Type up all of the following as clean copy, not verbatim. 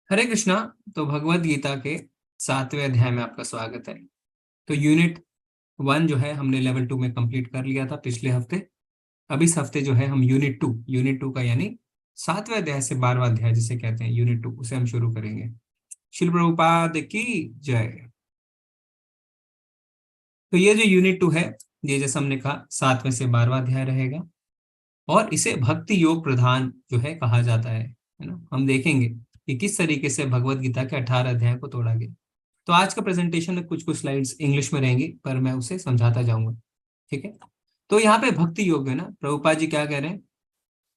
हरे कृष्णा। तो भगवत गीता के 7वें अध्याय में आपका स्वागत है। तो यूनिट 1 जो है हमने लेवल 2 में कंप्लीट कर लिया था पिछले हफ्ते। अब इस हफ्ते जो है हम यूनिट 2 का यानी 7वें अध्याय से 12वां अध्याय जिसे कहते हैं यूनिट 2 उसे हम शुरू करेंगे। श्रील प्रभुपाद की जय। तो ये जो यूनिट 2 है, ये जैसे हमने कहा 7वें से 12वां अध्याय रहेगा और इसे भक्ति योग प्रधान जो है कहा जाता है ना। हम देखेंगे कि किस तरीके से भगवत गीता के 18 अध्याय को तोड़ा गया। तो आज का प्रेजेंटेशन में कुछ कुछ स्लाइड्स इंग्लिश में रहेंगी पर मैं उसे समझाता जाऊंगा। ठीक है। तो यहाँ पे भक्ति योग है ना, प्रभुपाद जी क्या कह रहे हैं।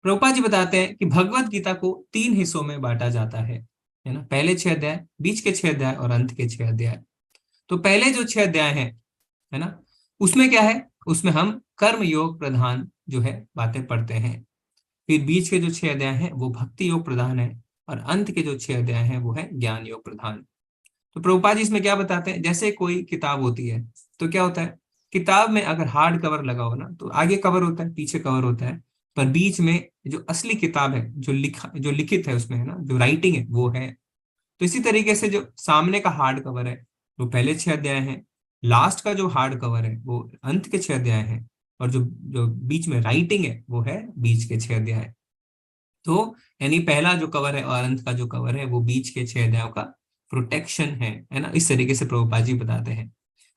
प्रभुपाद जी बताते हैं कि भगवत गीता को 3 हिस्सों में बांटा जाता है ना। पहले 6 अध्याय, बीच के 6 अध्याय और अंत के 6 अध्याय। तो पहले जो 6 अध्याय हैं है ना, उसमें क्या है, उसमें हम कर्म योग प्रधान जो है बातें पढ़ते हैं। फिर बीच के जो 6 अध्याय हैं वो भक्ति योग प्रधान है और अंत के जो 6 अध्याय हैं वो है ज्ञान योग प्रधान। तो प्रभुपाद जी इसमें क्या बताते हैं, जैसे कोई किताब होती है तो क्या होता है, किताब में अगर हार्ड कवर लगा हो ना तो आगे कवर होता है पीछे कवर होता है, पर बीच में जो असली किताब है जो लिखित है उसमें है ना, जो राइटिंग है वो है। तो इसी तरीके से जो सामने का हार्ड कवर है वो पहले 6 अध्याय है, लास्ट का जो हार्ड कवर है वो अंत के 6 अध्याय है और जो जो बीच में राइटिंग है वो है बीच के 6 अध्याय। तो यानी पहला जो कवर है और अंत का जो कवर है वो बीच के 6 अध्यायों का प्रोटेक्शन है ना। इस तरीके से प्रभुपाद जी बताते हैं।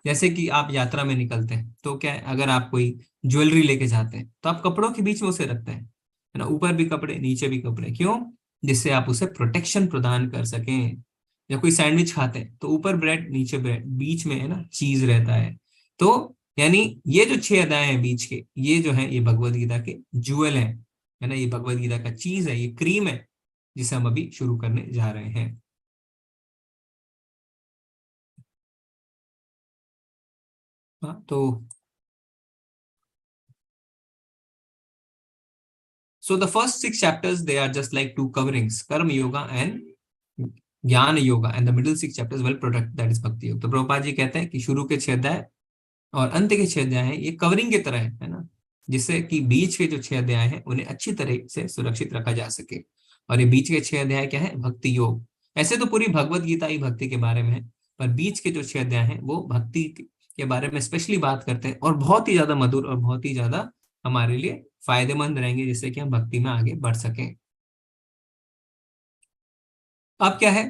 जैसे कि आप यात्रा में निकलते हैं तो क्या है, अगर आप कोई ज्वेलरी लेके जाते हैं तो आप कपड़ों के बीच में उसे रखते हैं है ना, ऊपर भी कपड़े नीचे भी कपड़े, क्यों, जिससे आप उसे प्रोटेक्शन प्रदान कर सकें। या कोई सैंडविच खाते हैं तो ऊपर ब्रेड नीचे ब्रेड, बीच में है ना चीज रहता है। तो यानी ये जो 6 अध्याय हैं बीच के, ये जो है ये भगवत गीता के ज्वेल हैं है ना। ये भगवत गीता का चीज है, ये क्रीम है जिसे हम अभी शुरू करने जा रहे हैं। हाँ तो so the first 6 chapters they are just like two coverings, karma yoga and ज्ञान yoga, and the middle 6 chapters well protect, that is भक्ति योग। तो प्रभुपाद जी कहते हैं कि शुरू के 6 अध्याय और अंत के 6 अध्याय हैं ये कवरिंग की तरह है ना, जिससे कि बीच के जो 6 अध्याय हैं उन्हें अच्छी तरह से सुरक्षित रखा जा सके। और ये बीच के 6 अध्याय क्या है, भक्ति योग। ऐसे तो पूरी भगवत गीता ही भक्ति के बारे में है, पर बीच के जो 6 अध्याय हैं वो भक्ति के बारे में स्पेशली बात करते हैं और बहुत ही ज्यादा मधुर और बहुत ही ज्यादा हमारे लिए फायदेमंद रहेंगे, जिससे कि हम भक्ति में आगे बढ़ सकें। अब क्या है,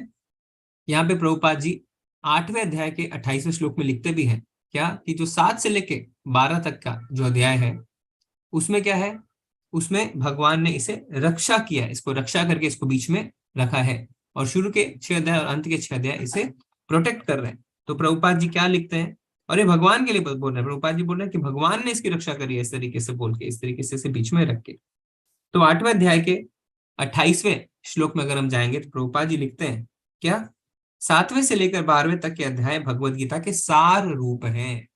यहाँ पे प्रभुपाद जी 8वें अध्याय के 28वें श्लोक में लिखते भी हैं क्या, कि जो 7 से लेके 12 तक का जो अध्याय है उसमें क्या है, उसमें भगवान ने इसे रक्षा किया है, इसको रक्षा करके इसको बीच में रखा है। और शुरू के 6 अध्याय और अंत के 6 अध्याय इसे प्रोटेक्ट कर रहे हैं। तो प्रभुपाद जी क्या लिखते हैं, और ये भगवान के लिए बोल रहे हैं, प्रभुपाद जी बोल रहे हैं कि भगवान ने इसकी रक्षा करी है, इस तरीके से बोल के, इस तरीके से इसे बीच में रख के। तो 8वें अध्याय के 28वें श्लोक में अगर हम जाएंगे तो प्रभुपाद जी लिखते हैं क्या, 7वें से लेकर 12वें तक के अध्याय भगवत गीता के सार रूप हैं।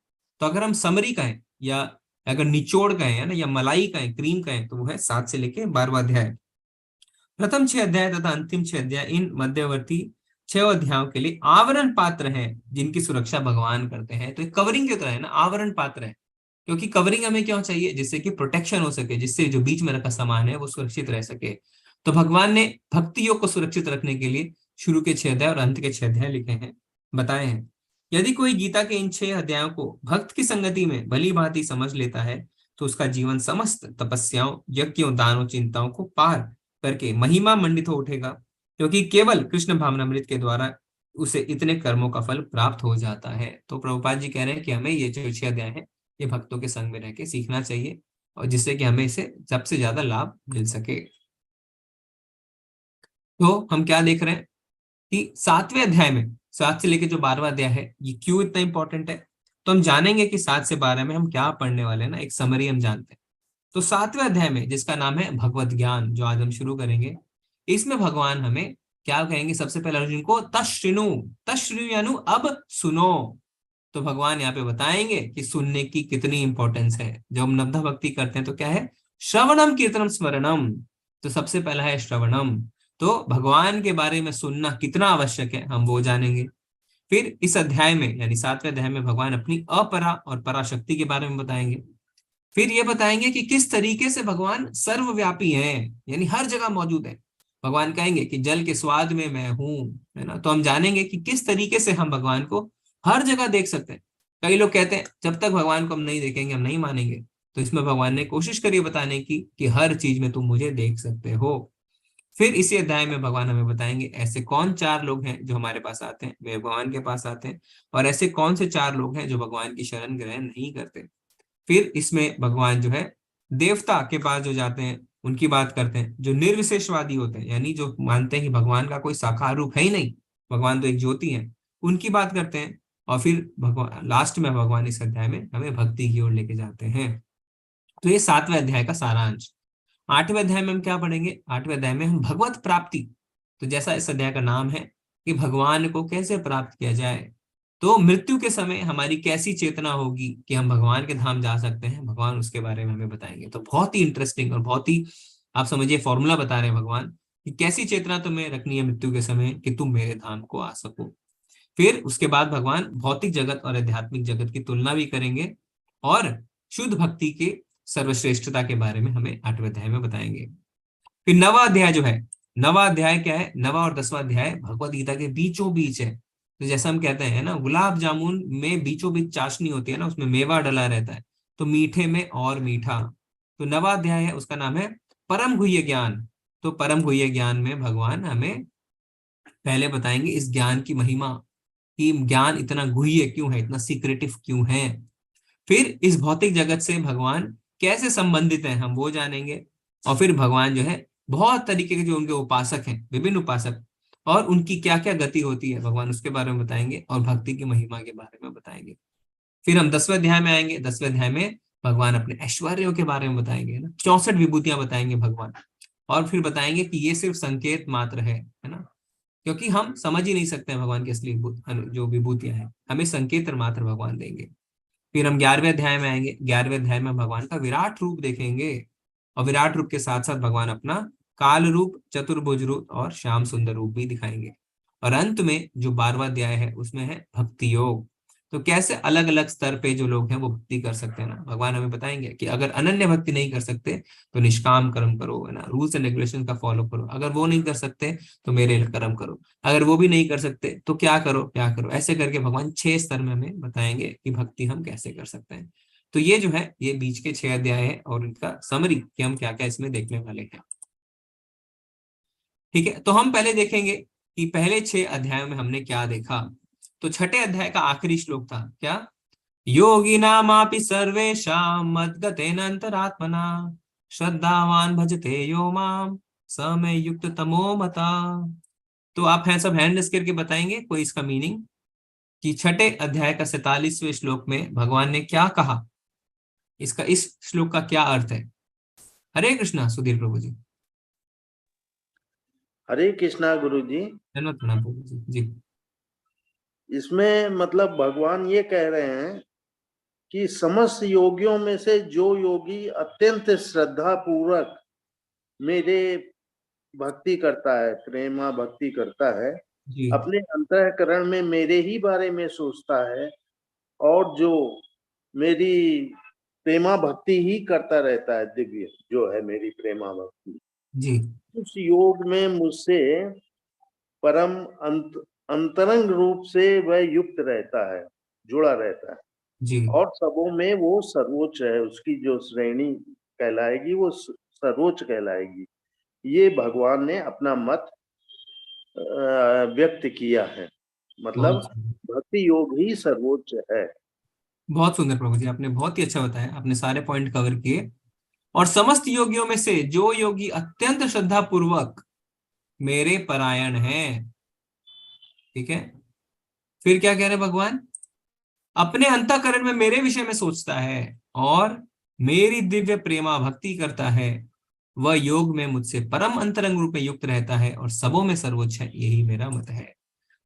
तो अगर हम समरी कहें या अगर निचोड़ कहें है ना, या मलाई कहें, क्रीम कहें, तो वो है 7 से लेकर 12वां अध्याय। प्रथम 6 अध्याय तथा अंतिम 6 अध्याय इन मध्यवर्ती 6 अध्यायों के लिए आवरण पात्र हैं जिनकी सुरक्षा भगवान करते हैं। तो कवरिंग की तरह है ना, आवरण पात्र है, क्योंकि कवरिंग हमें क्यों चाहिए, जिससे कि प्रोटेक्शन हो सके, जिससे जो बीच में रखा सामान है वो सुरक्षित रह सके। तो भगवान ने भक्ति योग को सुरक्षित रखने के लिए शुरू के 6 अध्याय और अंत के 6 अध्याय लिखे हैं, बताए हैं। यदि कोई गीता के इन 6 अध्यायों को भक्त की संगति में भली भांति समझ लेता है तो उसका जीवन समस्त तपस्याओं, यज्ञों, दानों, चिंताओं को पार करके महिमा मंडित हो उठेगा, क्योंकि केवल कृष्ण भावनामृत के द्वारा उसे इतने कर्मों का फल प्राप्त हो जाता है। तो प्रभुपाद जी कह रहे हैं कि हमें ये जो 6 अध्याय है ये भक्तों के संग में रह के सीखना चाहिए, और जिससे कि हमें इसे सबसे ज्यादा लाभ मिल सके। तो हम क्या देख रहे हैं कि 7वें अध्याय में, 7 से लेकर जो 12वां अध्याय है ये क्यों इतना इंपॉर्टेंट है। तो हम जानेंगे कि 7 से 12 में हम क्या पढ़ने वाले हैं ना, एक समरी हम जानते हैं। तो 7वें अध्याय में जिसका नाम है भगवत ज्ञान, जो आज हम शुरू करेंगे, इसमें भगवान हमें क्या कहेंगे, सबसे पहले अर्जुन को तश्रिनु, तश्रिनु यानु अब सुनो। तो भगवान यहाँ पे बताएंगे कि सुनने की कितनी इंपॉर्टेंस है। जब हम नवधा भक्ति करते हैं तो क्या है, श्रवणम कीर्तनम स्मरणम। तो सबसे पहला है श्रवणम, तो भगवान के बारे में सुनना कितना आवश्यक है हम वो जानेंगे। फिर इस अध्याय में यानी 7वें अध्याय में भगवान अपनी अपरा और पराशक्ति के बारे में बताएंगे। फिर ये बताएंगे कि किस तरीके से भगवान सर्वव्यापी हैं, यानी हर जगह मौजूद है। भगवान कहेंगे कि जल के स्वाद में मैं हूं, है ना। तो हम जानेंगे कि किस तरीके से हम भगवान को हर जगह देख सकते हैं। कई लोग कहते हैं जब तक भगवान को हम नहीं देखेंगे हम नहीं मानेंगे। तो इसमें भगवान ने कोशिश करी बताने की कि हर चीज में तुम मुझे देख सकते हो। फिर इसी अध्याय में भगवान हमें बताएंगे ऐसे कौन चार लोग हैं जो हमारे पास आते हैं, वे भगवान के पास आते हैं, और ऐसे कौन से चार लोग हैं जो भगवान की शरण ग्रहण नहीं करते। फिर इसमें भगवान जो है देवता के पास जो जाते हैं उनकी बात करते हैं, जो निर्विशेषवादी होते हैं यानी जो मानते हैं कि भगवान का कोई साकार रूप है ही नहीं, भगवान तो एक ज्योति है, उनकी बात करते हैं। और फिर भगवान लास्ट में भगवान इस अध्याय में हमें भक्ति की ओर लेके जाते हैं। तो ये 7वें अध्याय का सारांश। 8वें अध्याय में हम क्या पढ़ेंगे? 8वें अध्याय में हम भगवत प्राप्ति, तो जैसा इस अध्याय का नाम है कि भगवान को कैसे प्राप्त किया जाए, तो मृत्यु के समय हमारी कैसी चेतना होगी कि हम भगवान के धाम जा सकते हैं, भगवान उसके बारे में हमें बताएंगे। तो बहुत ही इंटरेस्टिंग और बहुत ही आप समझिए फॉर्मूला बता रहे हैं भगवान कि कैसी चेतना तुम्हें रखनी है मृत्यु के समय कि तुम मेरे धाम को आ सको। फिर उसके बाद भगवान भौतिक जगत और आध्यात्मिक जगत की तुलना भी करेंगे और शुद्ध भक्ति के सर्वश्रेष्ठता के बारे में हमें 8वें अध्याय में बताएंगे। फिर 9वां अध्याय जो है, 9वां अध्याय क्या है? 9वां और 10वां अध्याय भगवत गीता के बीचों बीच है। तो जैसा हम कहते हैं ना, गुलाब जामुन में बीचों बीच चाशनी होती है ना, उसमें मेवा डला रहता है, तो मीठे में और मीठा। तो 9वां अध्याय है, उसका नाम है परम गुह्य ज्ञान। तो परम गुह्य ज्ञान में भगवान हमें पहले बताएंगे इस ज्ञान की महिमा, कि ज्ञान इतना गुह्य क्यों है, इतना सीक्रेटिव क्यों है। फिर इस भौतिक जगत से भगवान कैसे संबंधित हैं हम वो जानेंगे। और फिर भगवान जो है बहुत तरीके के जो उनके उपासक हैं, विभिन्न उपासक, और उनकी क्या क्या गति होती है भगवान उसके बारे में बताएंगे और भक्ति की महिमा के बारे में बताएंगे। फिर हम 10वें अध्याय में आएंगे। 10वें अध्याय में भगवान अपने ऐश्वर्यों के बारे में बताएंगे ना, 64 विभूतियां बताएंगे भगवान। और फिर बताएंगे कि ये सिर्फ संकेत मात्र है ना, क्योंकि हम समझ ही नहीं सकते हैं भगवान की असली जो विभूतियां हैं, हमें संकेत मात्र भगवान देंगे। फिर हम 11वें अध्याय में आएंगे। 11वें अध्याय में भगवान का विराट रूप देखेंगे, और विराट रूप के साथ साथ भगवान अपना काल रूप, चतुर्भुज रूप और श्याम सुंदर रूप भी दिखाएंगे। और अंत में जो 12वां अध्याय है उसमें है भक्ति योग। तो कैसे अलग अलग स्तर पे जो लोग हैं वो भक्ति कर सकते हैं ना, भगवान हमें बताएंगे कि अगर अनन्य भक्ति नहीं कर सकते तो निष्काम कर्म करो, है ना, रूल्स एंड रेगुलेशन का फॉलो करो। अगर वो नहीं कर सकते तो मेरे कर्म करो। अगर वो भी नहीं कर सकते तो क्या करो क्या करो, ऐसे करके भगवान 6 स्तर में हमें बताएंगे कि भक्ति हम कैसे कर सकते हैं। तो ये जो है ये बीच के 6 अध्याय है और इनका समरी कि हम क्या क्या इसमें देखने वाले हैं। ठीक है, तो हम पहले देखेंगे कि पहले 6 अध्यायों में हमने क्या देखा। तो छठे अध्याय का आखिरी श्लोक था क्या? योगिनामापि सर्वेषां मद्गतेन अंतरात्मना श्रद्धावान भजते यो माम स मे युक्त तमो मता। तो आप हैं सब हैंड रेस करके बताएंगे कोई इसका मीनिंग, कि छठे अध्याय का 47वें श्लोक में भगवान ने क्या कहा, इसका इस श्लोक का क्या अर्थ है। हरे कृष्णा सुधीर प्रभु जी। हरे कृष्णा गुरु जी। धन्यवाद प्रणाम प्रभु जी जी। इसमें मतलब भगवान ये कह रहे हैं कि समस्त योगियों में से जो योगी अत्यंत श्रद्धा पूर्वक मेरे भक्ति करता है, प्रेमा भक्ति करता है, जी अपने अंतःकरण में मेरे ही बारे में सोचता है, और जो मेरी प्रेमा भक्ति ही करता रहता है, दिव्य जो है मेरी प्रेमा भक्ति, जी उस योग में मुझसे परम अंतरंग रूप से वह युक्त रहता है, जुड़ा रहता है, जी। और सबों में वो सर्वोच्च है, उसकी जो श्रेणी कहलाएगी वो सर्वोच्च कहलाएगी। ये भगवान ने अपना मत व्यक्त किया है। मतलब बहुत भक्ति योग ही सर्वोच्च है। बहुत सुंदर प्रभु जी, आपने बहुत ही अच्छा बताया, आपने सारे पॉइंट कवर किए। और समस्त योगियों में से जो योगी अत्यंत श्रद्धा पूर्वक मेरे परायण हैं, ठीक है, फिर क्या कह रहे भगवान, अपने अंतःकरण में मेरे विषय में सोचता है और मेरी दिव्य प्रेमा भक्ति करता है, वह योग में मुझसे परम अंतरंग रूप में युक्त रहता है और सबों में सर्वोच्च है, यही मेरा मत है।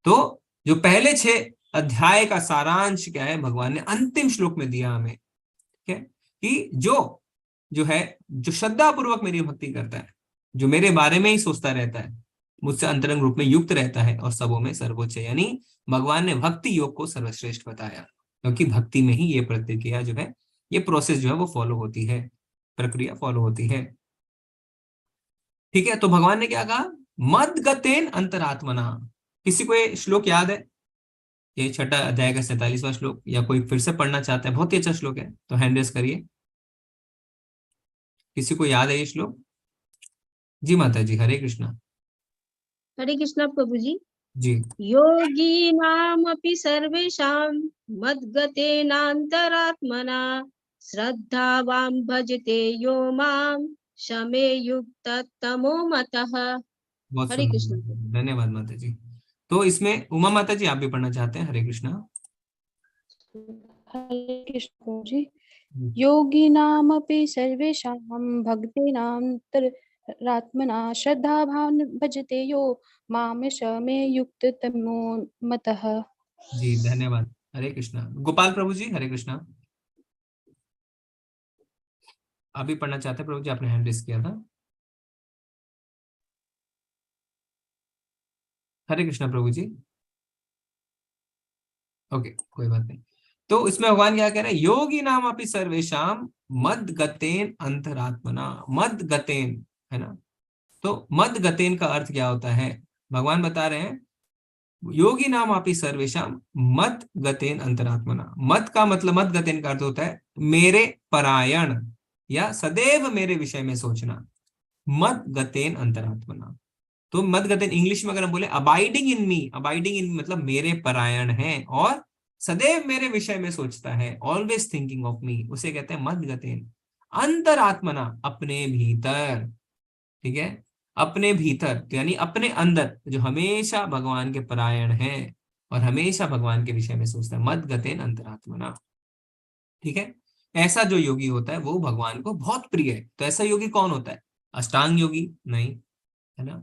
तो जो पहले 6 अध्याय का सारांश क्या है भगवान ने अंतिम श्लोक में दिया हमें, ठीक है, कि जो है जो श्रद्धा पूर्वक मेरी भक्ति करता है, जो मेरे बारे में ही सोचता रहता है, मुझसे अंतरंग रूप में युक्त रहता है और सबों में सर्वोच्च है, यानी भगवान ने भक्ति योग को सर्वश्रेष्ठ बताया, क्योंकि भक्ति में ही ये प्रतिक्रिया जो है, ये प्रोसेस जो है वो फॉलो होती है, प्रक्रिया फॉलो होती है। ठीक है, तो भगवान ने क्या कहा मद गतेन अंतरात्मना। किसी को ये श्लोक याद है? ये छठा अध्याय का 47वां श्लोक, या कोई फिर से पढ़ना चाहता है? बहुत ही अच्छा श्लोक है, तो हैंड रेस करिए। किसी को याद है ये श्लोक? जी माता जी, हरे कृष्णा। हरे कृष्णा प्रभु जी। जी योगीनामपि सर्वेषां मद्गतेनान्तरात्मना श्रद्धावान् भजते यो मां शमे युक्ततमो मतः। बहुत हरे कृष्ण। सुंदर, धन्यवाद माता जी। तो इसमें उमा माता जी आप भी पढ़ना चाहते हैं? हरे कृष्णा। हरे कृष्ण जी। योगिनामपि सर्वेषां भक्तेनान्तरात्मना श्रद्धावान् भजते यो मां शमे युक्ततमो मतः। जी धन्यवाद, हरे कृष्णा। गोपाल प्रभु जी, हरे कृष्णा। आप भी पढ़ना चाहते हैं प्रभु जी? आपने हैंड रेस किया था। हरे कृष्णा प्रभु जी। ओके, कोई बात नहीं। तो इसमें भगवान क्या कह रहे हैं? योगी नाम अपि सर्वेशाम मद गतेन अंतरात्मना। मद गतेन, है ना? तो मद गतेन का अर्थ क्या होता है? भगवान बता रहे हैं योगी नाम अपि सर्वेशाम मद गतेन अंतरात्मना। मद का मतलब, मद गतेन का अर्थ होता है मेरे परायण, या सदैव मेरे विषय में सोचना। मद गतेन अंतरात्मना। तो मद गतेन इंग्लिश में अगर हम बोले अबाइडिंग इन मी, अबाइडिंग इन मतलब मेरे परायण है और सदैव मेरे विषय में सोचता है, ऑलवेज थिंकिंग ऑफ मी, उसे कहते हैं मद गतेन। अंतरात्मना, अपने भीतर, ठीक है? अपने भीतर तो यानी अपने अंदर, जो हमेशा भगवान के परायण है और हमेशा भगवान के विषय में सोचता है। मद गतेन अंतरात्मना, ठीक है? ऐसा जो योगी होता है वो भगवान को बहुत प्रिय है। तो ऐसा योगी कौन होता है? अष्टांग योगी? नहीं, है ना?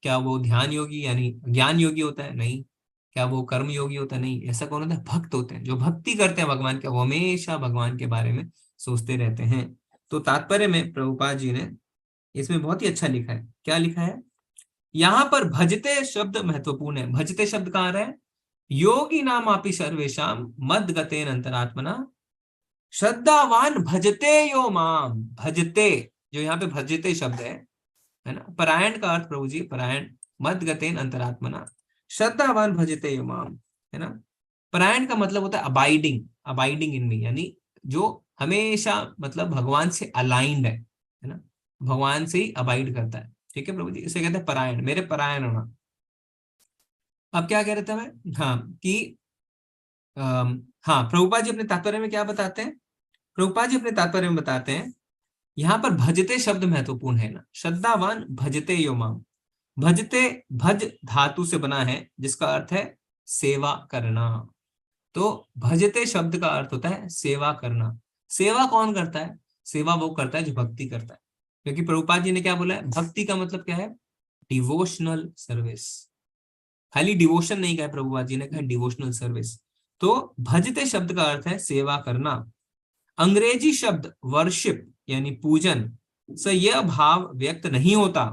क्या वो ध्यान योगी यानी ज्ञान योगी होता है? नहीं। क्या वो कर्म योगी होता है? नहीं। ऐसा कौन होता है? भक्त होते हैं, जो भक्ति करते हैं भगवान के, वो हमेशा भगवान के बारे में सोचते रहते हैं। तो तात्पर्य में प्रभुपाद जी ने इसमें बहुत ही अच्छा लिखा है। क्या लिखा है? यहाँ पर भजते शब्द महत्वपूर्ण है। भजते शब्द कहाँ आ रहा है? योगी नाम आपी सर्वेशाम मद गतेन अंतरात्मना श्रद्धावान भजते यो माम। भजते, जो यहाँ पे भजते शब्द है ना? परायण का अर्थ प्रभु जी, परायण, मद गतेन अंतरात्मना श्रद्धावान भजते यो माम, है ना? परायण का मतलब होता है अबाइडिंग, अबाइडिंग इन मी, यानी जो हमेशा मतलब भगवान से अलाइंड है ना? भगवान से ही अबाइड करता है, ठीक है प्रभु जी? इसे कहते हैं परायण, मेरे परायण होना। अब क्या कह रहे थे मैं? हाँ, कि हाँ, प्रभुपाद जी अपने तात्पर्य में क्या बताते हैं? प्रभुपाद जी अपने तात्पर्य में बताते हैं यहाँ पर भजते शब्द महत्वपूर्ण है ना। श्रद्धावान भजते यो माम। भजते, भज धातु से बना है जिसका अर्थ है सेवा करना। तो भजते शब्द का अर्थ होता है सेवा करना। सेवा कौन करता है? सेवा वो करता है जो भक्ति करता है। क्योंकि प्रभुपाद जी ने क्या बोला है? भक्ति का मतलब क्या है? Devotional service. खाली डिवोशन नहीं कहा प्रभुपाद जी ने, कहा डिवोशनल सर्विस। तो भजते शब्द का अर्थ है सेवा करना। अंग्रेजी शब्द वर्शिप यानी पूजन से यह भाव व्यक्त नहीं होता।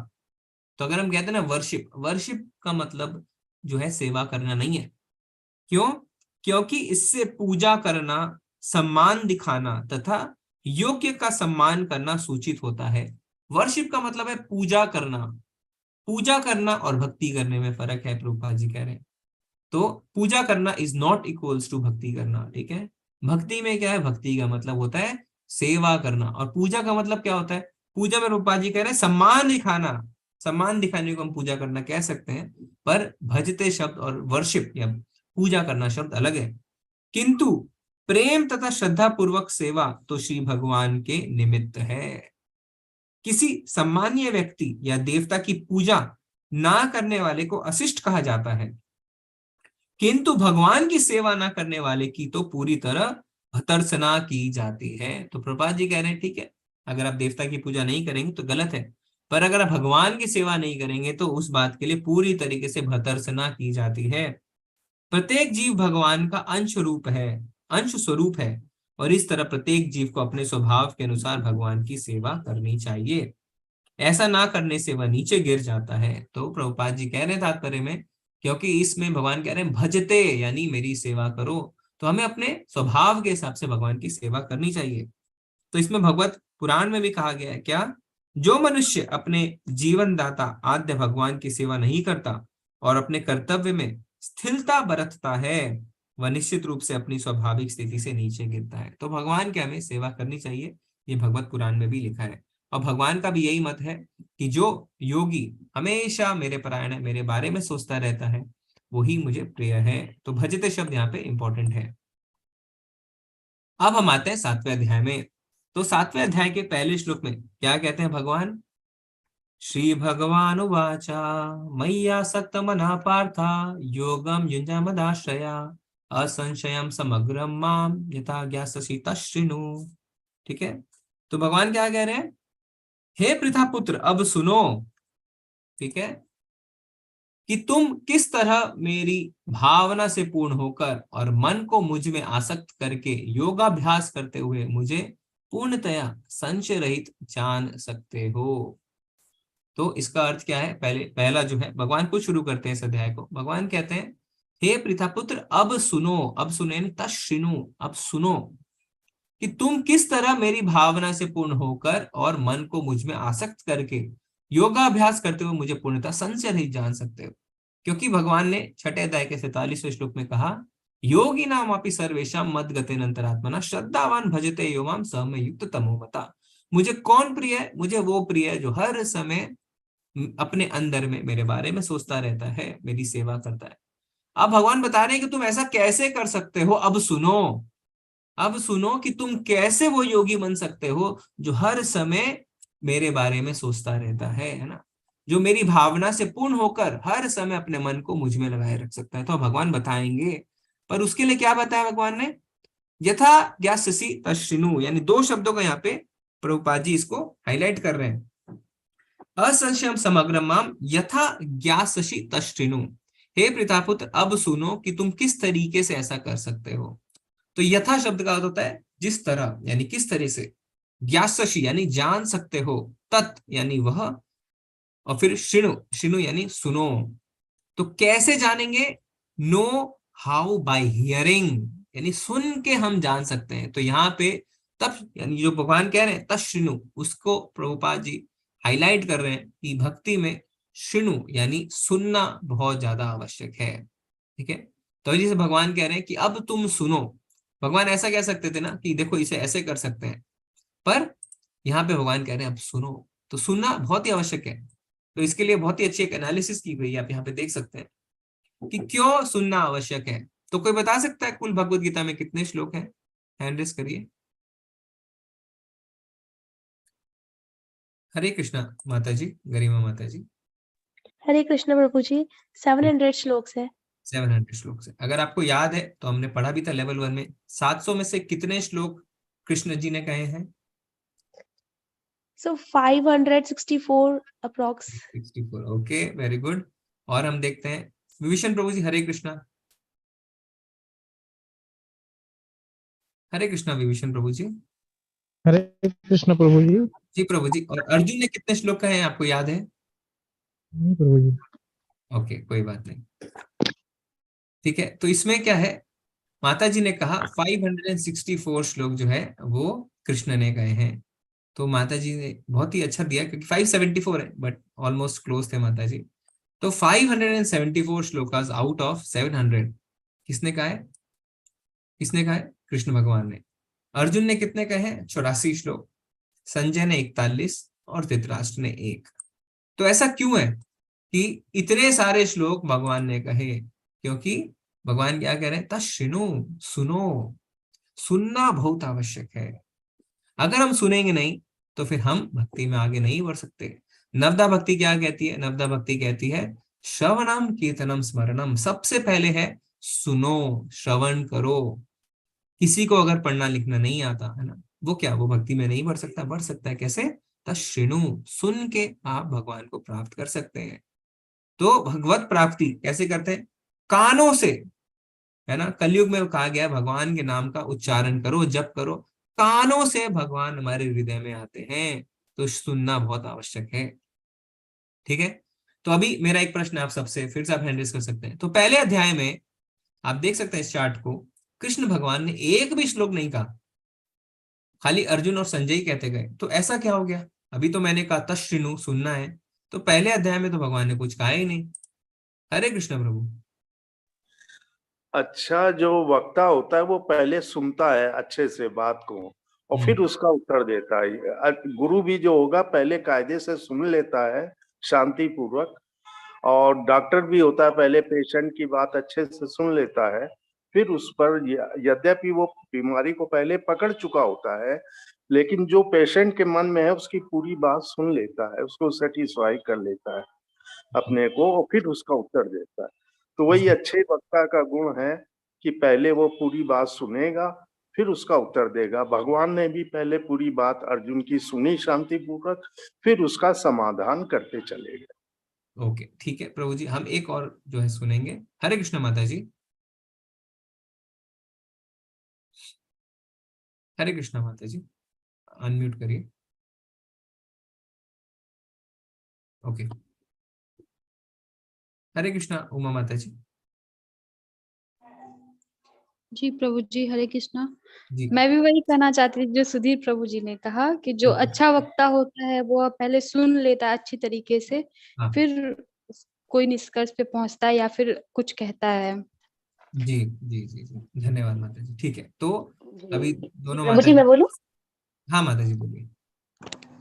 तो अगर हम कहते हैं ना वर्शिप, वर्शिप का मतलब जो है सेवा करना नहीं है। क्यों? क्योंकि इससे पूजा करना, सम्मान दिखाना तथा योग्य का सम्मान करना सूचित होता है। वर्शिप का मतलब है पूजा करना। पूजा करना और भक्ति करने में फर्क है, प्रभुपाद जी कह रहे हैं। तो पूजा करना इज नॉट इक्वल्स टू भक्ति करना, ठीक है? भक्ति में क्या है? भक्ति का मतलब होता है सेवा करना, और पूजा का मतलब क्या होता है? पूजा में रूपाल जी कह रहे हैं सम्मान दिखाना। सम्मान दिखाने को हम पूजा करना कह सकते हैं, पर भजते शब्द और वर्शिप या पूजा करना शब्द अलग है। किंतु प्रेम तथा श्रद्धा पूर्वक सेवा तो श्री भगवान के निमित्त है। किसी सम्मानीय व्यक्ति या देवता की पूजा ना करने वाले को अशिष्ट कहा जाता है, किंतु भगवान की सेवा ना करने वाले की तो पूरी तरह भर्त्सना की जाती है। तो प्रभुपाद जी कह रहे हैं ठीक है, अगर आप देवता की पूजा नहीं करेंगे तो गलत है, पर अगर आप भगवान की सेवा नहीं करेंगे तो उस बात के लिए पूरी तरीके से भर्त्सना की जाती है। प्रत्येक जीव भगवान का अंश रूप है, अंश स्वरूप है, और इस तरह प्रत्येक जीव को अपने स्वभाव के अनुसार भगवान की सेवा करनी चाहिए। ऐसा ना करने से वह नीचे गिर जाता है। तो प्रभुपाद जी कह रहे हैं तात्पर्य में, क्योंकि इसमें भगवान कह रहे हैं भजते यानी मेरी सेवा करो, तो हमें अपने स्वभाव के हिसाब से भगवान की सेवा करनी चाहिए। तो इसमें भगवत पुराण में भी कहा गया है क्या? जो मनुष्य अपने जीवन दाता आद्य भगवान की सेवा नहीं करता और अपने कर्तव्य में स्थिरता बरतता है, वह निश्चित रूप से अपनी स्वाभाविक स्थिति से नीचे गिरता है। तो भगवान की हमें सेवा करनी चाहिए, ये भगवत पुराण में भी लिखा है। और भगवान का भी यही मत है कि जो योगी हमेशा मेरे परायण है, मेरे बारे में सोचता रहता है, वही मुझे प्रिय है। तो भजते शब्द यहाँ पे इंपॉर्टेंट है। अब हम आते हैं 7वें अध्याय में। तो 7वें अध्याय के पहले श्लोक में क्या कहते हैं भगवान? श्री भगवान उवाचा मय्यासक्त मनः पार्थ योगम युञ्ज मदाश्रया असंशयम समग्रम माम यथा ज्ञास्यसि तच्छृणु। ठीक है, तो भगवान क्या कह रहे हैं? हे पृथा पुत्र, अब सुनो, ठीक है, कि तुम किस तरह मेरी भावना से पूर्ण होकर और मन को मुझ में आसक्त करके योगाभ्यास करते हुए मुझे पूर्णतया संशय रहित जान सकते हो। तो इसका अर्थ क्या है? पहला जो है, भगवान को शुरू करते हैं इस अध्याय को। भगवान कहते हैं, हे पृथा पुत्र, अब सुनो, अब सुने तच्छृणु, अब सुनो कि तुम किस तरह मेरी भावना से पूर्ण होकर और मन को मुझ में आसक्त करके योगाभ्यास करते हुए मुझे पूर्णतः संशय रहित जान सकते हो। क्योंकि भगवान ने 6 अध्याय के 47वें श्लोक में कहा, योगी नाम अपि सर्वेषां मद गतेन अंतरात्मना श्रद्धावान भजते यो माम स मे युक्त तमो मता। मुझे कौन प्रिय है? मुझे वो प्रिय है जो हर समय अपने अंदर में मेरे बारे में सोचता रहता है, मेरी सेवा करता है। अब भगवान बता रहे हैं कि तुम ऐसा कैसे कर सकते हो। अब सुनो, अब सुनो कि तुम कैसे वो योगी बन सकते हो जो हर समय मेरे बारे में सोचता रहता है ना, जो मेरी भावना से पूर्ण होकर हर समय अपने मन को मुझ में लगाए रख सकता है। तो भगवान बताएंगे, पर उसके लिए क्या बताया भगवान ने? यथा ज्ञास्यसि तच्छृणु, यानी 2 शब्दों का यहाँ पे प्रभुपाद जी इसको हाईलाइट कर रहे हैं। असंशयम समग्रम माम यथा ज्ञास्यसि तच्छृणु। हे पृथापुत्र, अब सुनो कि तुम किस तरीके से ऐसा कर सकते हो। तो यथा शब्द का अर्थ होता है जिस तरह, यानी किस तरह से। ज्ञास्यसि यानी जान सकते हो, तत् यानी वह, और फिर शृणु, शृणु यानी सुनो। तो कैसे जानेंगे? नो हाउ, बाय हियरिंग, यानी सुन के हम जान सकते हैं। तो यहाँ पे तब, यानी जो भगवान कह रहे हैं तच्छृणु, उसको प्रभुपाद जी हाईलाइट कर रहे हैं कि भक्ति में शृणु यानी सुनना बहुत ज्यादा आवश्यक है। ठीक है, तो जैसे भगवान कह रहे हैं कि अब तुम सुनो। भगवान ऐसा कह सकते थे ना कि देखो इसे ऐसे कर सकते हैं, पर यहाँ पे भगवान कह रहे हैं अब सुनो। तो सुनना बहुत ही आवश्यक है। तो इसके लिए बहुत ही अच्छी एक एनालिसिस की गई है, आप यहाँ पे देख सकते हैं कि क्यों सुनना आवश्यक है। तो कोई बता सकता है कुल भगवत गीता में कितने श्लोक हैं? हैंड रेस करिए। हरे कृष्णा माता जी, गरिमा माता जी। हरे कृष्ण प्रभु जी, 700 श्लोक है। 700 श्लोक से, अगर आपको याद है तो हमने पढ़ा भी था लेवल 1 में, 700 में से कितने श्लोक कृष्ण जी ने कहे हैं? So 564 approx. 64, okay, very good. और हम देखते हैं विभीषण प्रभु जी, हरे कृष्णा। हरे कृष्णा विभीषण प्रभु जी। हरे कृष्ण प्रभु जी। जी प्रभु जी। और अर्जुन ने कितने श्लोक कहे हैं, आपको याद है? नहीं प्रभु जी। ओके, कोई बात नहीं। ठीक है, तो इसमें क्या है, माता जी ने कहा 564 श्लोक जो है वो कृष्ण ने कहे हैं। तो माता जी ने बहुत ही अच्छा दिया, क्योंकि 574 है बट ऑलमोस्ट क्लोज थे माता जी। तो 574 श्लोकास आउट ऑफ 700 किसने कहा है? किसने कहा है? कृष्ण भगवान ने। अर्जुन ने कितने कहे हैं? 84 श्लोक। संजय ने 41 और धृतराष्ट्र ने 1। तो ऐसा क्यों है कि इतने सारे श्लोक भगवान ने कहे? क्योंकि भगवान क्या कह रहे हैं? तच्छृणु, सुनो। सुनना बहुत आवश्यक है। अगर हम सुनेंगे नहीं तो फिर हम भक्ति में आगे नहीं बढ़ सकते। नवदा भक्ति क्या कहती है? नवदा भक्ति कहती है श्रवणम कीर्तनम स्मरणम। सबसे पहले है सुनो, श्रवण करो। किसी को अगर पढ़ना लिखना नहीं आता है ना, वो क्या, वो भक्ति में नहीं बढ़ सकता? बढ़ सकता है। कैसे? तच्छृणु, सुन के आप भगवान को प्राप्त कर सकते हैं। तो भगवत प्राप्ति कैसे करते हैं? कानों से, है ना। कलयुग में कहा गया भगवान के नाम का उच्चारण करो, जप करो। कानों से भगवान हमारे हृदय में आते हैं, तो सुनना बहुत आवश्यक है। ठीक है, तो अभी मेरा एक प्रश्न आप सबसे, फिर से आप हैंड रेज कर सकते हैं। तो पहले अध्याय में आप देख सकते हैं इस चार्ट को, कृष्ण भगवान ने एक भी श्लोक नहीं कहा, खाली अर्जुन और संजय कहते गए। तो ऐसा क्या हो गया? अभी तो मैंने कहा तश्रिनु सुनना है, तो पहले अध्याय में तो भगवान ने कुछ कहा ही नहीं। हरे कृष्ण प्रभु। अच्छा, जो वक्ता होता है वो पहले सुनता है अच्छे से बात को और फिर उसका उत्तर देता है। गुरु भी जो होगा पहले कायदे से सुन लेता है शांति पूर्वक, और डॉक्टर भी होता है पहले पेशेंट की बात अच्छे से सुन लेता है, फिर उस पर यद्यपि वो बीमारी को पहले पकड़ चुका होता है, लेकिन जो पेशेंट के मन में है उसकी पूरी बात सुन लेता है, उसको सेटिस्फाई कर लेता है अपने को, और फिर उसका उत्तर देता है। तो वही अच्छे वक्ता का गुण है कि पहले वो पूरी बात सुनेगा फिर उसका उत्तर देगा। भगवान ने भी पहले पूरी बात अर्जुन की सुनी शांति पूर्वक, फिर उसका समाधान करते चले गए। ओके, ठीक है प्रभु जी, हम एक और जो है सुनेंगे। हरे कृष्ण माता जी। हरे कृष्ण माता जी, अनम्यूट करिए। ओके, हरे कृष्णा उमा माता जी। जी प्रभु जी, हरे कृष्णा। जी मैं भी वही कहना चाहती थी जो सुधीर प्रभु जी ने कहा कि जो अच्छा वक्ता होता है वो पहले सुन लेता है अच्छी तरीके से, हाँ। फिर कोई निष्कर्ष पे पहुंचता है या फिर कुछ कहता है। जी जी जी जी, धन्यवाद माता जी। ठीक है, तो अभी दोनों प्रभु माता जी जी। मैं बोलूं? हाँ माता जी बोलिए।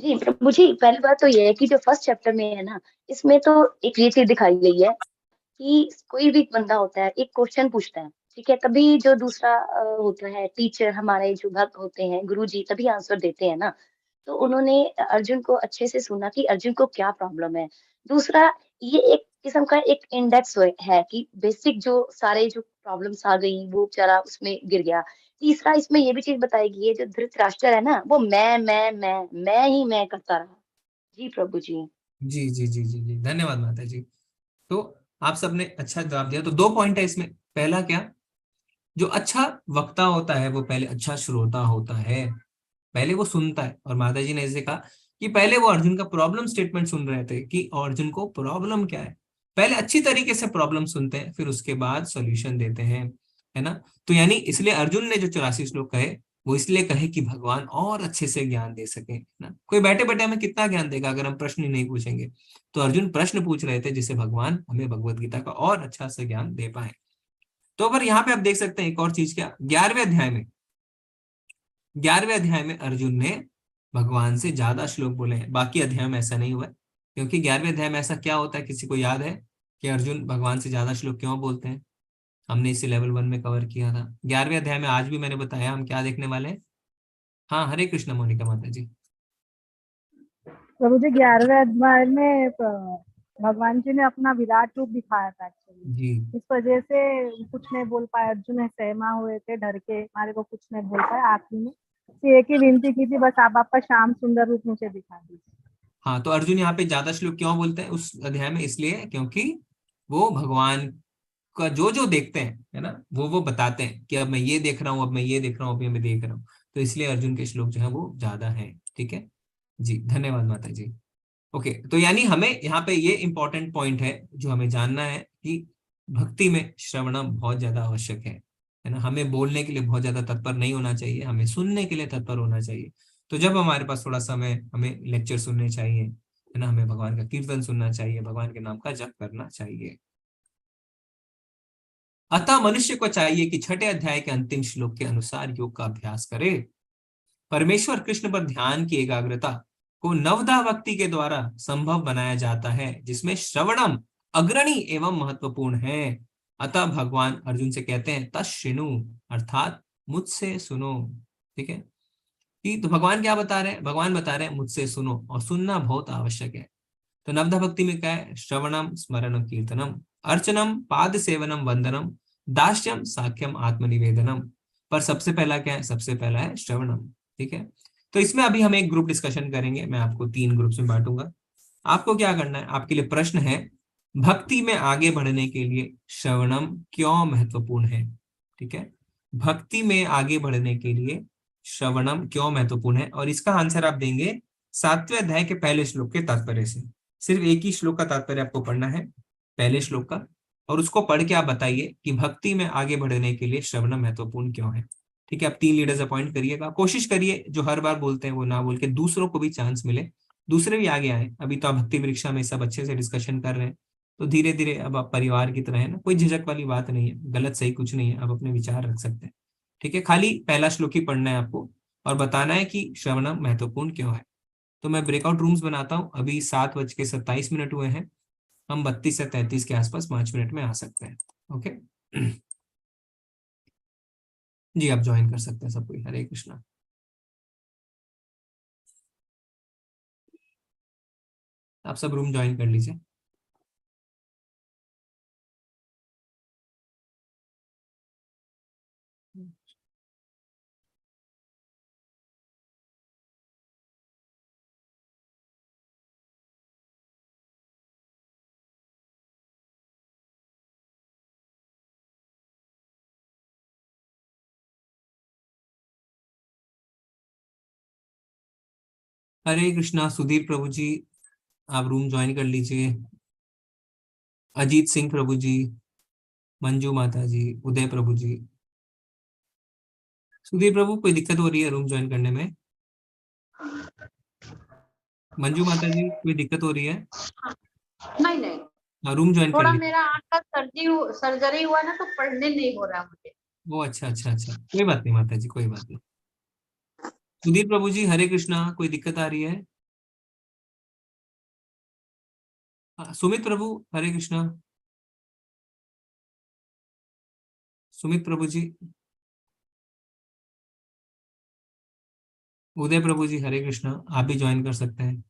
जी प्रभु जी, पहली बात तो ये है कि जो फर्स्ट चैप्टर में है ना, इसमें तो एक ये चीज दिखाई गई है कि कोई भी बंदा होता है एक क्वेश्चन पूछता है, ठीक है, तभी जो दूसरा होता है टीचर, हमारे जो भक्त होते हैं गुरुजी, तभी आंसर देते हैं ना। तो उन्होंने अर्जुन को अच्छे से सुना कि अर्जुन को क्या प्रॉब्लम है। दूसरा, ये एक किस्म का एक इंडेक्स है कि बेसिक जो सारे जो प्रॉब्लम्स आ गई वो बेचारा उसमें गिर गया। तीसरा, इसमें ये भी चीज बताई गई है, जो धृतराष्ट्र है ना, वो मैं ही मैं करता रहा। जी प्रभु जी। जी जी जी जी जी, धन्यवाद माता जी। तो आप सबने अच्छा जवाब दिया। तो 2 पॉइंट है इसमें। पहला क्या, जो अच्छा वक्ता होता है वो पहले अच्छा श्रोता होता है, पहले वो सुनता है। और माता जी ने ऐसे कहा कि पहले वो अर्जुन का प्रॉब्लम स्टेटमेंट सुन रहे थे कि अर्जुन को प्रॉब्लम क्या है। पहले अच्छी तरीके से प्रॉब्लम सुनते हैं, फिर उसके बाद सॉल्यूशन देते हैं, है ना। तो यानी इसलिए अर्जुन ने जो 84 श्लोक कहे वो इसलिए कहे कि भगवान और अच्छे से ज्ञान दे सके, है ना। कोई बैठे बैठे हमें कितना ज्ञान देगा अगर हम प्रश्न ही नहीं पूछेंगे। तो अर्जुन प्रश्न पूछ रहे थे जिससे भगवान हमें भगवत गीता का और अच्छा से ज्ञान दे पाए। तो अगर यहाँ पे आप देख सकते हैं एक और चीज, क्या 11वें अध्याय में अर्जुन ने भगवान से ज्यादा श्लोक बोले हैं। बाकी अध्याय में ऐसा नहीं हुआ है, क्योंकि 11वें अध्याय में ऐसा क्या होता है, किसी को याद है कि अर्जुन भगवान से ज्यादा श्लोक क्यों बोलते हैं? हमने इसे लेवल 1 में कवर किया था। 11वें अध्याय में आज भी मैंने बताया हम क्या देखने वाले हैं। हाँ, हरे कृष्ण मोनिका माता जी। प्रभु जी, 11वें अध्याय में भगवान जी ने अपना विराट रूप दिखाया था एक्चुअली। जी इस वजह से कुछ नहीं बोल पाए, अर्जुन सहमा हुए थे, डर के मारे को कुछ नहीं बोल पाए। आखिर में एक ही विनती की थी, बस आप आपका श्याम सुंदर रूप मुझे दिखा दीजिए। हाँ, तो अर्जुन यहाँ पे ज्यादा श्लोक क्यों बोलते हैं उस अध्याय में? इसलिए क्योंकि वो भगवान का जो जो देखते हैं, है ना, वो बताते हैं कि अब मैं ये देख रहा हूँ, अब मैं ये देख रहा हूँ, अब मैं देख रहा हूँ। तो इसलिए अर्जुन के श्लोक जो है वो ज्यादा है। ठीक है जी, धन्यवाद माता जी। ओके, तो यानी हमें यहाँ पे ये इंपॉर्टेंट पॉइंट है जो हमें जानना है कि भक्ति में श्रवणम बहुत ज्यादा आवश्यक है ना। हमें बोलने के लिए बहुत ज्यादा तत्पर नहीं होना चाहिए, हमें सुनने के लिए तत्पर होना चाहिए। तो जब हमारे पास थोड़ा समय, हमें लेक्चर सुनने चाहिए, है ना, हमें भगवान का कीर्तन सुनना चाहिए, भगवान के नाम का जप करना चाहिए। अतः मनुष्य को चाहिए कि 6ठे अध्याय के अंतिम श्लोक के अनुसार योग का अभ्यास करे। परमेश्वर कृष्ण पर ध्यान की एकाग्रता को नवधा भक्ति के द्वारा संभव बनाया जाता है, जिसमें श्रवणम अग्रणी एवं महत्वपूर्ण है। अतः भगवान अर्जुन से कहते हैं तश्रिनु, अर्थात मुझसे सुनो। ठीक है, कि तो भगवान क्या बता रहे हैं? भगवान बता रहे हैं मुझसे सुनो, और सुनना बहुत आवश्यक है। तो नवधा भक्ति में क्या है? श्रवणम स्मरणम कीर्तनम अर्चनम पाद सेवनम वंदनम दास्यम साख्यम आत्मनिवेदनम। पर सबसे पहला क्या है? सबसे पहला है श्रवणम। ठीक है, तो इसमें अभी हम एक ग्रुप डिस्कशन करेंगे। मैं आपको 3 ग्रुप्स में बांटूंगा। आपको क्या करना है? आपके लिए प्रश्न है, भक्ति में आगे बढ़ने के लिए श्रवणम क्यों महत्वपूर्ण है? ठीक है, भक्ति में आगे बढ़ने के लिए श्रवणम क्यों महत्वपूर्ण है, और इसका आंसर आप देंगे 7वें अध्याय के पहले श्लोक के तात्पर्य से। सिर्फ एक ही श्लोक का तात्पर्य आपको पढ़ना है, पहले श्लोक का, और उसको पढ़ के आप बताइए कि भक्ति में आगे बढ़ने के लिए श्रवण महत्वपूर्ण क्यों है। ठीक है, आप 3 लीडर्स अपॉइंट करिएगा। कोशिश करिए जो हर बार बोलते हैं वो ना बोल के दूसरों को भी चांस मिले दूसरे भी आगे आए, अभी तो आप भक्ति वृक्षा में सब अच्छे से डिस्कशन कर रहे हैं, तो धीरे धीरे अब आप परिवार की तरह है ना, कोई झिझक वाली बात नहीं है, गलत सही कुछ नहीं है, आप अपने विचार रख सकते हैं। ठीक है, खाली पहला श्लोक ही पढ़ना है आपको और बताना है कि श्रवणम महत्वपूर्ण क्यों है। तो मैं ब्रेकआउट रूम्स बनाता हूँ, अभी 7:27 हुए हैं, हम 32 से 33 के आसपास 5 मिनट में आ सकते हैं। ओके जी, आप ज्वाइन कर सकते हैं सब कोई। हरे कृष्णा। आप सब रूम ज्वाइन कर लीजिए। हरे कृष्णा। सुधीर प्रभु जी, आप रूम ज्वाइन कर लीजिए। अजीत सिंह प्रभु जी, मंजू माता जी, उदय प्रभु जी। सुधीर प्रभु, कोई दिक्कत हो रही है रूम ज्वाइन करने में? मंजू माता जी, कोई दिक्कत हो रही है? नहीं नहीं, हाँ, रूम ज्वाइन कर थोड़ा लीजिए। मेरा आंख का सर्जरी हुआ ना, तो पढ़ने नहीं हो रहा मुझे। वो अच्छा अच्छा अच्छा, कोई बात नहीं माता जी, कोई बात नहीं। सुधीर प्रभु जी, हरे कृष्णा, कोई दिक्कत आ रही है? सुमित प्रभु, हरे कृष्णा। सुमित प्रभु जी। उदय प्रभु जी, हरे कृष्णा, आप भी ज्वाइन कर सकते हैं।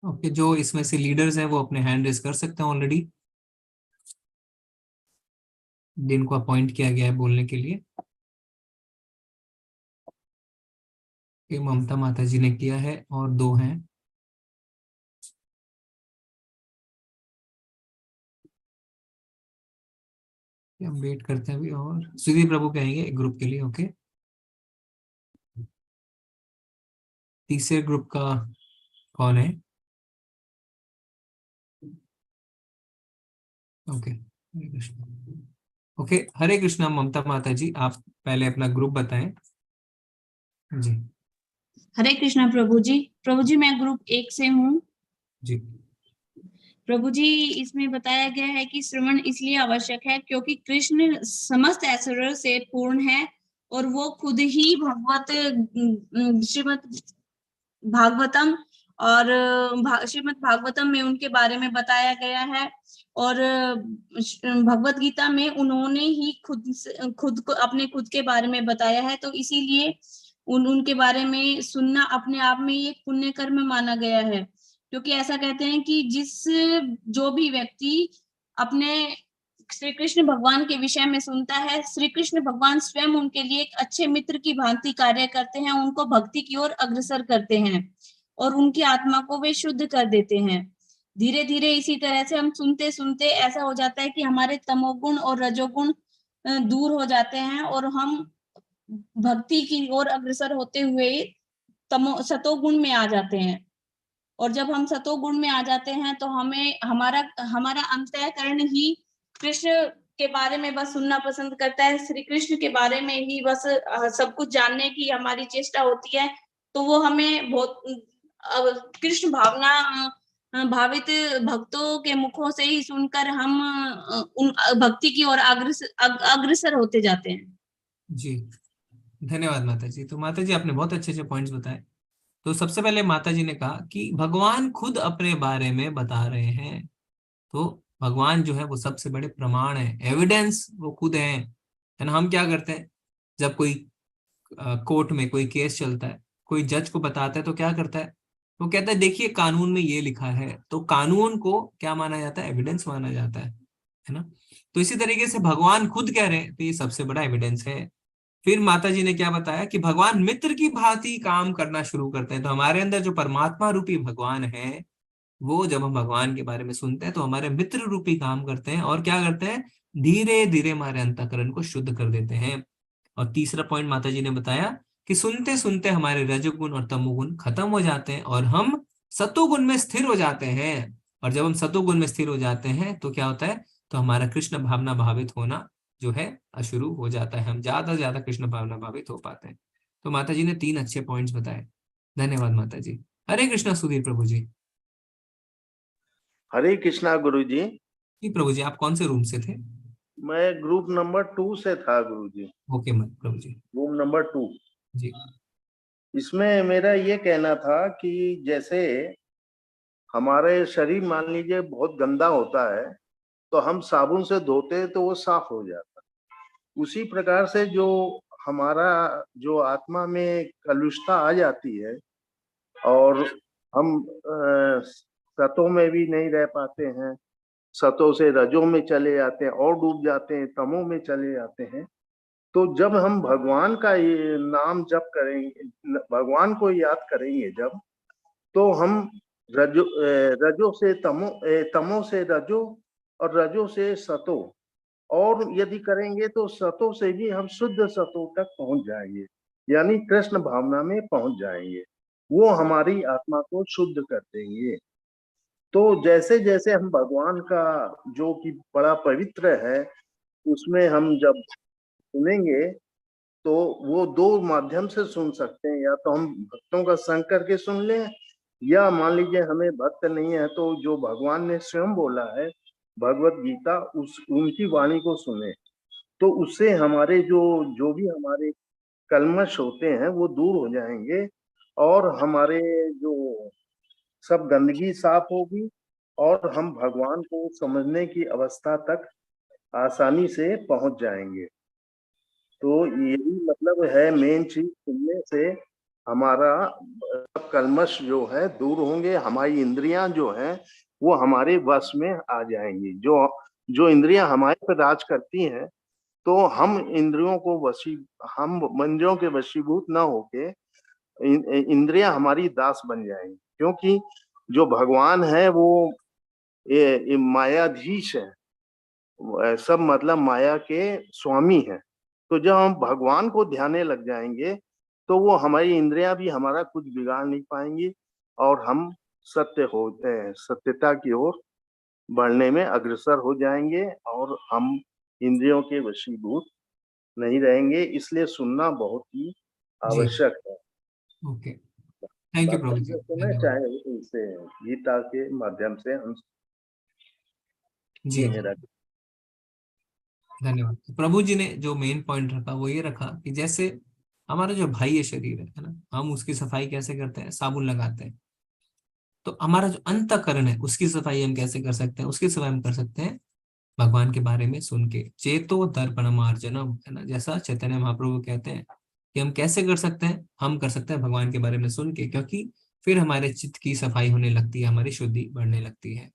ओके, जो इसमें से लीडर्स हैं वो अपने हैंड रेज कर सकते हैं ऑलरेडी, जिनको अपॉइंट किया गया है बोलने के लिए। ये ममता माता जी ने किया है और 2 हैं। हम वेट करते हैं अभी, और सुधीर प्रभु कहेंगे एक ग्रुप के लिए। ओके, तीसरे ग्रुप का कौन है? ओके, हरे कृष्णा। ओके, हरे कृष्णा ममता माता जी, आप पहले अपना ग्रुप बताएं जी। हरे कृष्णा प्रभु जी। प्रभु जी मैं ग्रुप 1 से हूँ। जी प्रभु जी, इसमें बताया गया है कि श्रवण इसलिए आवश्यक है क्योंकि कृष्ण समस्त ऐश्वर्य से पूर्ण है और वो खुद ही श्रीमद् भागवतम और श्रीमद् भागवतम में उनके बारे में बताया गया है, और भगवत गीता में उन्होंने ही खुद को अपने खुद के बारे में बताया है। तो इसीलिए उनके बारे में सुनना अपने आप में एक पुण्य कर्म माना गया है, क्योंकि ऐसा कहते हैं कि जो भी व्यक्ति अपने श्री कृष्ण भगवान के विषय में सुनता है, श्री कृष्ण भगवान स्वयं उनके लिए एक अच्छे मित्र की भांति कार्य करते हैं, उनको भक्ति की ओर अग्रसर करते हैं और उनकी आत्मा को वे शुद्ध कर देते हैं। धीरे धीरे इसी तरह से हम सुनते सुनते ऐसा हो जाता है कि हमारे तमोगुण और रजोगुण दूर हो जाते हैं और हम भक्ति की ओर अग्रसर होते हुए सतोगुण में आ जाते हैं। और जब हम सतोगुण में आ जाते हैं तो हमें हमारा अंतःकरण ही कृष्ण के बारे में बस सुनना पसंद करता है, श्री कृष्ण के बारे में ही बस सब कुछ जानने की हमारी चेष्टा होती है। तो वो हमें बहुत कृष्ण भावना भावित भक्तों के मुखों से ही सुनकर हम उन भक्ति की ओर अग्रसर होते जाते हैं। जी, धन्यवाद माता जी। तो माता जी आपने बहुत अच्छे अच्छे पॉइंट्स बताए। तो सबसे पहले माता जी ने कहा कि भगवान खुद अपने बारे में बता रहे हैं। तो भगवान जो है वो सबसे बड़े प्रमाण है, एविडेंस वो खुद है ना। हम क्या करते हैं, जब कोई कोर्ट में कोई केस चलता है, कोई जज को बताता है तो क्या करता है, वो कहता है देखिए कानून में ये लिखा है। तो कानून को क्या माना जाता है? एविडेंस माना जाता है ना। तो इसी तरीके से भगवान खुद कह रहे हैं तो ये सबसे बड़ा एविडेंस है। फिर माता जी ने क्या बताया कि भगवान मित्र की भांति काम करना शुरू करते हैं। तो हमारे अंदर जो परमात्मा रूपी भगवान है, वो जब हम भगवान के बारे में सुनते हैं तो हमारे मित्र रूपी काम करते हैं और क्या करते हैं, धीरे धीरे हमारे अंतःकरण को शुद्ध कर देते हैं। और तीसरा पॉइंट माता जी ने बताया कि सुनते सुनते हमारे रजोगुण और तमोगुण खत्म हो जाते हैं और हम सतोगुण में स्थिर हो जाते हैं। और जब हम सतोगुण में स्थिर हो जाते हैं तो क्या होता है, तो हमारा कृष्ण भावना भावित होना जो है शुरू हो जाता है। हम ज्यादा से ज्यादा कृष्ण भावना भावित हो पाते हैं। तो माता जी ने 3 अच्छे पॉइंट्स बताए। धन्यवाद माता जी। हरे कृष्णा सुधीर प्रभु जी। हरे कृष्णा गुरु जी। जी प्रभु जी, आप कौन से रूम से थे? मैं ग्रुप नंबर 2 से था गुरु जी। ओके प्रभु जी। रूम नंबर 2 जी। इसमें मेरा ये कहना था कि जैसे हमारे शरीर मान लीजिए बहुत गंदा होता है तो हम साबुन से धोते हैं तो वो साफ हो जाता है। उसी प्रकार से जो हमारा जो आत्मा में कलुषता आ जाती है और हम सतों में भी नहीं रह पाते हैं, सतों से रजों में चले जाते हैं और डूब जाते हैं, तमों में चले जाते हैं। तो जब हम भगवान का ये नाम जप करेंगे, भगवान को याद करेंगे जब, तो हम रजो से तमो, तमो से रजो और रजो से सतो, और यदि करेंगे तो सतो से भी हम शुद्ध सतो तक पहुंच जाएंगे, यानी कृष्ण भावना में पहुंच जाएंगे। वो हमारी आत्मा को शुद्ध कर देंगे। तो जैसे जैसे हम भगवान का जो कि बड़ा पवित्र है उसमें हम जब सुनेंगे तो वो 2 माध्यम से सुन सकते हैं, या तो हम भक्तों का संग करके सुन लें, या मान लीजिए हमें भक्त नहीं है तो जो भगवान ने स्वयं बोला है भगवत गीता उनकी वाणी को सुने। तो उससे हमारे जो भी हमारे कलमश होते हैं वो दूर हो जाएंगे और हमारे जो सब गंदगी साफ होगी और हम भगवान को समझने की अवस्था तक आसानी से पहुंच जाएंगे। तो यही मतलब है मेन चीज सुनने से हमारा कल्मश जो है दूर होंगे, हमारी इंद्रियां जो हैं वो हमारे वश में आ जाएंगी। जो इंद्रियां हमारे पर राज करती हैं, तो हम इंद्रियों के वशीभूत ना होके इंद्रियां हमारी दास बन जाएंगी, क्योंकि जो भगवान है वो ये मायाधीश है, सब मतलब माया के स्वामी है। तो जब हम भगवान को ध्याने लग जाएंगे तो वो हमारी इंद्रियां भी हमारा कुछ बिगाड़ नहीं पाएंगी और हम सत्यता की ओर बढ़ने में अग्रसर हो जाएंगे और हम इंद्रियों के वशीभूत नहीं रहेंगे। इसलिए सुनना बहुत ही आवश्यक है। ओके, थैंक यू प्रभु जी। सुने चाहे इसे गीता के माध्यम से हम जी, धन्यवाद। प्रभु जी ने जो मेन पॉइंट रखा वो ये रखा कि जैसे हमारा जो बाह्य शरीर है ना, हम उसकी सफाई कैसे करते हैं, साबुन लगाते हैं। तो हमारा जो अंतःकरण है उसकी सफाई हम कैसे कर सकते हैं, उसकी सफाई हम कर सकते हैं भगवान के बारे में सुन के। चेतो दर्पणमार्जनम, है ना, जैसा चैतन्य महाप्रभु कहते हैं कि हम कैसे कर सकते हैं, हम कर सकते हैं भगवान के बारे में सुन के, क्योंकि फिर हमारे चित्त की सफाई होने लगती है, हमारी शुद्धि बढ़ने लगती है।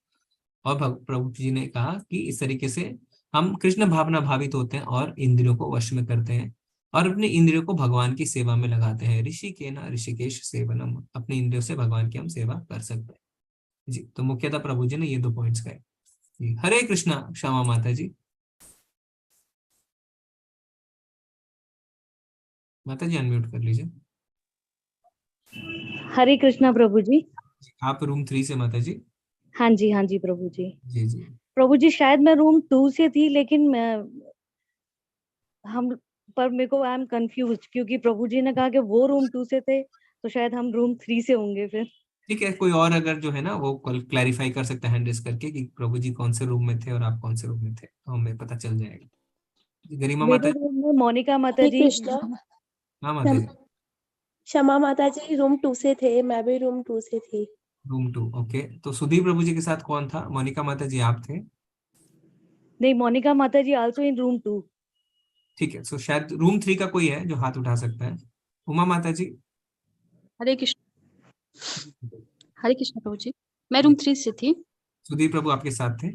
और प्रभु जी ने कहा कि इस तरीके से हम कृष्ण भावना भावित होते हैं और इंद्रियों को वश में करते हैं और अपने इंद्रियों को भगवान की सेवा में लगाते हैं। ऋषि के ना ऋषिकेश सेवनम, अपने इंद्रियों से भगवान की हम सेवा कर सकते हैं। जी, तो मुख्यतः प्रभु जी ने ये 2 पॉइंट्स कहे। हरे कृष्णा। श्यामा माता जी, माता जी अनम्यूट कर लीजिए। हरे कृष्णा प्रभु जी। आप रूम 3 से माता जी? हाँ जी प्रभु जी। जी जी प्रभु जी, शायद मैं रूम 2 से थी, लेकिन मेरे को आई एम कंफ्यूज, क्योंकि प्रभु जी ने कहा कि वो रूम 2 से थे, तो शायद हम रूम 3 से होंगे फिर। ठीक है, कोई और अगर जो है ना वो क्लैरिफाई कर सकता है हैंड रेज करके कि प्रभु जी कौन से रूम में थे और आप कौन से रूम में थे, तो हमें पता चल जाएगा। गरिमा माता जी? रूम में मोनिका माता जी। हाँ माता जी। क्षमा माता जी रूम 2 से थे, मैं भी रूम 2 से थी। Room 2, okay. तो सुधीर प्रभु जी के साथ कौन था? मोनिका माता जी आप थे? नहीं, मोनिका माता जी आल्सो इन रूम 2। ठीक है, सो शायद रूम 3 का कोई है जो हाथ उठा सकता है। उमा माता जी? हरे कृष्ण प्रभु जी, मैं रूम 3 से थी। सुधीर प्रभु आपके साथ थे?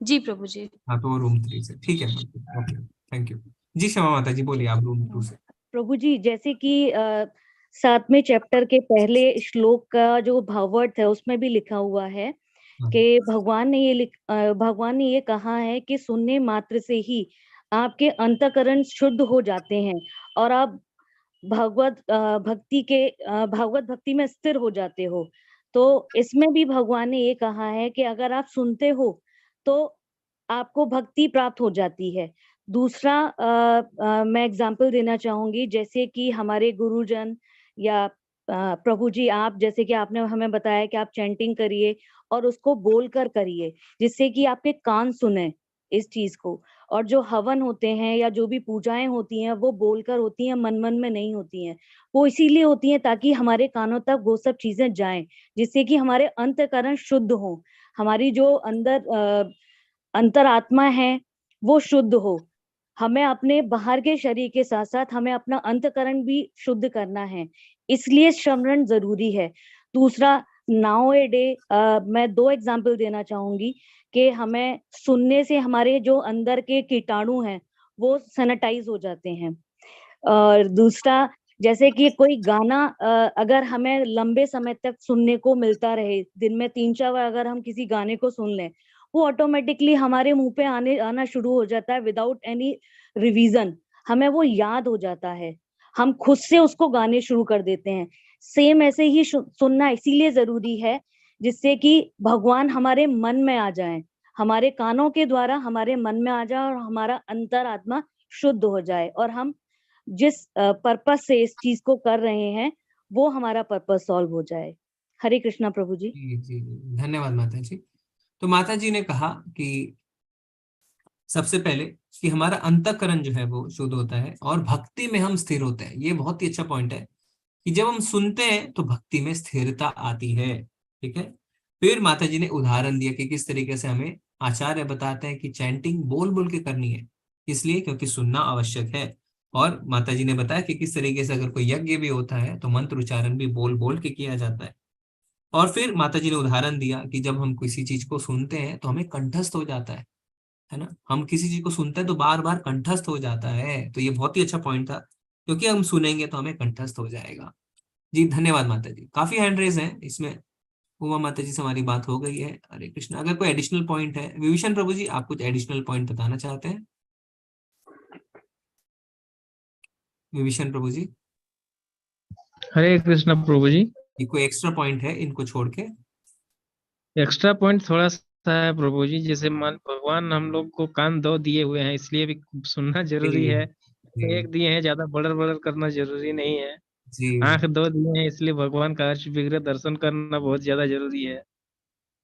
जी प्रभु जी। हाँ, तो रूम 3 से, ठीक है, ओके, थैंक यू जी। क्षमा माता जी बोलिए, आप रूम 2 से। प्रभु जी, जैसे कि 7वें चैप्टर के पहले श्लोक का जो भावार्थ है उसमें भी लिखा हुआ है कि भगवान ने ये कहा है कि सुनने मात्र से ही आपके अंतःकरण शुद्ध हो जाते हैं और आप भागवत भक्ति में स्थिर हो जाते हो। तो इसमें भी भगवान ने ये कहा है कि अगर आप सुनते हो तो आपको भक्ति प्राप्त हो जाती है। दूसरा मैं एग्जाम्पल देना चाहूंगी, जैसे कि हमारे गुरुजन या प्रभु जी, आप जैसे कि आपने हमें बताया कि आप चैंटिंग करिए और उसको बोलकर करिए, जिससे कि आपके कान सुने इस चीज को। और जो हवन होते हैं या जो भी पूजाएं होती हैं वो बोलकर होती हैं, मन मन में नहीं होती हैं। वो इसीलिए होती हैं ताकि हमारे कानों तक वो सब चीजें जाएं, जिससे कि हमारे अंतःकरण शुद्ध हो, हमारी जो अंदर अंतरात्मा है वो शुद्ध हो। हमें अपने बाहर के शरीर के साथ साथ हमें अपना अंतःकरण भी शुद्ध करना है, इसलिए श्रवण जरूरी है। दूसरा, नाउ ए डे मैं 2 एग्जाम्पल देना चाहूंगी कि हमें सुनने से हमारे जो अंदर के कीटाणु हैं वो सैनिटाइज हो जाते हैं। और दूसरा, जैसे कि कोई गाना अगर हमें लंबे समय तक सुनने को मिलता रहे, दिन में 3-4 बार अगर हम किसी गाने को सुन लें, वो ऑटोमेटिकली हमारे मुंह पे आना शुरू हो जाता है विदाउट एनी रिवीजन। हमें वो याद हो जाता है, हम खुद से उसको गाने शुरू कर देते हैं। सेम ऐसे ही सुनना इसीलिए जरूरी है जिससे कि भगवान हमारे मन में आ जाए, हमारे कानों के द्वारा हमारे मन में आ जाए और हमारा अंतरात्मा शुद्ध हो जाए और हम जिस पर्पस से इस चीज को कर रहे हैं वो हमारा पर्पस सॉल्व हो जाए। हरे कृष्णा प्रभु जी। जी, धन्यवाद माता जी। तो माता जी ने कहा कि सबसे पहले कि हमारा अंतःकरण जो है वो शुद्ध होता है और भक्ति में हम स्थिर होते हैं। ये बहुत ही अच्छा पॉइंट है कि जब हम सुनते हैं तो भक्ति में स्थिरता आती है। ठीक है, फिर माता जी ने उदाहरण दिया कि किस तरीके से हमें आचार्य बताते हैं कि चैंटिंग बोल बोल के करनी है, इसलिए क्योंकि सुनना आवश्यक है। और माता जी ने बताया कि किस तरीके से अगर कोई यज्ञ भी होता है तो मंत्र उच्चारण भी बोल बोल के किया जाता है। और फिर माता जी ने उदाहरण दिया कि जब हम किसी चीज को सुनते हैं तो हमें कंठस्थ हो जाता है ना, हम किसी चीज को सुनते हैं तो बार बार कंठस्थ हो जाता है। तो ये बहुत ही अच्छा पॉइंट था, क्योंकि हम सुनेंगे तो हमें कंठस्थ हो जाएगा। जी धन्यवाद माता जी, काफी हैंड रेज है इसमें। उमा माता जी से हमारी बात हो गई है। हरे कृष्ण। अगर कोई एडिशनल पॉइंट है, विभीषण प्रभु जी आप कुछ एडिशनल पॉइंट बताना चाहते हैं? विभीषण प्रभु जी, हरे कृष्णा प्रभु जी। ये कोई एक्स्ट्रा पॉइंट है इनको छोड़ के? एक्स्ट्रा पॉइंट थोड़ा सा है प्रभु जी, जैसे मान भगवान हम लोग को कान दो दिए हुए हैं, इसलिए भी सुनना जरूरी जी है। जी एक दिए हैं, ज्यादा बड़र बड़र करना जरूरी नहीं है। जी। आंख दो दिए हैं, इसलिए भगवान का अर्श विग्रह दर्शन करना बहुत ज्यादा जरूरी है।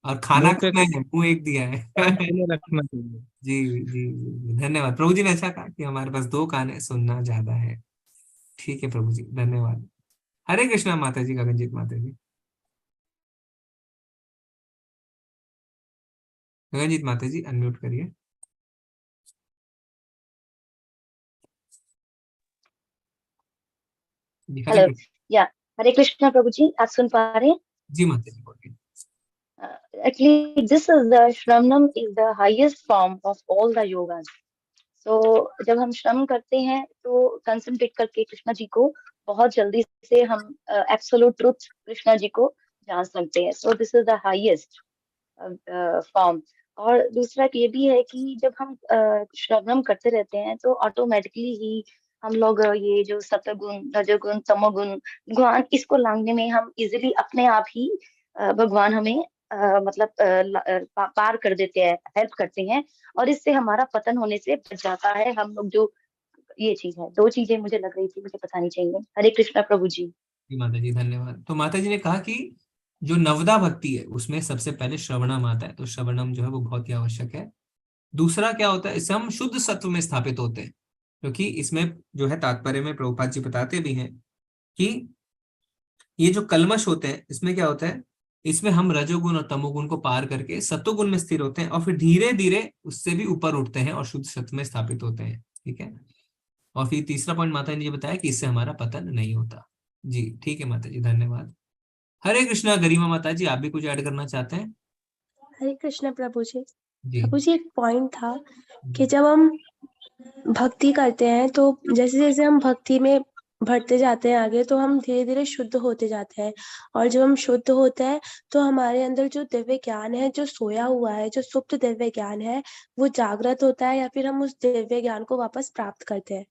और खाना मुंह पे खाना है, मुंह एक दिया है। कान खुले रखना चाहिए। जी जी जी, धन्यवाद प्रभु जी ने अच्छा कहा कि हमारे पास दो कान है, सुनना ज्यादा है। ठीक है प्रभु जी, धन्यवाद। हरे कृष्णा माता जी, गगनजीत माता जी। गगनजीत माता जी अनम्यूट करिए। जी हरे हेलो, कृष्ण। या हरे कृष्णा प्रभु जी, आप सुन पा रहे हैं? जी माता जी बोलिए। Actually, this is the Shravanam is the highest form of all the yogas. So जब हम श्रम करते हैं तो कंसंट्रेट करके कृष्णा जी को बहुत जल्दी से हम एब्सोल्यूट ट्रुथ कृष्णा जी को जान सकते हैं। So this is the highest form. और दूसरा ये भी है कि जब हम श्रवणम करते रहते हैं तो ऑटोमेटिकली ही हम लोग ये जो सतगुण रजोगुण तमोगुण ज्ञान इसको लांघने में हम इजिली अपने आप ही भगवान हमें मतलब पार कर देते हैं, हेल्प करते हैं, और इससे हमारा पतन होने से बच जाता है हम लोग। जो ये चीज है, दो चीजें मुझे लग रही थी मुझे बतानी चाहिए। हरे कृष्णा प्रभु जी। जी माता जी धन्यवाद। तो माता जी ने कहा कि जो नवदा भक्ति है उसमें सबसे पहले श्रवणम आता है, तो श्रवणम जो है वो बहुत ही आवश्यक है। दूसरा क्या होता है, इससे हम शुद्ध सत्व में स्थापित होते हैं, क्योंकि इसमें जो है तात्पर्य में प्रभुपाद जी बताते भी हैं कि ये जो कल्मश होते हैं इसमें क्या होता है, इसमें हम रजोगुण और तमोगुण को पार करके सत्वगुण में स्थिर होते हैं और फिर धीरे धीरे उससे भी ऊपर उठते हैं और शुद्ध सत्व में स्थापित होते हैं। ठीक है। और फिर तीसरा पॉइंट माता ने ये बताया कि इससे हमारा पतन नहीं होता। जी ठीक है माता जी, धन्यवाद। हरे कृष्णा। गरिमा माता जी आप भी कुछ ऐड करना चाहते हैं? हरे कृष्ण प्रभु जी। जी प्रभु जी, एक पॉइंट था कि जब हम भक्ति करते हैं तो जैसे जैसे हम भक्ति में बढ़ते जाते हैं आगे, तो हम धीरे धीरे शुद्ध होते जाते हैं। और जब हम शुद्ध होते हैं तो हमारे अंदर जो दिव्य ज्ञान है, जो सोया हुआ है, जो सुप्त दिव्य ज्ञान है, वो जागृत होता है, या फिर हम उस दिव्य ज्ञान को वापस प्राप्त करते हैं।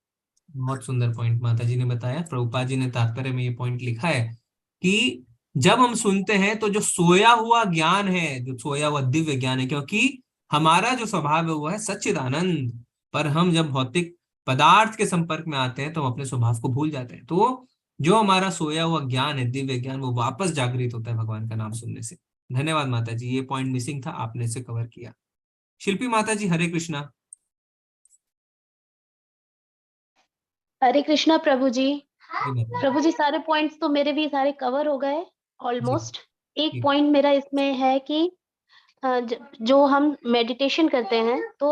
बहुत सुंदर पॉइंट माता जी ने बताया। प्रभुपाद जी ने तात्पर्य में ये पॉइंट लिखा है कि जब हम सुनते हैं तो जो सोया हुआ ज्ञान है, जो सोया हुआ दिव्य ज्ञान है, क्योंकि हमारा जो स्वभाव है वो है सच्चिदानंद, पर हम जब भौतिक पदार्थ के संपर्क में आते हैं तो हम अपने स्वभाव को भूल जाते हैं। तो जो हमारा सोया हुआ ज्ञान है, दिव्य ज्ञान, वो वापस जागृत होता है भगवान का नाम सुनने से। धन्यवाद माता जी, ये पॉइंट मिसिंग था, आपने इसे कवर किया। शिल्पी माता जी हरे कृष्णा। हरे कृष्णा प्रभु जी। जी माता प्रभु जी, सारे पॉइंट्स तो मेरे भी सारे कवर हो गए जी ऑलमोस्ट। एक जी पॉइंट मेरा इसमें है कि जो हम मेडिटेशन करते हैं तो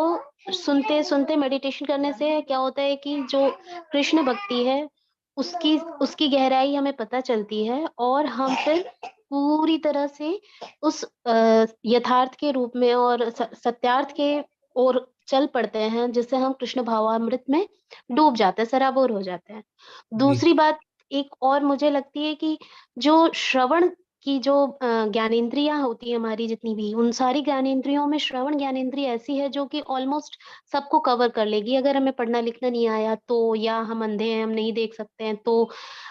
सुनते सुनते मेडिटेशन करने से क्या होता है कि जो कृष्ण भक्ति है उसकी उसकी गहराई हमें पता चलती है, और हम फिर पूरी तरह से उस यथार्थ के रूप में और सत्यार्थ के ओर चल पड़ते हैं, जिससे हम कृष्ण भावामृत में डूब जाते हैं, सराबोर हो जाते हैं। जी दूसरी बात एक और मुझे लगती है कि जो श्रवण की जो ज्ञानेंद्रियां होती है हमारी जितनी भी, उन सारी ज्ञानेंद्रियों में श्रवण ज्ञानेंद्रिय ऐसी है जो कि ऑलमोस्ट सबको कवर कर लेगी। अगर हमें पढ़ना लिखना नहीं आया तो, या हम अंधे हैं हम नहीं देख सकते हैं तो,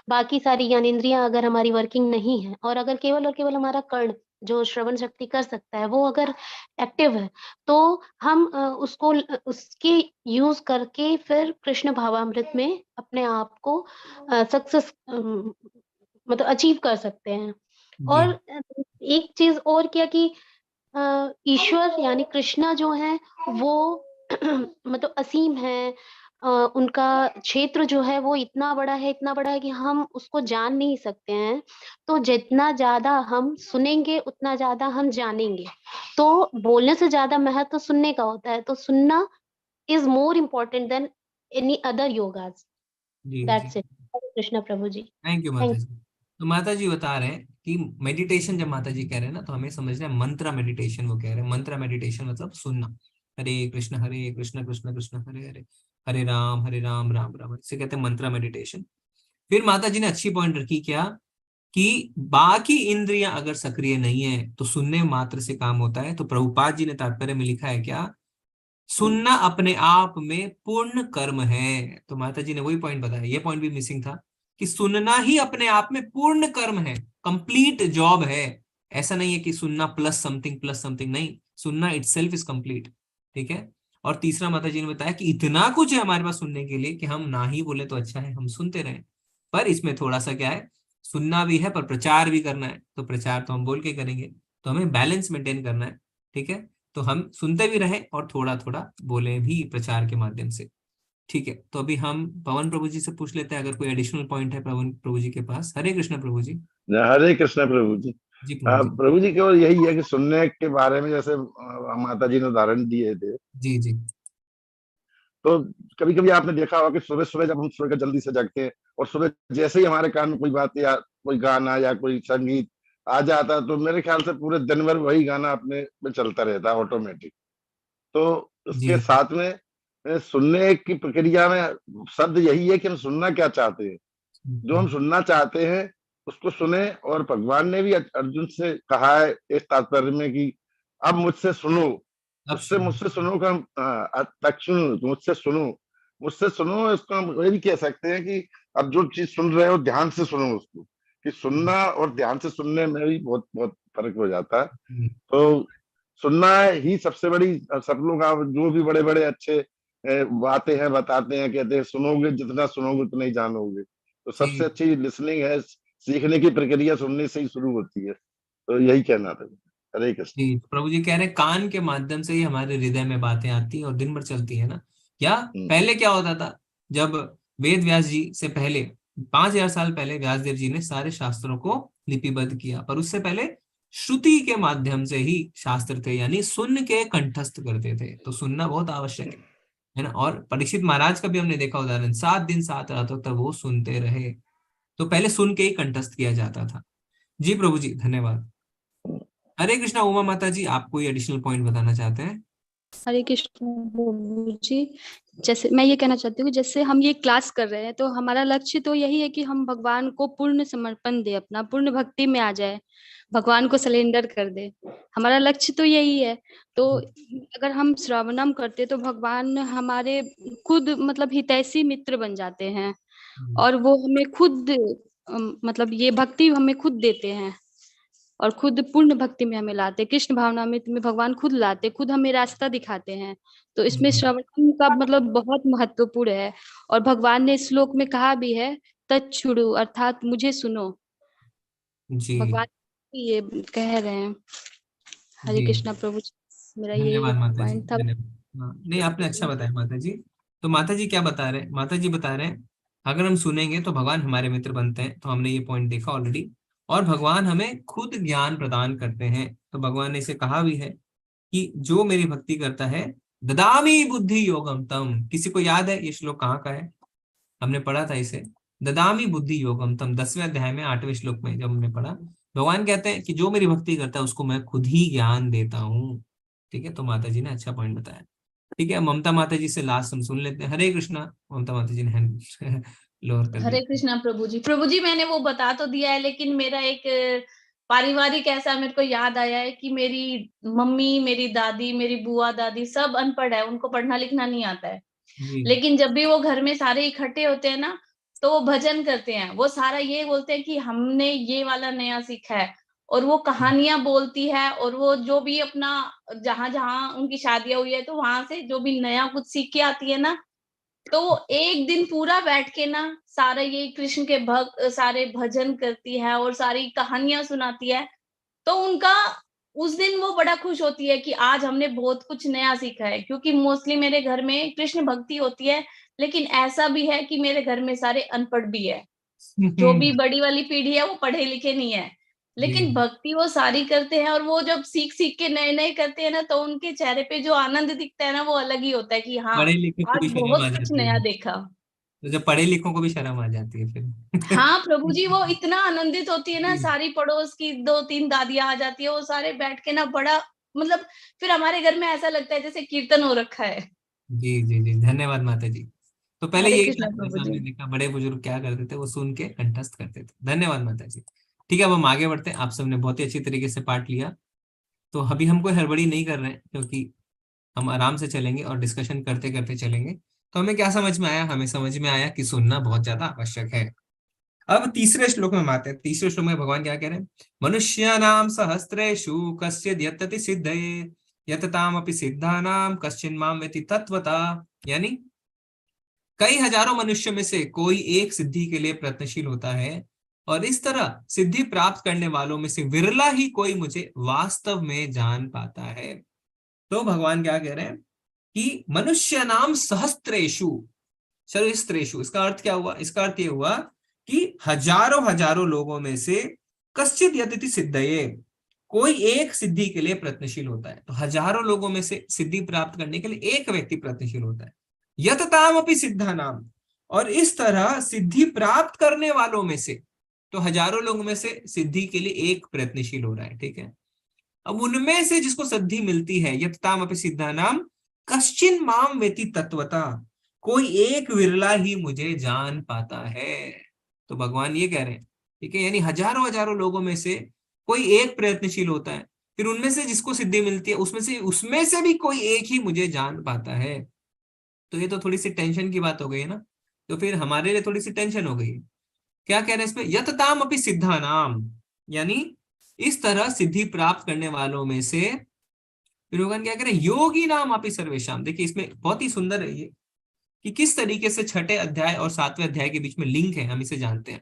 बाकी सारी ज्ञानेंद्रियां अगर हमारी वर्किंग नहीं है, और अगर केवल और केवल हमारा कर्ण जो श्रवण शक्ति कर सकता है वो अगर एक्टिव है, तो हम उसके यूज करके फिर कृष्ण भावामृत में अपने आप को सक्सेस मतलब अचीव कर सकते हैं। जी और एक चीज और क्या कि ईश्वर यानी कृष्णा जो है वो मतलब असीम है। उनका क्षेत्र जो है वो इतना बड़ा है, इतना बड़ा है कि हम उसको जान नहीं सकते हैं। तो जितना ज्यादा हम सुनेंगे उतना ज्यादा हम जानेंगे। तो बोलने से ज्यादा महत्व तो सुनने का होता है, तो सुनना is more important than any other yogas. जी that's it. Hare Krishna Prabhu ji. Thank you माता जी। तो माता जी बता रहे हैं कि मेडिटेशन, जब माता जी कह रहे हैं ना, तो हमें समझना है मंत्रा मेडिटेशन वो कह रहे हैं। मंत्रा मेडिटेशन मतलब सुनना, हरे कृष्ण कृष्ण कृष्ण हरे हरे, हरे राम राम राम, इसे कहते हैं मंत्रा मेडिटेशन। फिर माता जी ने अच्छी पॉइंट रखी क्या, कि बाकी इंद्रियां अगर सक्रिय नहीं है तो सुनने मात्र से काम होता है। तो प्रभुपाद जी ने तात्पर्य में लिखा है क्या, सुनना अपने आप में पूर्ण कर्म है। तो माता जी ने वही पॉइंट बताया, ये पॉइंट भी मिसिंग था, कि सुनना ही अपने आप में पूर्ण कर्म है, कंप्लीट जॉब है। ऐसा नहीं है कि सुनना प्लस समथिंग, नहीं, सुनना इटसेल्फ इज कंप्लीट। ठीक है। और तीसरा माता जी ने बताया कि इतना कुछ है हमारे पास सुनने के लिए कि हम ना ही बोले तो अच्छा है, हम सुनते रहें। पर इसमें थोड़ा सा क्या है, सुनना भी है पर प्रचार भी करना है। तो प्रचार तो हम बोल के करेंगे, तो हमें बैलेंस मेंटेन करना है। ठीक है। तो हम सुनते भी रहें और थोड़ा थोड़ा बोले भी प्रचार के माध्यम से। ठीक है। तो अभी हम पवन प्रभु जी से पूछ लेते हैं अगर कोई एडिशनल पॉइंट है पवन प्रभु जी के पास। हरे कृष्ण प्रभु जी। हरे कृष्ण प्रभु जी। जी प्रभु जी। प्रभु जी केवल यही है कि सुनने के बारे में जैसे माता जी ने उदाहरण दिए थे, जी जी। तो कभी कभी आपने देखा होगा कि सुबह सुबह जब हम सुबह जल्दी से जगते हैं और सुबह जैसे ही हमारे कान में कोई बात या कोई गाना या कोई संगीत आ जाता है, तो मेरे ख्याल से पूरे दिन भर वही गाना अपने में चलता रहता है ऑटोमेटिक। तो उसके जी साथ में सुनने की प्रक्रिया में शब्द यही है कि हम सुनना क्या चाहते हैं, जो हम सुनना चाहते हैं उसको सुने। और भगवान ने भी अर्जुन से कहा है एक तात्पर्य में कि अब मुझसे सुनो, उससे मुझसे सुनो का तक सुनो, मुझसे सुनो। इसको हम ये भी कह सकते हैं कि अब जो चीज सुन रहे हो ध्यान से सुनो उसको, कि सुनना और ध्यान से सुनने में भी बहुत बहुत फर्क हो जाता है। तो सुनना ही सबसे बड़ी, सब लोग जो भी बड़े बड़े अच्छे बातें हैं बताते हैं, कहते हैं सुनोगे जितना सुनोगे उतना ही जानोगे। तो सबसे अच्छी लिसनिंग है, सीखने की प्रक्रिया सुनने से ही शुरू होती है। तो यही कहना था। हरे कृष्ण। जी। प्रभु जी कह रहे हैं कान के माध्यम से ही हमारे हृदय में बातें आती हैं और दिन भर चलती है ना। या पहले क्या होता था, जब वेद व्यास जी से पहले 5000 साल पहले व्यासदेव जी ने सारे शास्त्रों को लिपिबद्ध किया, पर उससे पहले श्रुति के माध्यम से ही शास्त्र थे, यानी सुन के कंठस्थ करते थे। तो सुनना बहुत आवश्यक है ना। और परीक्षित महाराज का भी हमने देखा उदाहरण, 7 दिन 7 रातों तक वो सुनते रहे। तो पहले सुन के ही कंठस्थ किया जाता था। जी प्रभु जी धन्यवाद। हरे कृष्णा। उमा माता जी, आप कोई एडिशनल पॉइंट बताना चाहते हैं? हरे कृष्ण प्रभु जी। जैसे मैं ये कहना चाहती हूँ, जैसे हम ये क्लास कर रहे हैं तो हमारा लक्ष्य तो यही है कि हम भगवान को पूर्ण समर्पण दे, अपना पूर्ण भक्ति में आ जाए, भगवान को सरेंडर कर दे। हमारा लक्ष्य तो यही है। तो अगर हम श्रवणम करते तो भगवान हमारे खुद मतलब हितैषी मित्र बन जाते हैं और वो हमें खुद मतलब ये भक्ति हमें खुद देते हैं और खुद पूर्ण भक्ति में हमें लाते, कृष्ण भावना में भगवान खुद लाते, खुद हमें रास्ता दिखाते हैं। तो इसमें श्रवण का मतलब बहुत महत्वपूर्ण है। और भगवान ने श्लोक में कहा भी है, तच्छृणु अर्थात मुझे सुनो। जी। भगवान ये कह रहे हैं। हरे जी कृष्णा प्रभु जी, मेरा यही धन्यवाद माता जी, पॉइंट था। धन्यवाद। हाँ, नहीं आपने अच्छा बताया माता जी। तो माता जी क्या बता रहे हैं, माता जी बता रहे हैं अगर हम सुनेंगे तो भगवान हमारे मित्र बनते हैं। तो हमने ये पॉइंट देखा ऑलरेडी। और भगवान हमें खुद ज्ञान प्रदान करते हैं। तो भगवान ने इसे कहा भी है कि जो मेरी भक्ति करता है, ददामी बुद्धि योगम तम। किसी को याद है ये श्लोक कहाँ का है? हमने पढ़ा था इसे, ददामी बुद्धि योगम तम, 10वें अध्याय में 8वें श्लोक में जब हमने पढ़ा। भगवान कहते हैं कि जो मेरी भक्ति करता है उसको मैं खुद ही ज्ञान देता हूँ। ठीक है। तो माता जी ने अच्छा पॉइंट बताया। ठीक है। ममता माता जी से लास्ट हम सुन लेते हैं। हरे कृष्णा। ममता माता जी ने हैंड लोअर कर हरे दिया। कृष्णा प्रभु जी। प्रभु जी मैंने वो बता तो दिया है, लेकिन मेरा एक पारिवारिक ऐसा मेरे को याद आया है कि मेरी मम्मी, मेरी दादी, मेरी बुआ दादी सब अनपढ़ है, उनको पढ़ना लिखना नहीं आता है। लेकिन जब भी वो घर में सारे इकट्ठे होते हैं ना, तो वो भजन करते हैं। वो सारा ये बोलते हैं कि हमने ये वाला नया सीखा है, और वो कहानियां बोलती है। और वो जो भी अपना जहां जहां उनकी शादियां हुई है तो वहां से जो भी नया कुछ सीख के आती है ना, तो वो एक दिन पूरा बैठ के ना सारा ये कृष्ण के भक्त सारे भजन करती है और सारी कहानियां सुनाती है। तो उनका उस दिन वो बड़ा खुश होती है कि आज हमने बहुत कुछ नया सीखा है। क्योंकि मोस्टली मेरे घर में कृष्ण भक्ति होती है, लेकिन ऐसा भी है कि मेरे घर में सारे अनपढ़ भी है। जो भी बड़ी वाली पीढ़ी है वो पढ़े लिखे नहीं है, लेकिन भक्ति वो सारी करते हैं। और वो जब सीख सीख के नए नए करते हैं ना, तो उनके चेहरे पे जो आनंद दिखता है ना, वो अलग ही होता है कि हाँ पढ़े लिखे को आज भी शर्म बहुत आ कुछ जाती नया है। देखा। तो जब पढ़े लिखों को भी शर्म आ जाती है फिर। हाँ प्रभु जी, वो इतना आनंदित होती है ना, सारी पड़ोस की 2-3 दादियां आ जाती है, वो सारे बैठ के ना बड़ा मतलब फिर हमारे घर में ऐसा लगता है जैसे कीर्तन हो रखा है। जी जी जी, धन्यवाद माता जी। तो पहले हरे यही कृष्णा था, प्रभु जैसा जी। हमने देखा बड़े बुजुर्ग क्या करते थे, वो सुन के कंठस्थ करते थे। धन्यवाद माता जी। ठीक है, अब हम आगे बढ़ते हैं। आप सबने बहुत ही अच्छी तरीके से पाठ लिया, तो अभी हम कोई हड़बड़ी नहीं कर रहे हैं, क्योंकि हम आराम से चलेंगे और डिस्कशन करते करते चलेंगे। तो हमें क्या समझ में आया? हमें समझ में आया कि सुनना बहुत ज्यादा आवश्यक है। अब तीसरे श्लोक में हम आते हैं। तीसरे श्लोक में भगवान क्या कह रहे हैं? मनुष्यानाम सहस्रेषु कश्चिद् यतति सिद्धये यततामपि सिद्धानाम कश्चिन् मां वेति तत्वता। यानी कई हजारों मनुष्य में से कोई एक सिद्धि के लिए प्रयत्नशील होता है, और इस तरह सिद्धि प्राप्त करने वालों में से विरला ही कोई मुझे वास्तव में जान पाता है। तो भगवान क्या कह रहे हैं कि मनुष्य नाम सहस्त्रेषु, सहस्त्रेषु, इसका अर्थ क्या हुआ? इसका अर्थ ये हुआ कि हजारों हजारों लोगों में से कश्चित् यतति सिद्धये, कोई एक सिद्धि के लिए प्रयत्नशील होता है। तो हजारों लोगों में से सिद्धि प्राप्त करने के लिए एक व्यक्ति प्रयत्नशील होता है। यततामपि सिद्धानाम, और इस तरह सिद्धि प्राप्त करने वालों में से, तो हजारों लोगों में से सिद्धि के लिए एक प्रयत्नशील हो रहा है। ठीक है, अब उनमें से जिसको सिद्धि मिलती है, यततामपि सिद्धानाम कश्चिन् मां वेति तत्वता, कोई एक विरला ही मुझे जान पाता है। तो भगवान ये कह रहे हैं, ठीक है, यानी हजारों हजारों लोगों में से कोई एक प्रयत्नशील होता है, फिर उनमें से जिसको सिद्धि मिलती है उसमें से भी कोई एक ही मुझे जान पाता है। तो ये तो थोड़ी सी टेंशन की बात हो गई है ना, तो फिर हमारे लिए थोड़ी सी टेंशन हो गई। क्या कह रहे हैं इसमें? यतताम अपि सिद्धानाम, यानी इस तरह सिद्धि प्राप्त करने वालों में से, फिर भगवान क्या कह रहे हैं? योगी नाम अपि सर्वेशाम। देखिए इसमें बहुत ही सुंदर है ये कि किस तरीके से छठे अध्याय और सातवें अध्याय के बीच में लिंक है, हम इसे जानते हैं।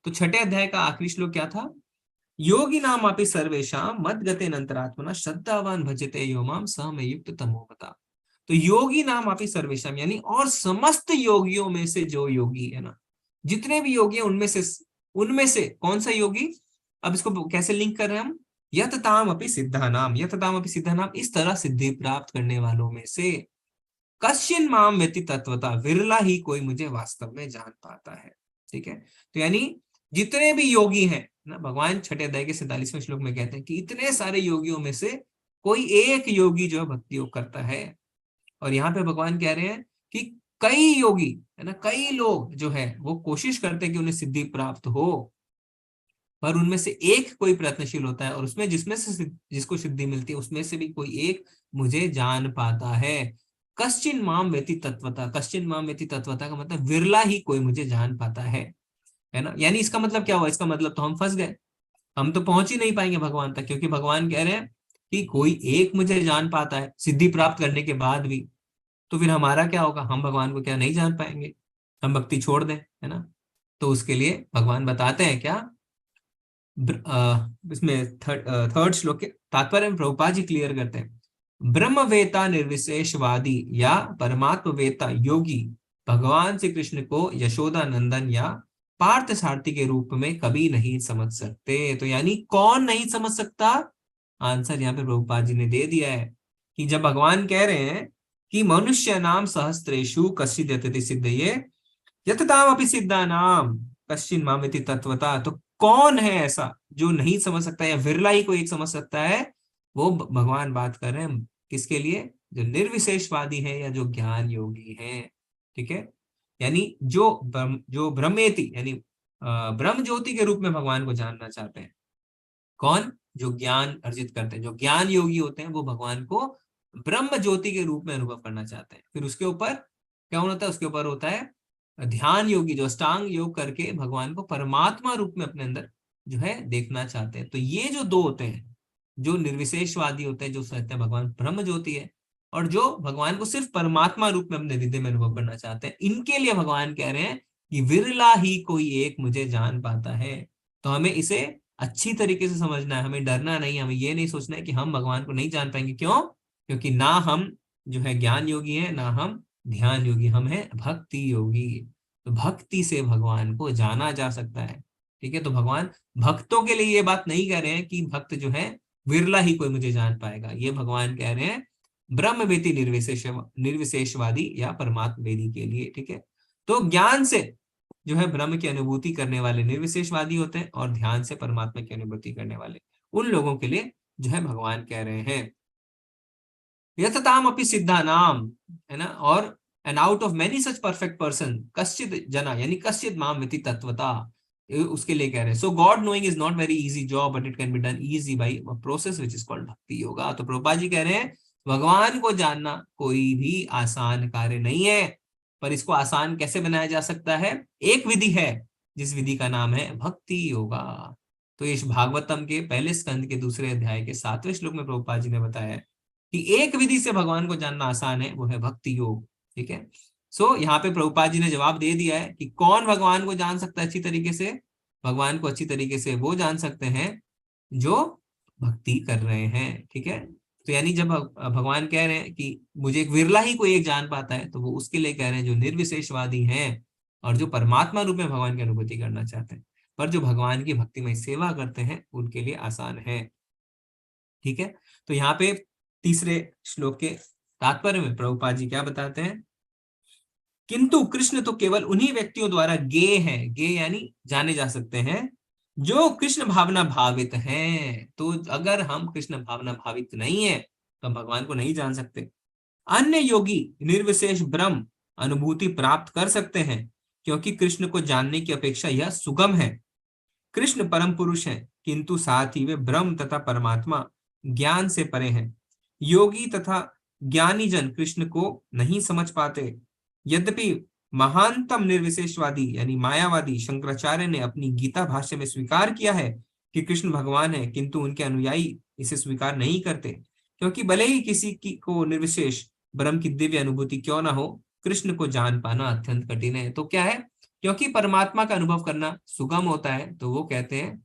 तो छठे अध्याय का आखिरी श्लोक क्या था? योगी नाम अपि सर्वेशाम मद्गतेन अंतरात्मना श्रद्धावान भजते यो माम स मे युक्त तमोगता। तो योगी नाम अपि सर्वेशाम, यानी और समस्त योगियों में से जो योगी है ना, जितने भी योगी हैं उनमें से कौन सा योगी? अब इसको कैसे लिंक कर रहे हैं हम? यतताम अपि सिद्धानाम, यतताम अपि सिद्धानाम, इस तरह सिद्धि प्राप्त करने वालों में से कश्चिन् मां वेति तत्वता, विरला ही कोई मुझे वास्तव में जान पाता है। ठीक है, तो यानी जितने भी योगी हैं ना, भगवान छठे अध्याय के 47वें श्लोक में कहते हैं कि इतने सारे योगियों में से कोई एक योगी जो भक्ति योग करता है। और यहाँ पे भगवान कह रहे हैं कि कई योगी है ना, कई लोग जो है वो कोशिश करते हैं कि उन्हें सिद्धि प्राप्त हो, पर उनमें से एक कोई प्रयत्नशील होता है, और उसमें जिसमें से जिसको सिद्धि मिलती है उसमें से भी कोई एक मुझे जान पाता है। कश्चिन् मां वेति तत्वता, कश्चिन् मां वेति तत्वता का मतलब विरला ही कोई मुझे जान पाता है ना। यानी इसका मतलब क्या हुआ? इसका मतलब तो हम फंस गए, हम तो पहुंच ही नहीं पाएंगे भगवान तक, क्योंकि भगवान कह रहे हैं कि कोई एक मुझे जान पाता है सिद्धि प्राप्त करने के बाद भी। तो फिर हमारा क्या होगा? हम भगवान को क्या नहीं जान पाएंगे? हम भक्ति छोड़ दें, है ना। तो उसके लिए भगवान बताते हैं क्या, इसमें थर्ड श्लोक के तात्पर्य में प्रभुपाद जी क्लियर करते हैं, ब्रह्मवेता निर्विशेषवादी या परमात्म वेता योगी भगवान श्री कृष्ण को यशोदा नंदन या पार्थ सारथी के रूप में कभी नहीं समझ सकते। तो यानी कौन नहीं समझ सकता? आंसर यहाँ पे प्रभुपाद जी ने दे दिया है कि जब भगवान कह रहे हैं कि मनुष्य नाम सहस्त्रेषु कश्चिद् यतति सिद्धये यततामपि सिद्धानाम कश्चिन् मां वेति तत्वता। तो कौन है ऐसा जो नहीं समझ सकता, या विरला ही कोई एक समझ सकता है? वो भगवान बात कर रहे हैं किसके लिए? जो निर्विशेषवादी है या जो ज्ञान योगी है। ठीक है, यानी जो ब्रह्मेति यानी ब्रह्म ज्योति के रूप में भगवान को जानना चाहते हैं। कौन? जो ज्ञान अर्जित करते हैं, जो ज्ञान योगी होते हैं, वो भगवान को ब्रह्म ज्योति के रूप में अनुभव करना चाहते हैं। फिर उसके ऊपर क्या होता है? उसके ऊपर होता है ध्यान योगी, जो अष्टांग योग करके भगवान को परमात्मा रूप में अपने अंदर जो है देखना चाहते हैं। तो ये जो दो होते हैं, जो निर्विशेषवादी होते हैं, जो कहते हैं भगवान ब्रह्म ज्योति है, और जो भगवान को सिर्फ परमात्मा रूप में अपने हृदय में अनुभव करना चाहते हैं, इनके लिए भगवान कह रहे हैं कि विरला ही कोई एक मुझे जान पाता है। तो हमें इसे अच्छी तरीके से समझना है, हमें डरना नहीं, हमें ये नहीं सोचना है कि हम भगवान को नहीं जान पाएंगे। क्यों? क्योंकि ना हम जो है ज्ञान योगी है, ना हम ध्यान योगी, हम है भक्ति योगी। तो भक्ति से भगवान को जाना जा सकता है। ठीक है, तो भगवान भक्तों के लिए ये बात नहीं कह रहे हैं कि भक्त जो है विरला ही कोई मुझे जान पाएगा। ये भगवान कह रहे हैं ब्रह्मवेती निर्विशेषवादी या परमात्मा वेदी के लिए। ठीक है, तो ज्ञान से जो है ब्रह्म की अनुभूति करने वाले निर्विशेषवादी होते हैं, और ध्यान से परमात्मा की अनुभूति करने वाले उन लोगों के लिए जो है भगवान कह रहे हैं यतताम अपि सिद्धा नाम, है ना, और and out of many such perfect person कश्चित जना, यानी कश्चित माम विति तत्वता, उसके लिए कह रहे हैं। So God knowing is not very easy job, but it can be done easy by a process which is called bhakti yoga. तो प्रभुपाद जी कह रहे हैं भगवान को जानना कोई भी आसान कार्य नहीं है, पर इसको आसान कैसे बनाया जा सकता है? एक विधि है, जिस विधि का नाम है भक्ति योगा। तो इस भागवतम के पहले स्कंद के दूसरे अध्याय के 7वें श्लोक में प्रभुपाद जी ने बताया कि एक विधि से भगवान को जानना आसान है, वो है भक्ति योग। ठीक है, सो यहाँ पे प्रभुपाद जी ने जवाब दे दिया है कि कौन भगवान को जान सकता है अच्छी तरीके से। भगवान को अच्छी तरीके से वो जान सकते हैं जो भक्ति कर रहे हैं। ठीक है, तो यानी जब भगवान कह रहे हैं कि मुझे एक विरला ही कोई एक जान पाता है, तो वो उसके लिए कह रहे हैं जो निर्विशेषवादी हैं और जो परमात्मा रूप में भगवान की अनुभूति करना चाहते हैं, पर जो भगवान की भक्तिमय सेवा करते हैं उनके लिए आसान है। ठीक है, तो यहाँ पे तीसरे श्लोक के तात्पर्य में प्रभुपाद जी क्या बताते हैं? किंतु कृष्ण तो केवल उन्हीं व्यक्तियों द्वारा गेय है, गेय यानी जाने जा सकते हैं, जो कृष्ण भावना भावित हैं। तो अगर हम कृष्ण भावना भावित नहीं है तो हम भगवान को नहीं जान सकते। अन्य योगी निर्विशेष ब्रह्म अनुभूति प्राप्त कर सकते हैं, क्योंकि कृष्ण को जानने की अपेक्षा यह सुगम है। कृष्ण परम पुरुष है, किंतु साथ ही वे ब्रह्म तथा परमात्मा ज्ञान से परे हैं। योगी तथा ज्ञानी जन कृष्ण को नहीं समझ पाते। यद्यपि महानतम निर्विशेषवादी यानी मायावादी शंकराचार्य ने अपनी गीता भाष्य में स्वीकार किया है कि कृष्ण भगवान है, किंतु उनके अनुयायी इसे स्वीकार नहीं करते, क्योंकि भले ही किसी की को निर्विशेष ब्रह्म की दिव्य अनुभूति क्यों ना हो, कृष्ण को जान पाना अत्यंत कठिन है। तो क्या है? क्योंकि परमात्मा का अनुभव करना सुगम होता है, तो वो कहते हैं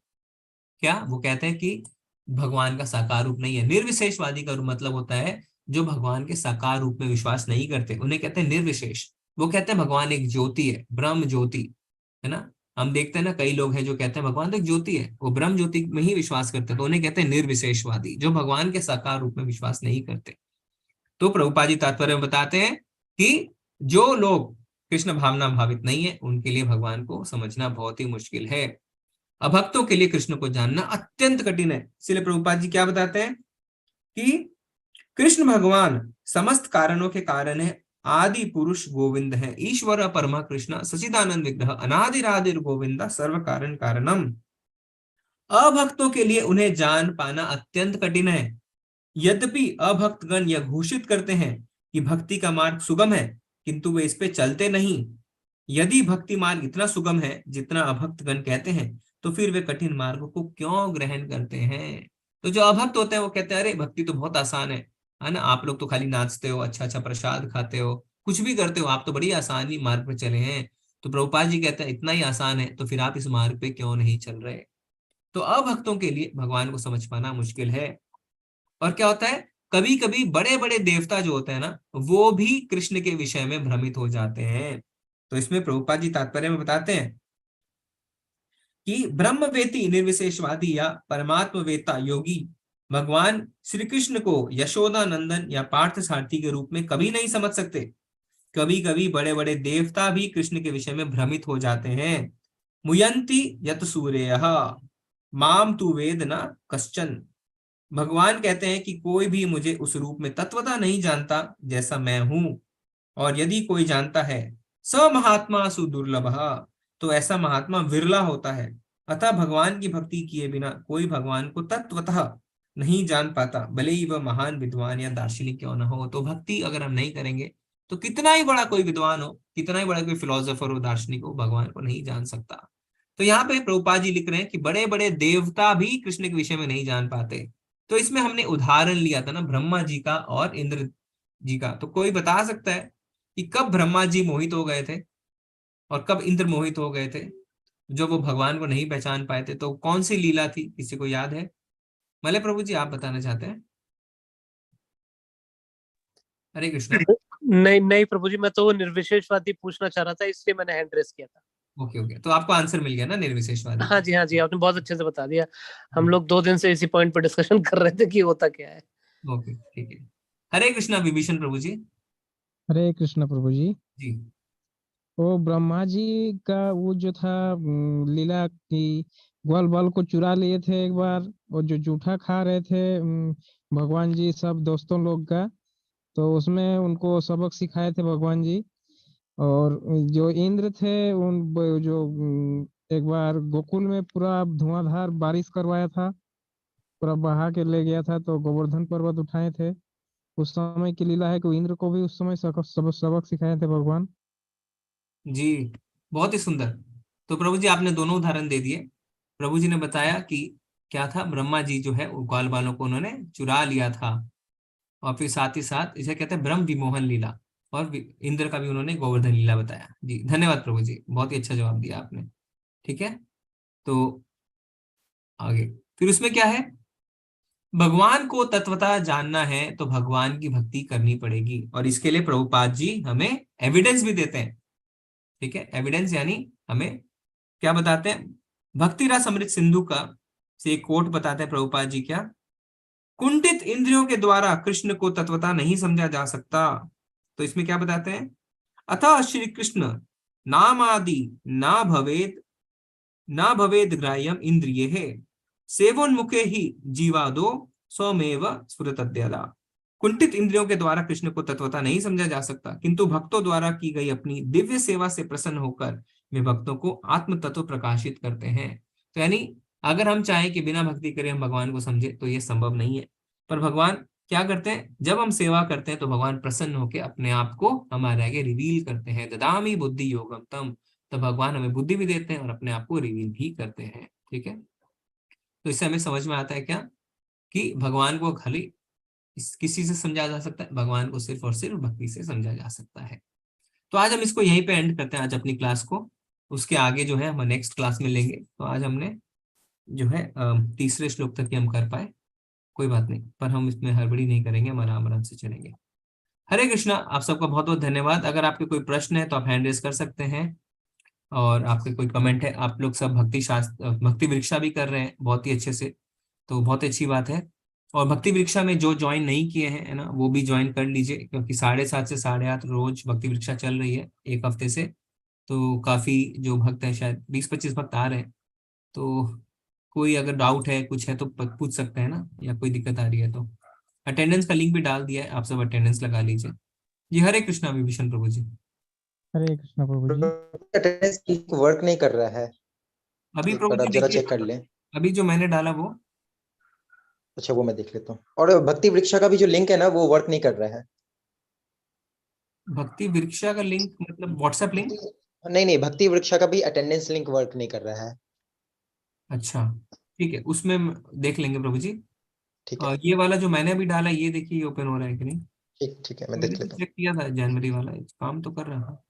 क्या? वो कहते हैं कि भगवान का साकार रूप नहीं है। निर्विशेषवादी का मतलब होता है जो भगवान के साकार रूप में विश्वास नहीं करते, उन्हें कहते हैं निर्विशेष। वो कहते हैं भगवान एक ज्योति है, ब्रह्म ज्योति, है ना। हम देखते हैं ना कई लोग हैं जो कहते हैं भगवान तो एक ज्योति है, वो ब्रह्म ज्योति में ही विश्वास करते हैं, तो उन्हें कहते हैं निर्विशेषवादी, जो भगवान के साकार रूप में विश्वास नहीं करते। तो प्रभुपाद जी तात्पर्य में बताते हैं कि जो लोग कृष्ण भावना भावित नहीं है उनके लिए भगवान को समझना बहुत ही मुश्किल है। अभक्तों के लिए कृष्ण को जानना अत्यंत कठिन है। इसलिए प्रभुपाद जी क्या बताते हैं कि कृष्ण भगवान समस्त कारणों के कारण है, आदि पुरुष गोविंद है, ईश्वर परमा कृष्ण सचिदानंद विग्रह अनादिरादिर गोविंदा सर्व कारण कारणम। अभक्तों के लिए उन्हें जान पाना अत्यंत कठिन है। यद्यपि अभक्तगण यह घोषित करते हैं कि भक्ति का मार्ग सुगम है, किंतु वे इस पे चलते नहीं। यदि भक्ति मार्ग इतना सुगम है जितना अभक्तगण कहते हैं, तो फिर वे कठिन मार्ग को क्यों ग्रहण करते हैं? तो जो अभक्त होते हैं वो कहते हैं अरे भक्ति तो बहुत आसान है ना, आप लोग तो खाली नाचते हो, अच्छा अच्छा प्रसाद खाते हो, कुछ भी करते हो, आप तो बड़ी आसानी मार्ग पे चले हैं। तो प्रभुपाद जी कहते हैं इतना ही आसान है तो फिर आप इस मार्ग पे क्यों नहीं चल रहे? तो अभक्तों के लिए भगवान को समझ पाना मुश्किल है। और क्या होता है, कभी कभी बड़े बड़े देवता जो होते हैं ना, वो भी कृष्ण के विषय में भ्रमित हो जाते हैं। तो इसमें प्रभुपाद जी तात्पर्य में बताते हैं कि ब्रह्मवेती निर्विशेषवादी या परमात्मवेता योगी भगवान श्री कृष्ण को यशोदा नंदन या पार्थ सारथी के रूप में कभी नहीं समझ सकते। कभी कभी बड़े बड़े देवता भी कृष्ण के विषय में भ्रमित हो जाते हैं। मुयंती यत सूर्य माम तु वेद न कश्चन। भगवान कहते हैं कि कोई भी मुझे उस रूप में तत्वता नहीं जानता जैसा मैं हूं, और यदि कोई जानता है स महात्मा सुदुर्लभ, तो ऐसा महात्मा विरला होता है। अतः भगवान की भक्ति किए बिना कोई भगवान को तत्वतः नहीं जान पाता, भले ही वह महान विद्वान या दार्शनिक क्यों न हो। तो भक्ति अगर हम नहीं करेंगे तो कितना ही बड़ा कोई विद्वान हो, कितना ही बड़ा कोई फिलोसोफर हो, दार्शनिक हो, भगवान को नहीं जान सकता। तो यहाँ पे प्रभुपाद जी लिख रहे हैं कि बड़े बड़े देवता भी कृष्ण के विषय में नहीं जान पाते। तो इसमें हमने उदाहरण लिया था ना ब्रह्मा जी का और इंद्र जी का। तो कोई बता सकता है कि कब ब्रह्मा जी मोहित हो गए थे और कब इंद्र मोहित हो गए थे, जो वो भगवान को नहीं पहचान पाए थे? तो कौन सी लीला थी, किसी को याद है? मलय प्रभु जी आप बताना चाहते हैं? हरे कृष्ण। नहीं नहीं प्रभु जी, मैं तो वो निर्विशेषवादी पूछना चाह रहा था, इसलिए मैंने हैंड रेस किया था। ओके ओके, तो आपको आंसर मिल गया ना निर्विशेषवादी? हाँ जी आपने बहुत अच्छे से बता दिया। हम लोग 2 दिन से इसी पॉइंट पर डिस्कशन कर रहे थे कि होता क्या है। ओके ठीक है। हरे कृष्णा विभीषण प्रभु जी। हरे कृष्ण प्रभु जी। जी वो ब्रह्मा जी का वो जो था लीला की ग्वाल बाल को चुरा लिए थे एक बार, और जो जूठा खा रहे थे भगवान जी सब दोस्तों लोग का, तो उसमें उनको सबक सिखाए थे भगवान जी। और जो इंद्र थे जो एक बार गोकुल में पूरा धुआंधार बारिश करवाया था, पूरा बहा के ले गया था, तो गोवर्धन पर्वत उठाए थे। उस समय की लीला है कि इंद्र को भी उस समय सबक सिखाए थे भगवान। जी, बहुत ही सुंदर। तो प्रभु जी आपने दोनों उदाहरण दे दिए। प्रभु जी ने बताया कि क्या था, ब्रह्मा जी जो है ग्वाल बालों को उन्होंने चुरा लिया था, और फिर साथ ही साथ इसे कहते हैं ब्रह्म विमोहन लीला, और इंद्र का भी उन्होंने गोवर्धन लीला बताया। जी धन्यवाद प्रभु जी, बहुत ही अच्छा जवाब दिया आपने। ठीक है, तो आगे फिर उसमें क्या है, भगवान को तत्वतः जानना है तो भगवान की भक्ति करनी पड़ेगी, और इसके लिए प्रभुपाद जी हमें एविडेंस भी देते हैं। ठीक है, एविडेंस यानी हमें क्या बताते हैं, भक्ति रस अमृत सिंधु का से एक कोट बताते हैं प्रभुपाद जी, क्या, कुंठित इंद्रियों के द्वारा कृष्ण को तत्वतः नहीं समझा जा सकता। तो इसमें क्या बताते हैं, अतः श्री कृष्ण नाम आदि ना भवेद ग्राह्यम इंद्रिय है, सेवोन्मुखे ही जीवादो स्वमेव स्फुरतद्यदा। कुंठित इंद्रियों के द्वारा कृष्ण को तत्वतः नहीं समझा जा सकता, किंतु भक्तों द्वारा की गई अपनी दिव्य सेवा से प्रसन्न होकर वे भक्तों को आत्म तत्व प्रकाशित करते हैं। तो यानी अगर हम चाहें कि बिना भक्ति करे हम भगवान को समझे तो ये संभव नहीं है, पर भगवान क्या करते हैं, जब हम सेवा करते हैं तो भगवान प्रसन्न होकर अपने आप को हमारे आगे रिवील करते हैं। ददामी बुद्धि योगम तम, तो भगवान हमें बुद्धि भी देते हैं और अपने आप को रिवील भी करते हैं। ठीक है, तो इससे हमें समझ में आता है क्या, कि भगवान को खाली किसी से समझा जा सकता है, भगवान को सिर्फ और सिर्फ भक्ति से समझा जा सकता है। तो आज हम इसको यहीं पे एंड करते हैं, आज अपनी क्लास को। उसके आगे जो है हम नेक्स्ट क्लास में लेंगे। तो आज हमने जो है तीसरे श्लोक तक ही हम कर पाए, कोई बात नहीं, पर हम इसमें हड़बड़ी नहीं करेंगे, हम आराम से चलेंगे। हरे कृष्णा, आप सबका बहुत बहुत धन्यवाद। अगर आपके कोई प्रश्न है तो आप हैंड रेज कर सकते हैं, और आपके कोई कमेंट है। आप लोग सब भक्ति वृक्षा भी कर रहे हैं बहुत ही अच्छे से, तो बहुत अच्छी बात है। और भक्ति वृक्षा में जो ज्वाइन नहीं किए हैं, है ना, वो भी ज्वाइन कर लीजिए, क्योंकि 7:30 से 8:30 रोज भक्ति वृक्षा चल रही है एक हफ्ते से। तो काफी जो भक्त हैं, शायद 20-25 भक्त आ रहे हैं। तो कोई अगर डाउट है, कुछ है तो पूछ सकते हैं ना, या कोई दिक्कत आ रही है तो अटेंडेंस का लिंक भी डाल दिया है, आप सब अटेंडेंस लगा लीजिए। जी हरे कृष्णा विभीषण प्रभु जी। हरे कृष्णा प्रभु जी। अटेंडेंस वर्क नहीं कर रहा है अभी एक प्रभु बार जी आप जरा देखिए, चेक कर लें। अभी जो मैंने डाला वो, अच्छा वो मैं देख लेता हूँ। और भक्ति वृक्षा का भी जो लिंक है ना वो वर्क नहीं कर रहा है। भक्ति वृक्षा का लिंक मतलब व्हाट्सएप लिंक? नहीं, भक्ति वृक्षा का भी अटेंडेंस लिंक वर्क नहीं कर रहा है। अच्छा ठीक है, उसमें देख लेंगे प्रभु जी। ठीक है, ये वाला जो मैंने अभी डाला, ये देखिए ओपन हो रहा है कि नहीं। ठीक है, मैं मैंने देख तो लेता हूँ। चेक किया था, जनवरी वाला काम तो कर रहा था।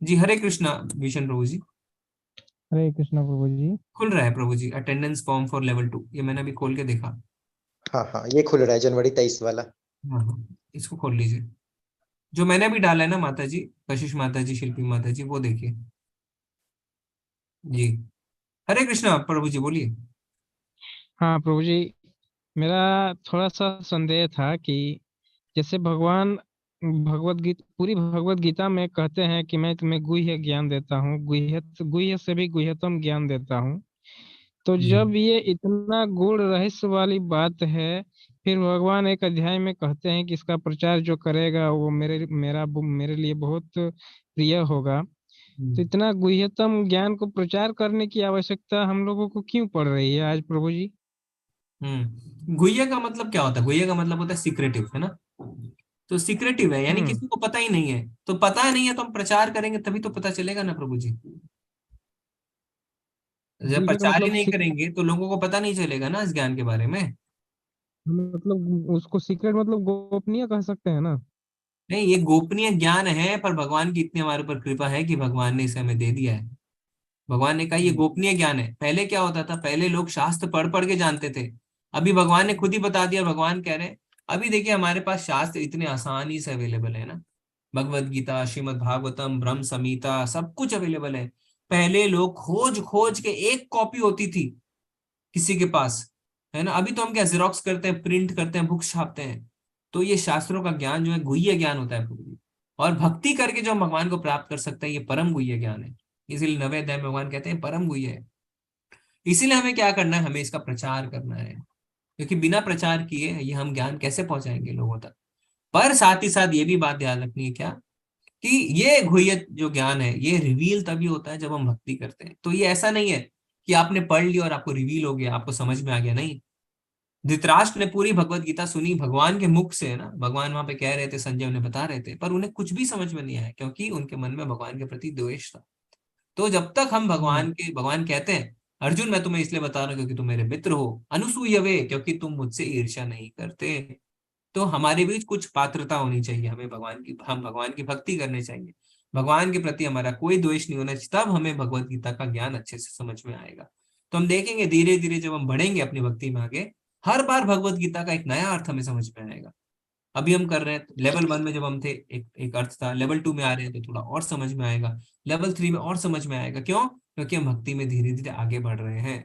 जी हरे कृष्णा भीषण प्रभु जी। हरे कृष्णा प्रभु जी। खुल रहा है प्रभु जी, अटेंडेंस फॉर्म फॉर लेवल 2, ये मैंने अभी खोल के देखा। हाँ, ये खुल रहा है, जनवरी 23 वाला। हाँ, इसको खोल लीजिए। जो मैंने अभी डाला है ना माता जी, कशिश माता जी, शिल्पी माता जी, वो देखिए। जी हरे कृष्णा प्रभु जी, बोलिए। हाँ प्रभु जी, मेरा थोड़ा सा संदेह था कि जैसे भगवान पूरी भगवत गीता में कहते हैं कि मैं तुम्हें गुह्य ज्ञान देता हूँ, गुह्य से भी गुह्यतम ज्ञान देता हूँ। तो जब ये इतना गूढ़ रहस्य वाली बात है, फिर भगवान एक अध्याय में कहते हैं कि इसका प्रचार जो करेगा वो मेरे लिए बहुत प्रिय होगा। तो इतना गुह्यतम ज्ञान को प्रचार करने की आवश्यकता हम लोगों को क्यों पड़ रही है आज प्रभु जी? गुह्य का मतलब क्या होता है? गुह्य का मतलब होता है सीक्रेटिव, है ना। तो सीक्रेटिव है यानी किसी को पता ही नहीं है, तो पता नहीं है तो हम प्रचार करेंगे तभी तो पता चलेगा ना प्रभु जी। जब प्रचार ही नहीं करेंगे तो लोगों को पता नहीं चलेगा ना इस ज्ञान के बारे में। मतलब उसको सीक्रेट मतलब गोपनीय कह सकते हैं ना। नहीं, ये गोपनीय ज्ञान है, पर भगवान की इतनी हमारे ऊपर कृपा है कि भगवान ने इसे हमें दे दिया है। भगवान ने कहा ये गोपनीय ज्ञान है। पहले क्या होता था, पहले लोग शास्त्र पढ़ पढ़ के जानते थे, अभी भगवान ने खुद ही बता दिया। भगवान कह रहे हैं अभी देखिए हमारे पास शास्त्र इतने आसानी से अवेलेबल है ना, भगवत गीता, श्रीमद् भागवतम, ब्रह्म संहिता, सब कुछ अवेलेबल है। पहले लोग खोज खोज के एक कॉपी होती थी किसी के पास, है ना। अभी तो हम क्या जेरोक्स करते हैं, प्रिंट करते हैं, बुक्स छापते हैं। तो ये शास्त्रों का ज्ञान जो है गुह्य ज्ञान होता है प्रभु जी। और भक्ति करके जो हम भगवान को प्राप्त कर सकते हैं ये परम गुह्य ज्ञान है। इसीलिए 9वें अध्याय में भगवान कहते हैं परम गुह्य है। इसीलिए हमें क्या करना है, हमें इसका प्रचार करना है, क्योंकि बिना प्रचार किए ये हम ज्ञान कैसे पहुंचाएंगे लोगों तक। पर साथ ही साथ ये भी बात ध्यान रखनी है क्या, कि ये गुह्य जो ज्ञान है ये रिवील तभी होता है जब हम भक्ति करते हैं। तो ये ऐसा नहीं है कि आपने पढ़ लिया और आपको रिवील हो गया, आपको समझ में आ गया, नहीं। धृतराष्ट्र ने पूरी भगवत गीता सुनी भगवान के मुख से, है ना, भगवान वहां पे कह रहे थे, संजय उन्हें बता रहे थे, पर उन्हें कुछ भी समझ में नहीं आया क्योंकि उनके मन में भगवान के प्रति द्वेष था। तो जब तक हम भगवान कहते हैं अर्जुन मैं तुम्हें इसलिए बता रहा हूँ क्योंकि तुम मेरे मित्र हो, अनसूयवे क्योंकि तुम मुझसे ईर्ष्या नहीं करते, तो हमारे बीच कुछ पात्रता होनी चाहिए, हम भगवान की भक्ति करनी चाहिए, भगवान के प्रति हमारा कोई द्वेष नहीं होना चाहिए, तब हमें भगवत गीता का ज्ञान अच्छे से समझ में आएगा। तो हम देखेंगे धीरे धीरे जब हम बढ़ेंगे अपनी भक्ति में आगे, हर बार भगवत गीता का एक नया अर्थ हमें समझ में आएगा। अभी हम कर रहे हैं लेवल 1 में जब हम थे एक अर्थ था, लेवल 2 में आ रहे हैं तो थोड़ा और समझ में आएगा, लेवल 3 में और समझ में आएगा। क्यों? क्योंकि हम भक्ति में धीरे धीरे आगे बढ़ रहे हैं।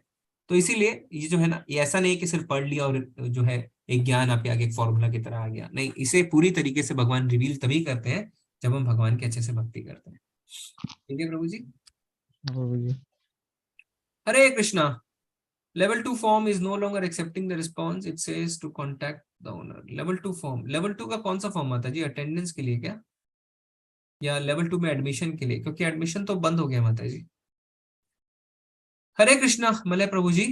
तो इसीलिए ये जो है ना, ये ऐसा नहीं कि सिर्फ पढ़ लिया और जो है एक ज्ञान आपके आगे एक फॉर्मूला की तरह आ गया, नहीं, इसे पूरी तरीके से भगवान रिवील तभी करते हैं जब हम भगवान के अच्छे से भक्ति करते हैं। ठीक है प्रभु जी? हरे Krishna. Level 2 form is no longer accepting the response. It says to contact the owner. Level 2 form. Level 2 का कौन सा फॉर्म आता है जी? अटेंडेंस के लिए क्या, या लेवल 2 में एडमिशन के लिए? क्योंकि एडमिशन तो बंद हो गया माता जी। हरे कृष्णा मलय प्रभु जी।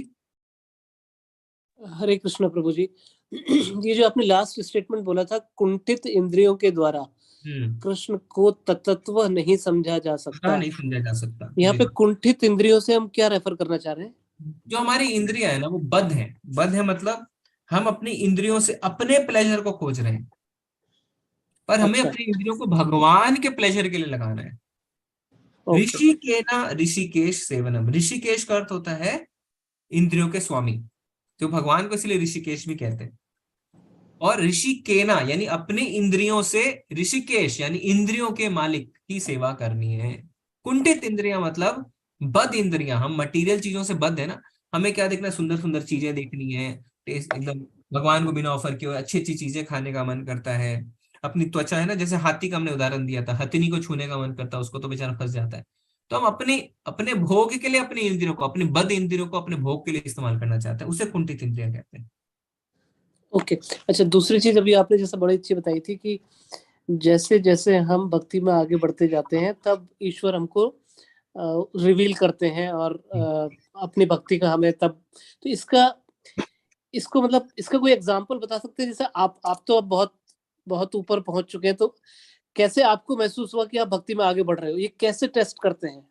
हरे कृष्णा प्रभु जी। ये जो आपने लास्ट स्टेटमेंट बोला था, कुंठित इंद्रियों के द्वारा कृष्ण को तत्व नहीं समझा जा सकता, नहीं समझा जा सकता। यहाँ पे कुंठित इंद्रियों से हम क्या रेफर करना चाह रहे हैं? जो हमारी इंद्रियां है ना वो बद्ध है। बद्ध है मतलब हम अपनी इंद्रियों से अपने प्लेजर को खोज रहे हैं, पर हमें अपनी इंद्रियों को भगवान के प्लेजर के लिए लगाना है। ऋषिकेना ऋषिकेश सेवनम। ऋषिकेश का अर्थ होता है इंद्रियों के स्वामी, तो भगवान को इसलिए ऋषिकेश भी कहते हैं। और ऋषिकेना यानी अपनी इंद्रियों से, ऋषिकेश यानी इंद्रियों के मालिक की सेवा करनी है। कुंठित इंद्रियां मतलब बद इंद्रियां, हम मटेरियल चीजों से बद है ना, हमें क्या देखना, सुंदर सुंदर चीजें देखनी है, टेस्ट एकदम भगवान को बिना ऑफर किए अच्छी अच्छी चीजें खाने का मन करता है। अपनी त्वचा है ना, जैसे हाथी का हमने उदाहरण दिया था, हथिनी को छूने का मन करता है, उसको तो बेचारा फंस जाता है। तो हम अपने भोग के लिए अपनी इंद्रियों को, अपनी बद इंद्रियों को अपने भोग के लिए इस्तेमाल करना चाहते हैं, उसे कुंठित इंद्रियां कहते हैं। ओके अच्छा, दूसरी चीज अभी आपने जैसा बड़ी अच्छी बताई थी कि जैसे जैसे हम भक्ति में आगे बढ़ते जाते हैं तब ईश्वर हमको रिवील करते हैं और अपनी भक्ति का हमें तब, तो इसको मतलब इसका कोई एग्जांपल बता सकते हैं? जैसे आप तो अब बहुत ऊपर पहुंच चुके हैं, तो कैसे आपको महसूस हुआ कि आप भक्ति में आगे बढ़ रहे हो? ये कैसे टेस्ट करते हैं?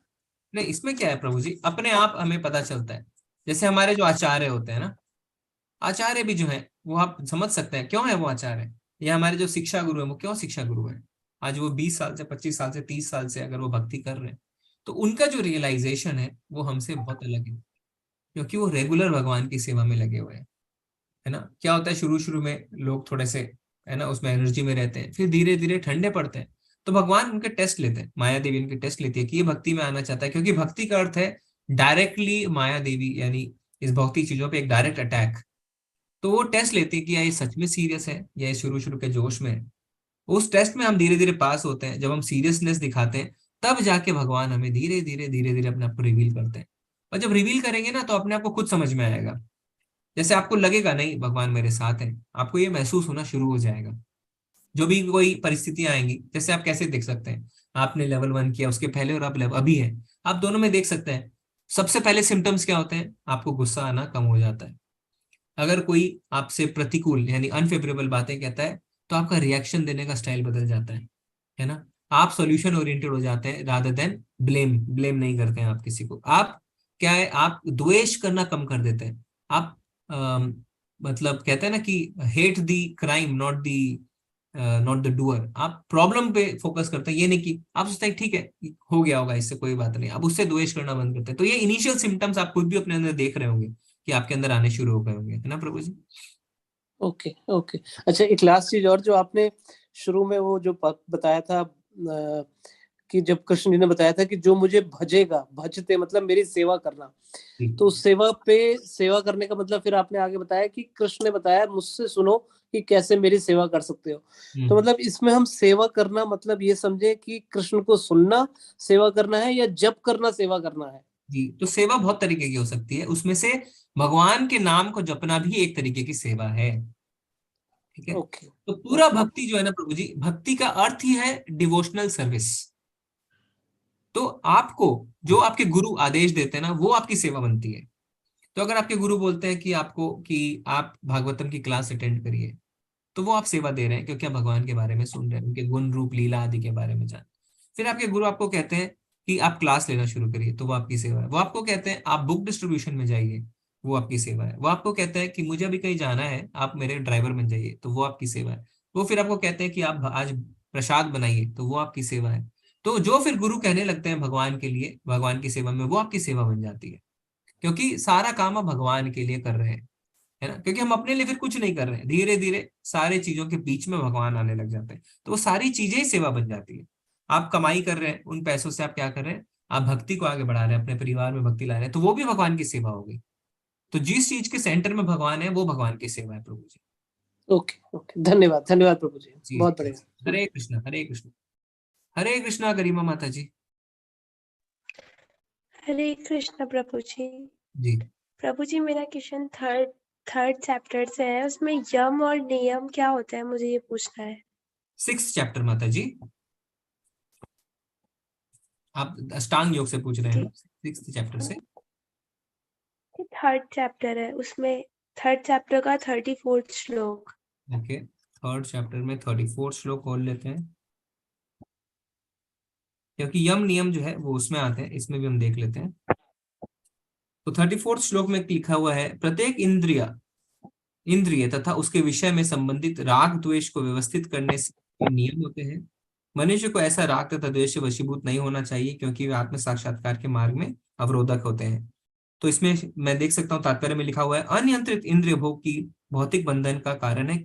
नहीं, इसमें क्या है प्रभु जी, अपने आप हमें पता चलता है। जैसे हमारे जो आचार्य होते हैं ना, आचार्य भी जो है वो आप समझ सकते हैं क्यों है वो आचार्य, या हमारे जो शिक्षा गुरु है वो क्यों शिक्षा गुरु है। आज वो 20 साल से 25 साल से 30 साल से अगर वो भक्ति कर रहे हैं तो उनका जो रियलाइजेशन है वो हमसे बहुत अलग है, क्योंकि वो रेगुलर भगवान की सेवा में लगे हुए हैं, है ना। क्या होता है, शुरू में लोग थोड़े से, है ना, उसमें एनर्जी में रहते हैं, फिर धीरे धीरे ठंडे पड़ते हैं, तो भगवान उनके टेस्ट लेते हैं। माया देवी उनके टेस्ट लेती है कि ये भक्ति में आना चाहता है, क्योंकि भक्ति का अर्थ है डायरेक्टली माया देवी यानी इस भौतिक चीजों पे एक डायरेक्ट अटैक। तो वो टेस्ट लेते हैं कि या ये सच में सीरियस है या ये शुरू के जोश में है। उस टेस्ट में हम धीरे धीरे पास होते हैं, जब हम सीरियसनेस दिखाते हैं तब जाके भगवान हमें धीरे धीरे अपने आप को रिवील करते हैं। और जब रिवील करेंगे ना तो अपने आप को खुद समझ में आएगा। जैसे आपको लगेगा नहीं भगवान मेरे साथ है, आपको ये महसूस होना शुरू हो जाएगा। जो भी कोई परिस्थितियां आएंगी, जैसे आप कैसे देख सकते हैं, आपने लेवल 1 किया उसके पहले और आप अभी है, आप दोनों में देख सकते हैं। सबसे पहले सिम्टम्स क्या होते हैं, आपको गुस्सा आना कम हो जाता है। अगर कोई आपसे प्रतिकूल यानी अनफेवरेबल बातें कहता है तो आपका रिएक्शन देने का स्टाइल बदल जाता है ना। आप सॉल्यूशन ओरिएंटेड हो जाते हैं रादर देन ब्लेम नहीं करते हैं आप किसी को। आप क्या है, आप द्वेष करना कम कर देते हैं। आप मतलब कहते हैं ना कि hate the crime not the doer. आप प्रॉब्लम पे फोकस करते हैं, ये नहीं कि आप सोचते हैं ठीक है हो गया होगा इससे कोई बात नहीं, आप उससे द्वेष करना बंद करते हैं। तो ये इनिशियल सिम्टम्स आप खुद भी अपने अंदर देख रहे होंगे कि आपके अंदर आने शुरू हो गए होंगे, है ना प्रभु जी। ओके अच्छा, एक लास्ट चीज और, जो आपने शुरू में वो जो बताया था कि जब कृष्ण जी ने बताया था कि जो मुझे भजेगा, भजते मतलब मेरी सेवा करना, तो सेवा करने का मतलब फिर आपने आगे बताया कि कृष्ण ने बताया मुझसे सुनो कि कैसे मेरी सेवा कर सकते हो। तो मतलब इसमें हम सेवा करना मतलब ये समझे कि कृष्ण को सुनना सेवा करना है, या जप करना सेवा करना है? जी, तो सेवा बहुत तरीके की हो सकती है, उसमें से भगवान के नाम को जपना भी एक तरीके की सेवा है। ठीक है, ओके। तो पूरा भक्ति जो है ना प्रभु जी, भक्ति का अर्थ ही है डिवोशनल सर्विस। तो आपको जो आपके गुरु आदेश देते हैं ना, वो आपकी सेवा बनती है। तो अगर आपके गुरु बोलते हैं कि आपको कि आप भागवतम की क्लास अटेंड करिए, तो वो आप सेवा दे रहे हैं, क्योंकि आप भगवान के बारे में सुन रहे हैं, उनके गुण रूप लीला आदि के बारे में जान। फिर आपके गुरु आपको कहते हैं कि आप क्लास लेना शुरू करिए, तो वो आपकी सेवा है। वो आपको कहते हैं आप बुक डिस्ट्रीब्यूशन में जाइए, वो आपकी सेवा है। वो आपको कहते हैं कि मुझे अभी कहीं जाना है, आप मेरे ड्राइवर बन जाइए, तो वो आपकी सेवा है। वो फिर आपको कहते हैं कि आप आज प्रसाद बनाइए, तो वो आपकी सेवा है। तो जो फिर गुरु कहने लगते हैं भगवान के लिए, भगवान की सेवा में, वो आपकी सेवा बन जाती है, क्योंकि सारा काम आप भगवान के लिए कर रहे हैं, है ना। क्योंकि हम अपने लिए फिर कुछ नहीं कर रहे हैं, धीरे धीरे सारे चीजों के बीच में भगवान आने लग जाते हैं, तो वो सारी चीजें ही सेवा बन जाती है। आप कमाई कर रहे हैं, उन पैसों से आप क्या कर रहे हैं, आप भक्ति को आगे बढ़ा रहे हैं, अपने परिवार में भक्ति ला रहे हैं, तो वो भी भगवान की सेवा हो गई। तो जिस चीज के सेंटर में भगवान है, वो भगवान की सेवा है प्रभु जी। ओके ओके, धन्यवाद धन्यवाद प्रभु जी, जी, बहुत बढ़िया। हरे कृष्णा हरे कृष्णा। हरे कृष्णा गरिमा माता जी। हरे कृष्ण प्रभु जी। जी, प्रभु जी, मेरा क्वेश्चन थर्ड चैप्टर से है, उसमें यम और नियम क्या होता है, मुझे ये पूछना है। 6th चैप्टर माता जी, आप अष्टांग योग से पूछ रहे हैं ना, 6th चैप्टर से। थर्ड चैप्टर है, उसमें थर्ड चैप्टर का 34th श्लोक। ओके, 3rd चैप्टर में 34th श्लोक खोल लेते हैं, क्योंकि यम नियम जो है वो उसमें आते हैं, इसमें भी हम देख लेते हैं। तो 34th श्लोक में लिखा हुआ है, प्रत्येक इंद्रिय तथा उसके विषय में संबंधित राग द्वेष को व्यवस्थित करने से नियम होते हैं। मनुष्य को ऐसा राग तथा द्वेष से वशीभूत नहीं होना चाहिए, क्योंकि वे आत्म साक्षात्कार के मार्ग में अवरोधक होते हैं। तो इसमें मैं देख सकता हूँ तात्पर्य में लिखा हुआ है, अनियंत्रित इंद्रिय भोग की भौतिक बंधन का कारण है,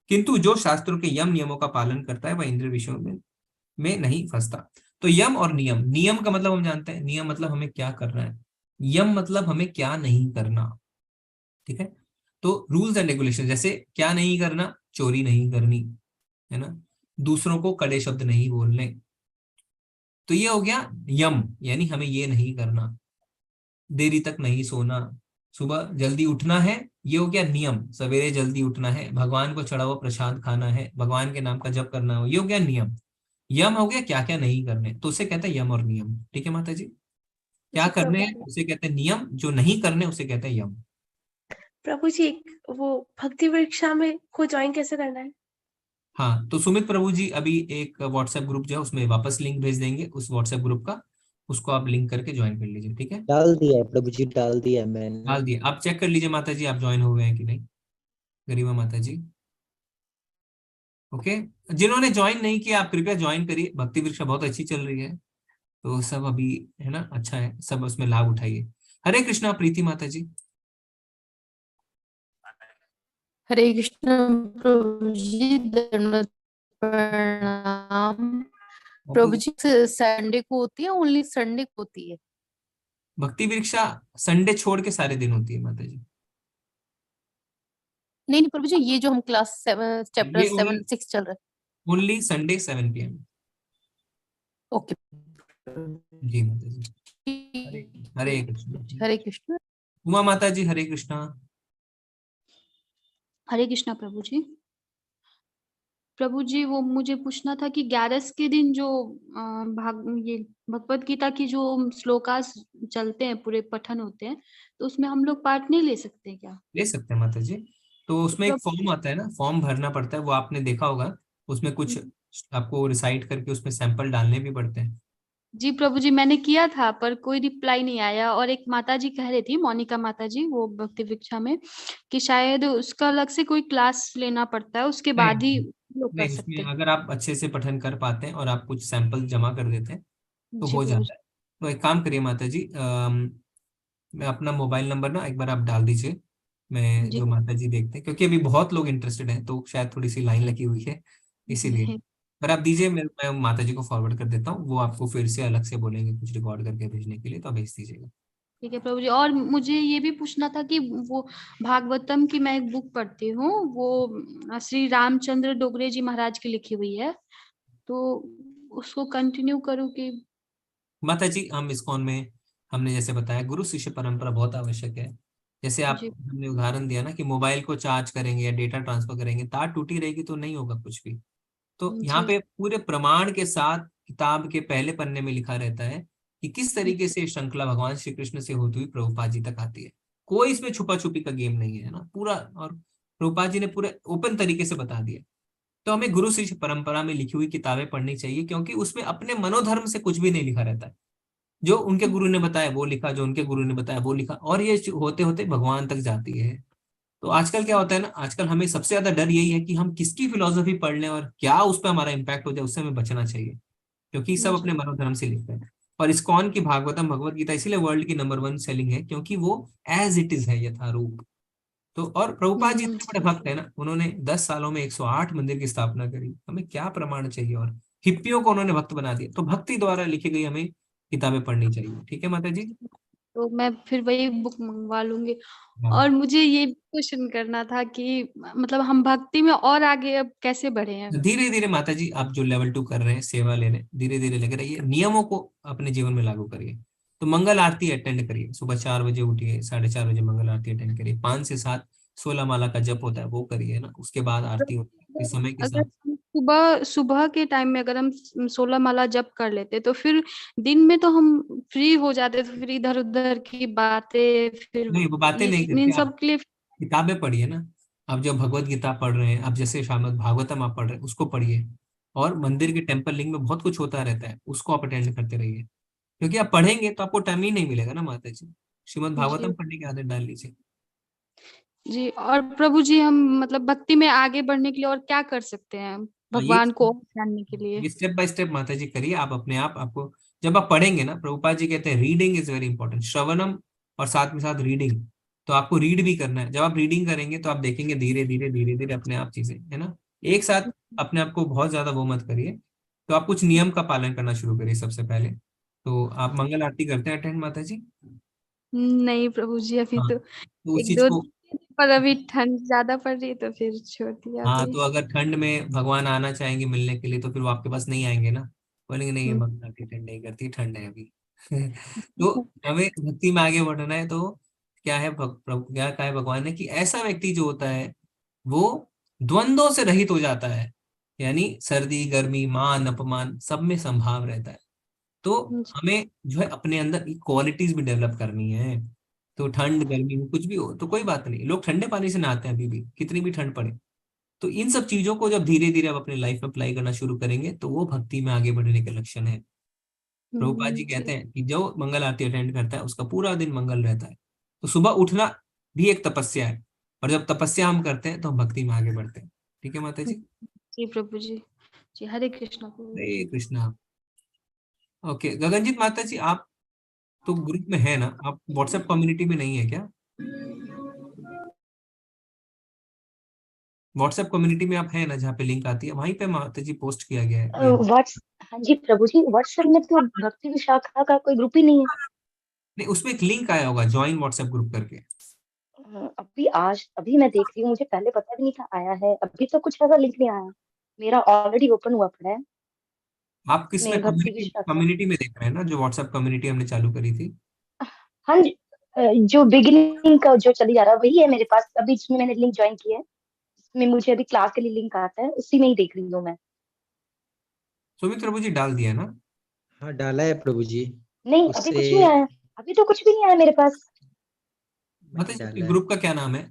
किंतु जो शास्त्रों के यम नियमों का पालन करता है वह इंद्रिय विषयों में नहीं फंसता। तो यम और नियम, नियम का मतलब हम जानते हैं, नियम मतलब हमें क्या करना है, यम मतलब हमें क्या नहीं करना। ठीक है, तो रूल्स एंड रेगुलेशन, जैसे क्या नहीं करना, चोरी नहीं करनी, है ना, दूसरों को कड़े शब्द नहीं बोलने, तो ये हो गया यम, यानी हमें ये नहीं करना। देरी तक नहीं सोना, सुबह जल्दी उठना है, ये हो गया नियम, सवेरे जल्दी उठना है, भगवान को चढ़ा हुआ प्रसाद खाना है, भगवान के नाम का जप करना हो, ये हो गया नियम। यम हो गया क्या क्या नहीं करने, तो उसे कहते हैं यम और नियम। ठीक है माता जी, क्या करने हैं उसे कहते हैं नियम, जो नहीं करने उसे कहते हैं यम। प्रभु जी, वो भक्ति वृक्षा में को ज्वाइन कैसे करना है? हाँ, तो सुमित प्रभु जी अभी एक व्हाट्सएप ग्रुप जो है उसमें वापस लिंक भेज देंगे, उस व्हाट्सएप ग्रुप का, उसको आप लिंक करके ज्वाइन कर लीजिए। ठीक है, डाल दिया है प्रभु जी, डाल दिया है मैंने। डाल दिए, आप चेक कर लीजिए माता जी, आप ज्वाइन हो गए हैं कि नहीं, गरिमा माता जी। ओके, जिन्होंने ज्वाइन नहीं किया आप कृपया ज्वाइन करिए, भक्ति वृक्षा बहुत अच्छी चल रही है, तो सब अभी है ना, अच्छा है, सब उसमें लाभ उठाइए। हरे कृष्णा प्रीति माता जी। हरे कृष्ण प्रभु जी, दंडवत प्रणाम। प्रभु जी संडे को होती है, ओनली संडे को होती है? भक्ति वृक्षा संडे छोड़ के सारे दिन होती है माता जी। नहीं प्रभु जी, ये जो हम क्लास चैप्टर 7-6 चल रहा है, ओनली संडे 7 PM। ओके जी माता जी, हरे कृष्ण। हरे कृष्ण। उमा माता जी, हरे कृष्णा। हरे कृष्णा प्रभु जी। प्रभु जी, वो मुझे पूछना था कि 11 के दिन जो ये भगवत गीता की जो श्लोकास चलते हैं, पूरे पठन होते हैं, तो उसमें हम लोग पार्ट नहीं ले सकते क्या? ले सकते हैं माता जी, तो उसमें एक फॉर्म आता है ना, फॉर्म भरना पड़ता है, वो आपने देखा होगा, उसमें कुछ आपको रिसाइट करके उसमें सैंपल डालने भी पड़ते हैं। जी प्रभु जी, मैंने किया था पर कोई रिप्लाई नहीं आया। और एक माता जी कह रही थी, मोनिका माता जी, वो भक्ति वृक्षा में, कि शायद उसका अलग से कोई क्लास लेना पड़ता है, उसके बाद ही लोग कर नहीं, सकते उसमें हैं। अगर आप अच्छे से पठन कर पाते हैं और आप कुछ सैंपल जमा कर देते हैं तो जी हो प्रभु जाता है। तो एक काम करिए माता जी, मैं अपना मोबाइल नंबर ना एक बार आप डाल दीजिए, मैं जी जो माता जी देखते हैं, क्योंकि अभी बहुत लोग इंटरेस्टेड हैं, तो शायद थोड़ी सी लाइन लगी हुई है इसीलिए। पर आप दीजिए, मैं माता जी को फॉरवर्ड कर देता हूँ, वो आपको फिर से अलग से बोलेंगे कुछ रिकॉर्ड करके भेजने के लिए, तो आप भेज दीजिएगा। ठीक है प्रभु जी। और मुझे ये भी पूछना था कि वो भागवतम की मैं एक बुक पढ़ती हूँ, वो श्री रामचंद्र डोगरे जी महाराज की लिखी हुई है, तो उसको कंटिन्यू करूँ कि? माता जी, हम इस्कॉन में हमने जैसे बताया गुरु शिष्य परंपरा बहुत आवश्यक है। जैसे आप जी हमने उदाहरण दिया ना कि मोबाइल को चार्ज करेंगे या डेटा ट्रांसफर करेंगे, तार टूटी रहेगी तो नहीं होगा कुछ भी। तो यहाँ जी पे पूरे प्रमाण के साथ किताब के पहले पन्ने में लिखा रहता है कि किस तरीके से श्रृंखला भगवान श्री कृष्ण से होती हुई प्रभुपाद जी तक आती है। कोई इसमें छुपा छुपी का गेम नहीं है ना, पूरा। और प्रभुपाद जी ने पूरे ओपन तरीके से बता दिया। तो हमें गुरु शिष्य परंपरा में लिखी हुई किताबें पढ़नी चाहिए, क्योंकि उसमें अपने मनोधर्म से कुछ भी नहीं लिखा रहता है। जो उनके गुरु ने बताया वो लिखा, जो उनके गुरु ने बताया वो लिखा, और ये होते होते भगवान तक जाती है। तो आजकल क्या होता है ना, आजकल हमें सबसे ज्यादा डर यही है कि हम किसकी फिलोसफी पढ़ लें और क्या उस पर हमारा इम्पैक्ट हो जाए, उससे हमें बचना चाहिए, क्योंकि सब अपने मनोधर्म से लिखते हैं। और इस्कॉन की भागवतम भगवत गीता इसीलिए वर्ल्ड की नंबर 1 सेलिंग है, क्योंकि वो एज इट इज है, यथारूप। तो और प्रभुपाद जी इतने बड़े भक्त है ना, उन्होंने 10 सालों में 108 मंदिर की स्थापना करी। हमें क्या प्रमाण चाहिए? और हिप्पियों को उन्होंने भक्त बना दिया। तो भक्ति द्वारा लिखी गई हमें किताबें पढ़नी चाहिए। ठीक है माता जी? तो मैं फिर वही बुक मंगवा लूंगी। हाँ। और मुझे ये क्वेश्चन करना था कि मतलब हम भक्ति में और आगे अब कैसे बढ़े हैं? धीरे धीरे माता जी, आप जो लेवल 2 कर रहे हैं, सेवा ले रहे हैं, धीरे धीरे लगे रहिए, नियमों को अपने जीवन में लागू करिए। तो मंगल आरती अटेंड करिए, सुबह 4 बजे उठिए, 4:30 बजे मंगल आरती अटेंड करिए, 5 से 7 16 माला का जप होता है वो करिए ना, उसके बाद आरती होती है, इस समय के अगर साथ। हम सुबह सुबह के टाइम में अगर हम 16 माला जप कर लेते तो फिर दिन में तो हम फ्री हो जाते, तो फिर इधर उधर की बातें, फिर नहीं, वो बातें नहीं इन करके आप सब के लिए। किताबें पढ़िए ना। आप जब भगवत गीता पढ़ रहे हैं, आप जैसे श्रीमद् भागवतम आप पढ़ रहे हैं, उसको पढ़िए। और मंदिर के टेम्पल लिंक में बहुत कुछ होता रहता है, उसको आप अटेंड करते रहिए, क्योंकि आप पढ़ेंगे तो आपको टाइम ही नहीं मिलेगा ना माता जी। श्रीमद् जी भागवतम पढ़ने की आदत डाल लीजिए। जी। और प्रभु जी, हम मतलब भक्ति में आगे बढ़ने के लिए और क्या कर सकते हैं हाँ, भगवान को जानने के लिए? ये स्टेप बाय स्टेप माता जी करिए। आप अपने आप आपको जब आप पढ़ेंगे ना, प्रभुपाद जी कहते हैं रीडिंग इज वेरी इंपॉर्टेंट, श्रवणम और साथ में साथ रीडिंग। तो आपको रीड भी करना है। जब आप रीडिंग करेंगे तो आप देखेंगे धीरे धीरे धीरे धीरे अपने आप चीजें, है ना। एक साथ अपने आप को बहुत ज्यादा वो मत करिए। तो आप कुछ नियम का पालन करना शुरू करिए सबसे पहले। तो आप मंगल आरती करते हैं अटेंड माता जी? नहीं प्रभु जी, अभी हाँ, तो तो उस एक चीज दो को, दिन, पर अभी ठंड ज्यादा पड़ रही है तो फिर छोड़ दिया हाँ, अभी। तो अगर ठंड में भगवान आना चाहेंगे मिलने के लिए तो फिर वो आपके पास नहीं आएंगे ना। बोलेंगे नहीं, ये मंगल आरती अटेंड नहीं करती, ठंड है अभी। तो हमें भक्ति में आगे बढ़ना है। तो क्या है, क्या कहा है भगवान ने कि ऐसा व्यक्ति जो होता है वो द्वंद्वों से रहित हो जाता है, यानी सर्दी गर्मी मान अपमान सब में संभाव रहता है। तो हमें जो है अपने अंदर क्वालिटीज भी डेवलप करनी है। तो ठंड गर्मी हो कुछ भी हो तो कोई बात नहीं, लोग ठंडे पानी से नहाते हैं अभी भी, कितनी भी ठंड पड़े। तो इन सब चीजों को जब धीरे धीरे आप अपनी लाइफ में अप्लाई करना शुरू करेंगे तो वो भक्ति में आगे बढ़ने के लक्षण है। प्रभुपाद जी कहते जी हैं कि जो मंगल आरती अटेंड करता है उसका पूरा दिन मंगल रहता है। तो सुबह उठना भी एक तपस्या है, और जब तपस्या हम करते हैं तो हम भक्ति में आगे बढ़ते हैं। ठीक है माता जी? जी प्रभु जी। जी हरे कृष्णा प्रभु हरे जी। कृष्णा। ओके गगनजीत माता जी, आप तो ग्रुप में है ना, आप व्हाट्सएप कम्युनिटी में नहीं है क्या? व्हाट्सएप कम्युनिटी में आप है ना, जहाँ पे लिंक आती है वहीं पे माता जी पोस्ट किया गया है ये। व्हाट्स हाँ जी प्रभु जी, व्हाट्सएप में तो भक्ति विशाखा का कोई ग्रुप ही नहीं है। नहीं, उसमें एक लिंक आया होगा ज्वाइन व्हाट्सएप ग्रुप करके। अभी मैं देख रही हूँ, मुझे पहले पता भी नहीं था आया है। अभी तो कुछ ऐसा लिंक नहीं आया, मेरा ऑलरेडी ओपन हुआ पड़ा है। आप किस में मैं भक्ति कम्युनिटी विशाखा, कम्युनिटी में देख रहे हैं ना, जो व्हाट्सएप कम्युनिटी हमने चालू करी थी? हाँ जी, जो बिगिनिंग का जो चली जा रहा है वही है मेरे पास अभी, जिसमें मैंने लिंक ज्वाइन किया है। इसमें मुझे अभी क्लास के लिए लिंक आता है, उसी में ही देख रही हूँ मैं। सुमित प्रभु जी डाल दिया ना? हाँ डाला है प्रभु जी। नहीं अभी उससे कुछ नहीं आया, अभी तो कुछ भी नहीं आया मेरे पास। माता मैंने जी डाला है। ग्रुप का क्या नाम है?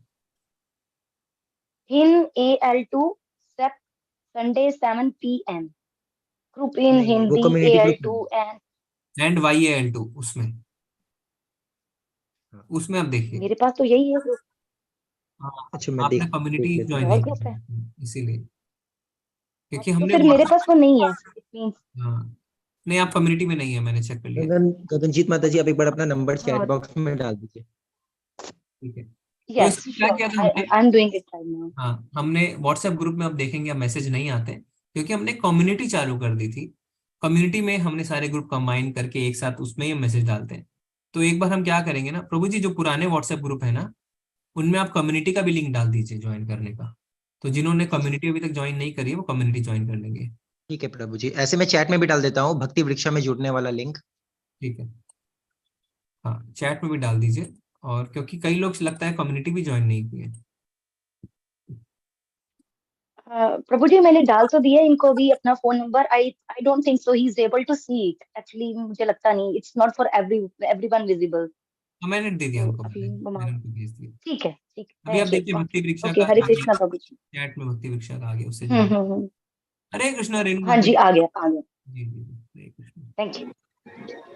इन AL2 shape Sunday 7 PM group in नहीं वो हिंदी कम्युनिटी ग्रुप AL2 नहीं। एंड YAL2 उसमें हाँ, उसमें आप देखिए। मेरे पास तो यही है ग्रुप। हाँ, अच्छा मैं आपने देख कम्युनिटी लेता हूँ। ज्वाइन बहुत नहीं ग्रुप है। की इसीलिए, हाँ, क्योंकि तो हमने फिर मेरे पास वो नहीं है। It means, हाँ, नहीं आप कम्युनिटी में नहीं है, मैंने चेक कर लिया। गगनजीत माता जी आप एक बार अपना नंबर चैट हाँ बॉक्स में डाल दीजिए। ठीक है। तो यस इसमें क्या किया था श्योर, हमने? I am doing it right now. हाँ, हमने व्हाट्सएप ग्रुप में, आप देखेंगे अब मैसेज नहीं आते, क्योंकि हमने कम्युनिटी चालू कर दी थी। कम्युनिटी में हमने सारे ग्रुप कंबाइन करके एक साथ उसमें ही मैसेज डालते हैं। तो एक बार हम क्या करेंगे ना प्रभु जी, जो पुराने व्हाट्सएप ग्रुप है ना, उनमें आप कम्युनिटी का भी लिंक डाल दीजिए ज्वाइन करने का। तो जिन्होंने कम्युनिटी अभी तक ज्वाइन नहीं करी है वो कम्युनिटी ज्वाइन कर लेंगे। ठीक है प्रभु जी, ऐसे मैं चैट में भी डाल देता हूँ भक्ति वृक्षा में जुड़ने वाला लिंक। ठीक है, हाँ चैट में भी डाल दीजिए। और क्योंकि कई लोग लगता है कम्युनिटी भी ज्वाइन नहीं किए। प्रभु जी मैंने डाल तो दिया इनको भी अपना phone number. I don't think so he is able to see it actually, मुझे लगता नहीं, it's not for everyone visible. मैंने दे दिया तो उनको, अभी वो मैंने उनको भेज दिया। ठीक है, ठीक है, अभी आप थैंक यू, देखिए थैंक भक्ति यू। वृक्षा ओके, का हरे आ गया, कृष्णा प्रभु जी। चैट में भक्ति वृक्षा का आ गया, उससे ज्वाइन। हम्म। हरे कृष्णा रेणु हाँ माता जी, आ गया, आ गया। जी जी जी, हरे कृष्ण। Thank you.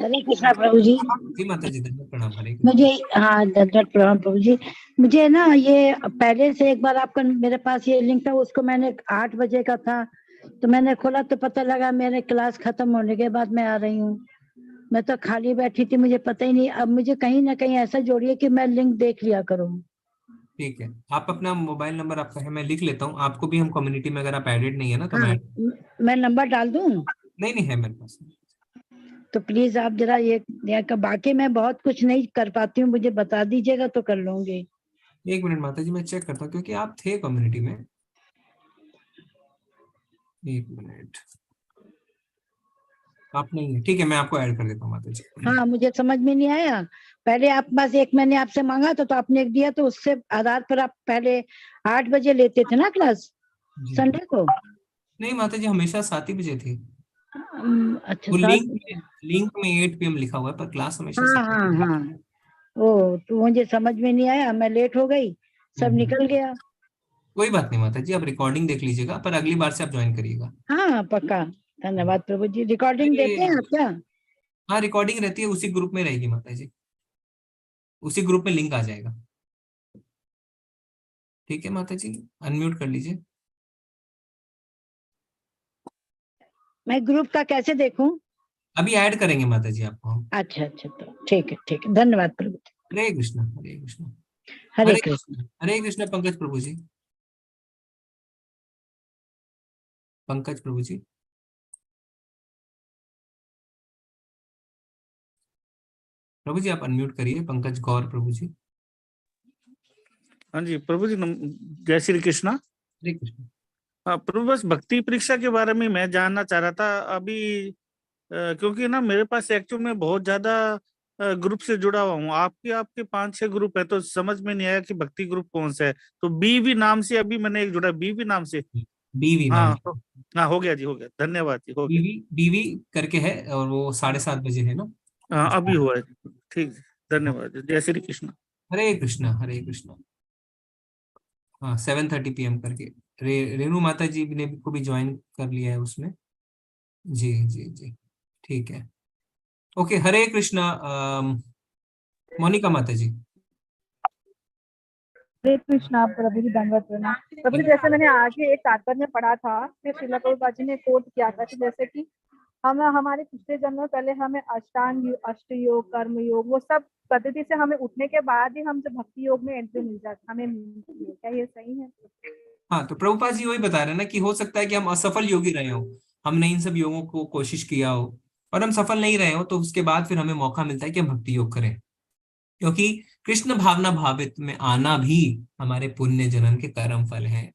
हरे कृष्णा प्रभु जी। जी माता जी, धन्यवाद, प्रणाम, हरे कृष्ण। मुझे हाँ धन्यवाद प्रणाम प्रभु जी। मुझे ना ये पहले से एक बार आपका मेरे पास ये लिंक था, उसको मैंने 8 बजे का था, तो मैंने खोला तो पता लगा मेरे क्लास खत्म होने के बाद मैं आ रही हूँ। मैं तो खाली बैठी थी, मुझे पता ही नहीं। अब मुझे कहीं ना कहीं ऐसा जोड़िए कि मैं लिंक देख लिया करूँ। ठीक है, आप अपना मोबाइल नंबर आपका है, मैं लिख लेता हूँ। आपको भी हम कम्युनिटी में, अगर आप एडेड नहीं है ना तो हाँ, मैं नंबर डाल दूं? नहीं है मेरे पास। तो प्लीज आप जरा ये बाकी मैं बहुत कुछ नहीं कर पाती हूँ, मुझे बता दीजिएगा तो कर लूंगी। एक मिनट माता जी, मैं चेक करता हूँ क्योंकि आप थे कम्युनिटी में। एक मिनट, आप नहीं है, ठीक है, मैं आपको ऐड कर देता हूँ माता जी। हाँ, मुझे समझ में नहीं आया। पहले आप बस एक मैंने आपसे मांगा तो आपने एक दिया, तो उससे आधार पर आप पहले 8 बजे लेते थे ना क्लास जी। संडे को? नहीं माता जी, हमेशा 7 ही बजे थी। अच्छा, वो 7 लिंक में 8 PM लिखा हुआ है, पर क्लास हमेशा हाँ 7 हाँ बजे। हाँ। ओ, तो मुझे समझ में नहीं आया, मैं लेट हो गई, सब निकल गया। कोई बात नहीं माता जी, आप रिकॉर्डिंग देख लीजिएगा, पर अगली बार से आप ज्वाइन करिएगा। हाँ पक्का, धन्यवाद प्रभु जी। रिकॉर्डिंग देते हैं आप क्या? हाँ रिकॉर्डिंग रहती है, उसी ग्रुप में रहेगी माता जी, उसी ग्रुप में लिंक आ जाएगा। ठीक है माता जी, अनम्यूट कर लीजिए। मैं ग्रुप का कैसे देखूं? अभी ऐड करेंगे माता जी आपको हम। अच्छा अच्छा, तो ठीक है, धन्यवाद प्रभु जी। हरे कृष्ण, हरे कृष्ण, हरे कृष्ण। हरे कृष्ण। पंकज प्रभु जी, पंकज प्रभु जी, प्रभु जी आप अनम्यूट करिए। पंकज गौर प्रभु जी। हाँ जी प्रभु जी, जय श्री कृष्णा। हरे कृष्ण। हाँ प्रभु, बस भक्ति परीक्षा के बारे में मैं जानना चाह रहा था अभी, क्योंकि ना मेरे पास एक्चुअल में बहुत ज्यादा ग्रुप से जुड़ा हुआ हूँ। आपके 5-6 ग्रुप है, तो समझ में नहीं आया कि भक्ति ग्रुप कौन सा है। तो बीवी नाम से अभी मैंने एक जुड़ा, बीवी नाम से। बीवी नाम। हाँ तो, हाँ हो गया जी, हो गया, धन्यवाद जी, हो गया। बीवी करके है, और वो 7:30 बजे है ना। हाँ अभी हुआ है, ठीक, धन्यवाद, जय श्री कृष्ण। हरे कृष्ण, हरे कृष्ण। हाँ 7:30 PM करके रेणु माता जी ने को भी ज्वाइन कर लिया है उसमें। जी जी जी, ठीक है, ओके। हरे कृष्णा। मोनिका माता जी। हरे कृष्णा प्रभु जी, दंडवत प्रणाम प्रभु जी। जैसे मैंने आगे एक तात्पर्य में पढ़ा था, फिर श्रीला प्रभुपाद जी ने कोट किया था कि जैसे कि हम हमारे पिछले जन्म में पहले हमें अष्ट योग, कर्म योग, वो सब पद्धति से हमें उठने के बाद ही हमसे भक्ति योग में एंट्री मिल जाती, हमें मिलती है। क्या ये सही है? हाँ, तो प्रभुपाद जी वही बता रहे हैं ना कि हो सकता है कि हम असफल योगी रहे हो, हमने इन सब योगों को कोशिश किया हो और हम सफल नहीं रहे हो, तो उसके बाद फिर हमें मौका मिलता है कि हम भक्ति योग करें। क्योंकि कृष्ण भावना भावित में आना भी हमारे पुण्य जन्म के कर्म फल है।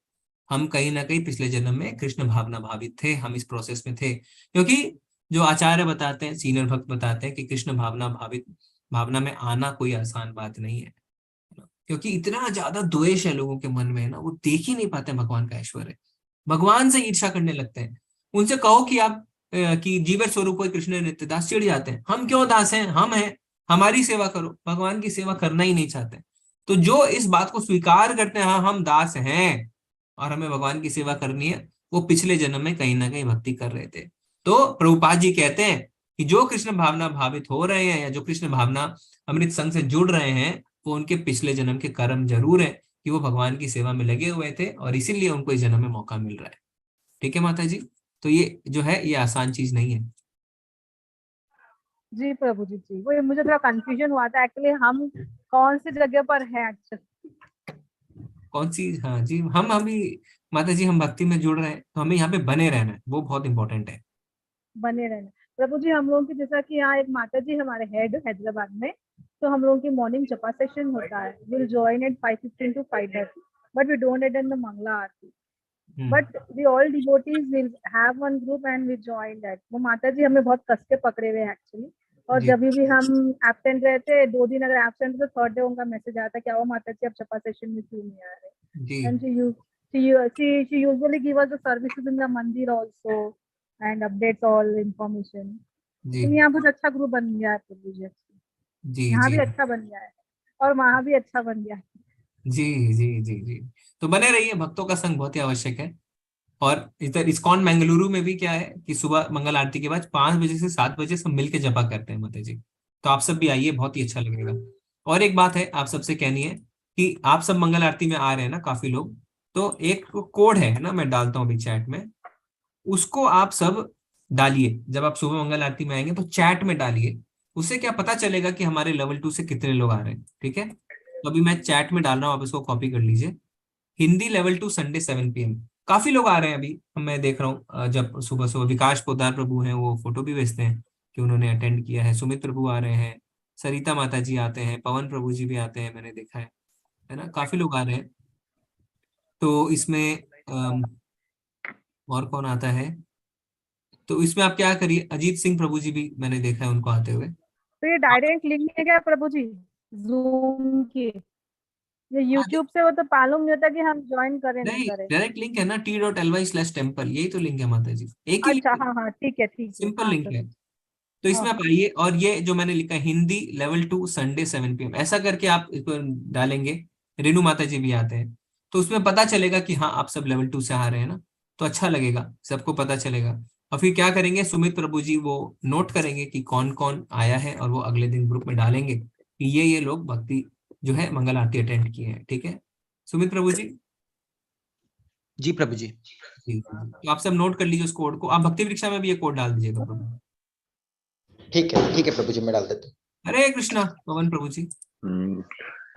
हम कहीं ना कहीं पिछले जन्म में कृष्ण भावना भावित थे, हम इस प्रोसेस में थे। क्योंकि जो आचार्य बताते हैं, सीनियर भक्त बताते हैं कि कृष्ण भावना में आना कोई आसान बात नहीं है। क्योंकि इतना ज्यादा द्वेष है लोगों के मन में, है ना, वो देख ही नहीं पाते भगवान का ऐश्वर्य, भगवान से ईर्ष्या करने लगते हैं। उनसे कहो कि आप कि जीवन स्वरूप कोई कृष्ण नित्य दास, चिढ़ जाते हैं, हम क्यों दास हैं, हम हैं, हमारी सेवा करो। भगवान की सेवा करना ही नहीं चाहते। तो जो इस बात को स्वीकार करते हैं, हाँ हम दास हैं और हमें भगवान की सेवा करनी है, वो पिछले जन्म में कहीं ना कहीं भक्ति कर रहे थे। तो प्रभुपाद जी कहते हैं कि जो कृष्ण भावना भावित हो रहे हैं या जो कृष्ण भावना अमृत संघ से जुड़ रहे हैं, वो उनके पिछले जन्म के कर्म जरूर है कि वो भगवान की सेवा में लगे हुए थे और इसीलिए उनको इस जन्म में मौका मिल रहा है। ठीक है माता जी, तो ये जो है ये आसान चीज नहीं है। जी प्रभु जी, जी वो मुझे थोड़ा कंफ्यूजन हुआ था एक्चुअली, हम कौन सी जगह पर है एक्चुअली, कौन सी? हाँ जी, हम अभी माता जी हम भक्ति में जुड़ रहे हैं, तो हमें यहाँ पे बने रहना है, वो बहुत इंपॉर्टेंट है। बने रहना। प्रभु जी हम लोगों की, जैसा कि यहाँ एक माता जी हमारे हेड हैदराबाद में, तो हम लोगों की मॉर्निंग जपा सेशन होता है, will join at 5:15 to 5:30, but we don't attend the Mangala aarti, but we all devotees will have one group and we join that. वो माता जी हमें बहुत कस के पकड़े हुए एक्चुअली, और जब भी हम एब्सेंट रहते, 2 दिन अगर एब्सेंट तो थर्ड डे उनका मैसेज आता क्या वो माता जी आप जपा सेशन में क्यों नहीं आ रहे, and she usually give us the services in the mandir also and updates all information। तो यहाँ कुछ अच्छा ग्रुप बन गया है प्रभु जी, यहाँ भी अच्छा बन गया है और वहाँ भी अच्छा बन गया है। जी जी जी जी, तो बने रहिए, भक्तों का संग बहुत ही आवश्यक है। और इधर इस्कॉन बेंगलुरु में भी क्या है कि सुबह मंगल आरती के बाद 5 बजे से 7 बजे सब मिलके जपा करते हैं माता जी, तो आप सब भी आइए, बहुत ही अच्छा लगेगा। और एक बात है आप सबसे कहनी है कि आप सब मंगल आरती में आ रहे हैं ना काफी लोग, तो एक कोड है ना, मैं डालता हूँ अभी चैट में, उसको आप सब डालिए। जब आप सुबह मंगल आरती में आएंगे तो चैट में डालिए, उससे क्या पता चलेगा कि हमारे लेवल 2 से कितने लोग आ रहे हैं। ठीक है, तो अभी मैं चैट में डाल रहा हूँ, आप इसको कॉपी कर लीजिए। हिंदी लेवल 2 संडे 7 PM, काफी लोग आ रहे हैं अभी, मैं देख रहा हूँ। जब सुबह सुबह विकास पोदार प्रभु हैं, वो फोटो भी भेजते हैं कि उन्होंने अटेंड किया है। सुमित प्रभु आ रहे हैं, सरिता माता जी आते हैं, पवन प्रभु जी भी आते हैं, मैंने देखा है ना, काफी लोग आ रहे हैं। तो इसमें और कौन आता है, तो इसमें आप क्या करिए, अजीत सिंह प्रभु जी भी मैंने देखा है उनको आते हुए। तो ये डायरेक्ट लिंक है क्या प्रभु जी जूम की, ये यूट्यूब से वो तो मालूम नहीं होता कि हम ज्वाइन करें नहीं करें। डायरेक्ट लिंक है ना, t.ly/temple, यही तो लिंक है माता जी, एक ही अच्छा, लिंक है, हाँ ठीक है सिंपल लिंक है। तो इसमें आप आइए, और ये जो मैंने लिखा है हिंदी लेवल 2 संडे 7 PM, ऐसा करके आप इसको डालेंगे। रेणु माता जी भी आते हैं, तो उसमें पता चलेगा कि हाँ आप सब लेवल 2 से आ रहे हैं ना, तो अच्छा लगेगा, सबको पता चलेगा। और फिर क्या करेंगे, सुमित प्रभु जी वो नोट करेंगे कि कौन कौन आया है, और वो अगले दिन ग्रुप में डालेंगे कि ये लोग भक्ति जो है मंगल आरती अटेंड किए हैं। ठीक है सुमित प्रभु जी? जी प्रभु जी। तो आप सब नोट कर लीजिए उस कोड को, आप भक्ति वृक्षा में भी ये कोड डाल दीजिएगा प्रभु। ठीक है प्रभु जी, मैं डाल देता हूँ। हरे कृष्णा पवन प्रभु जी।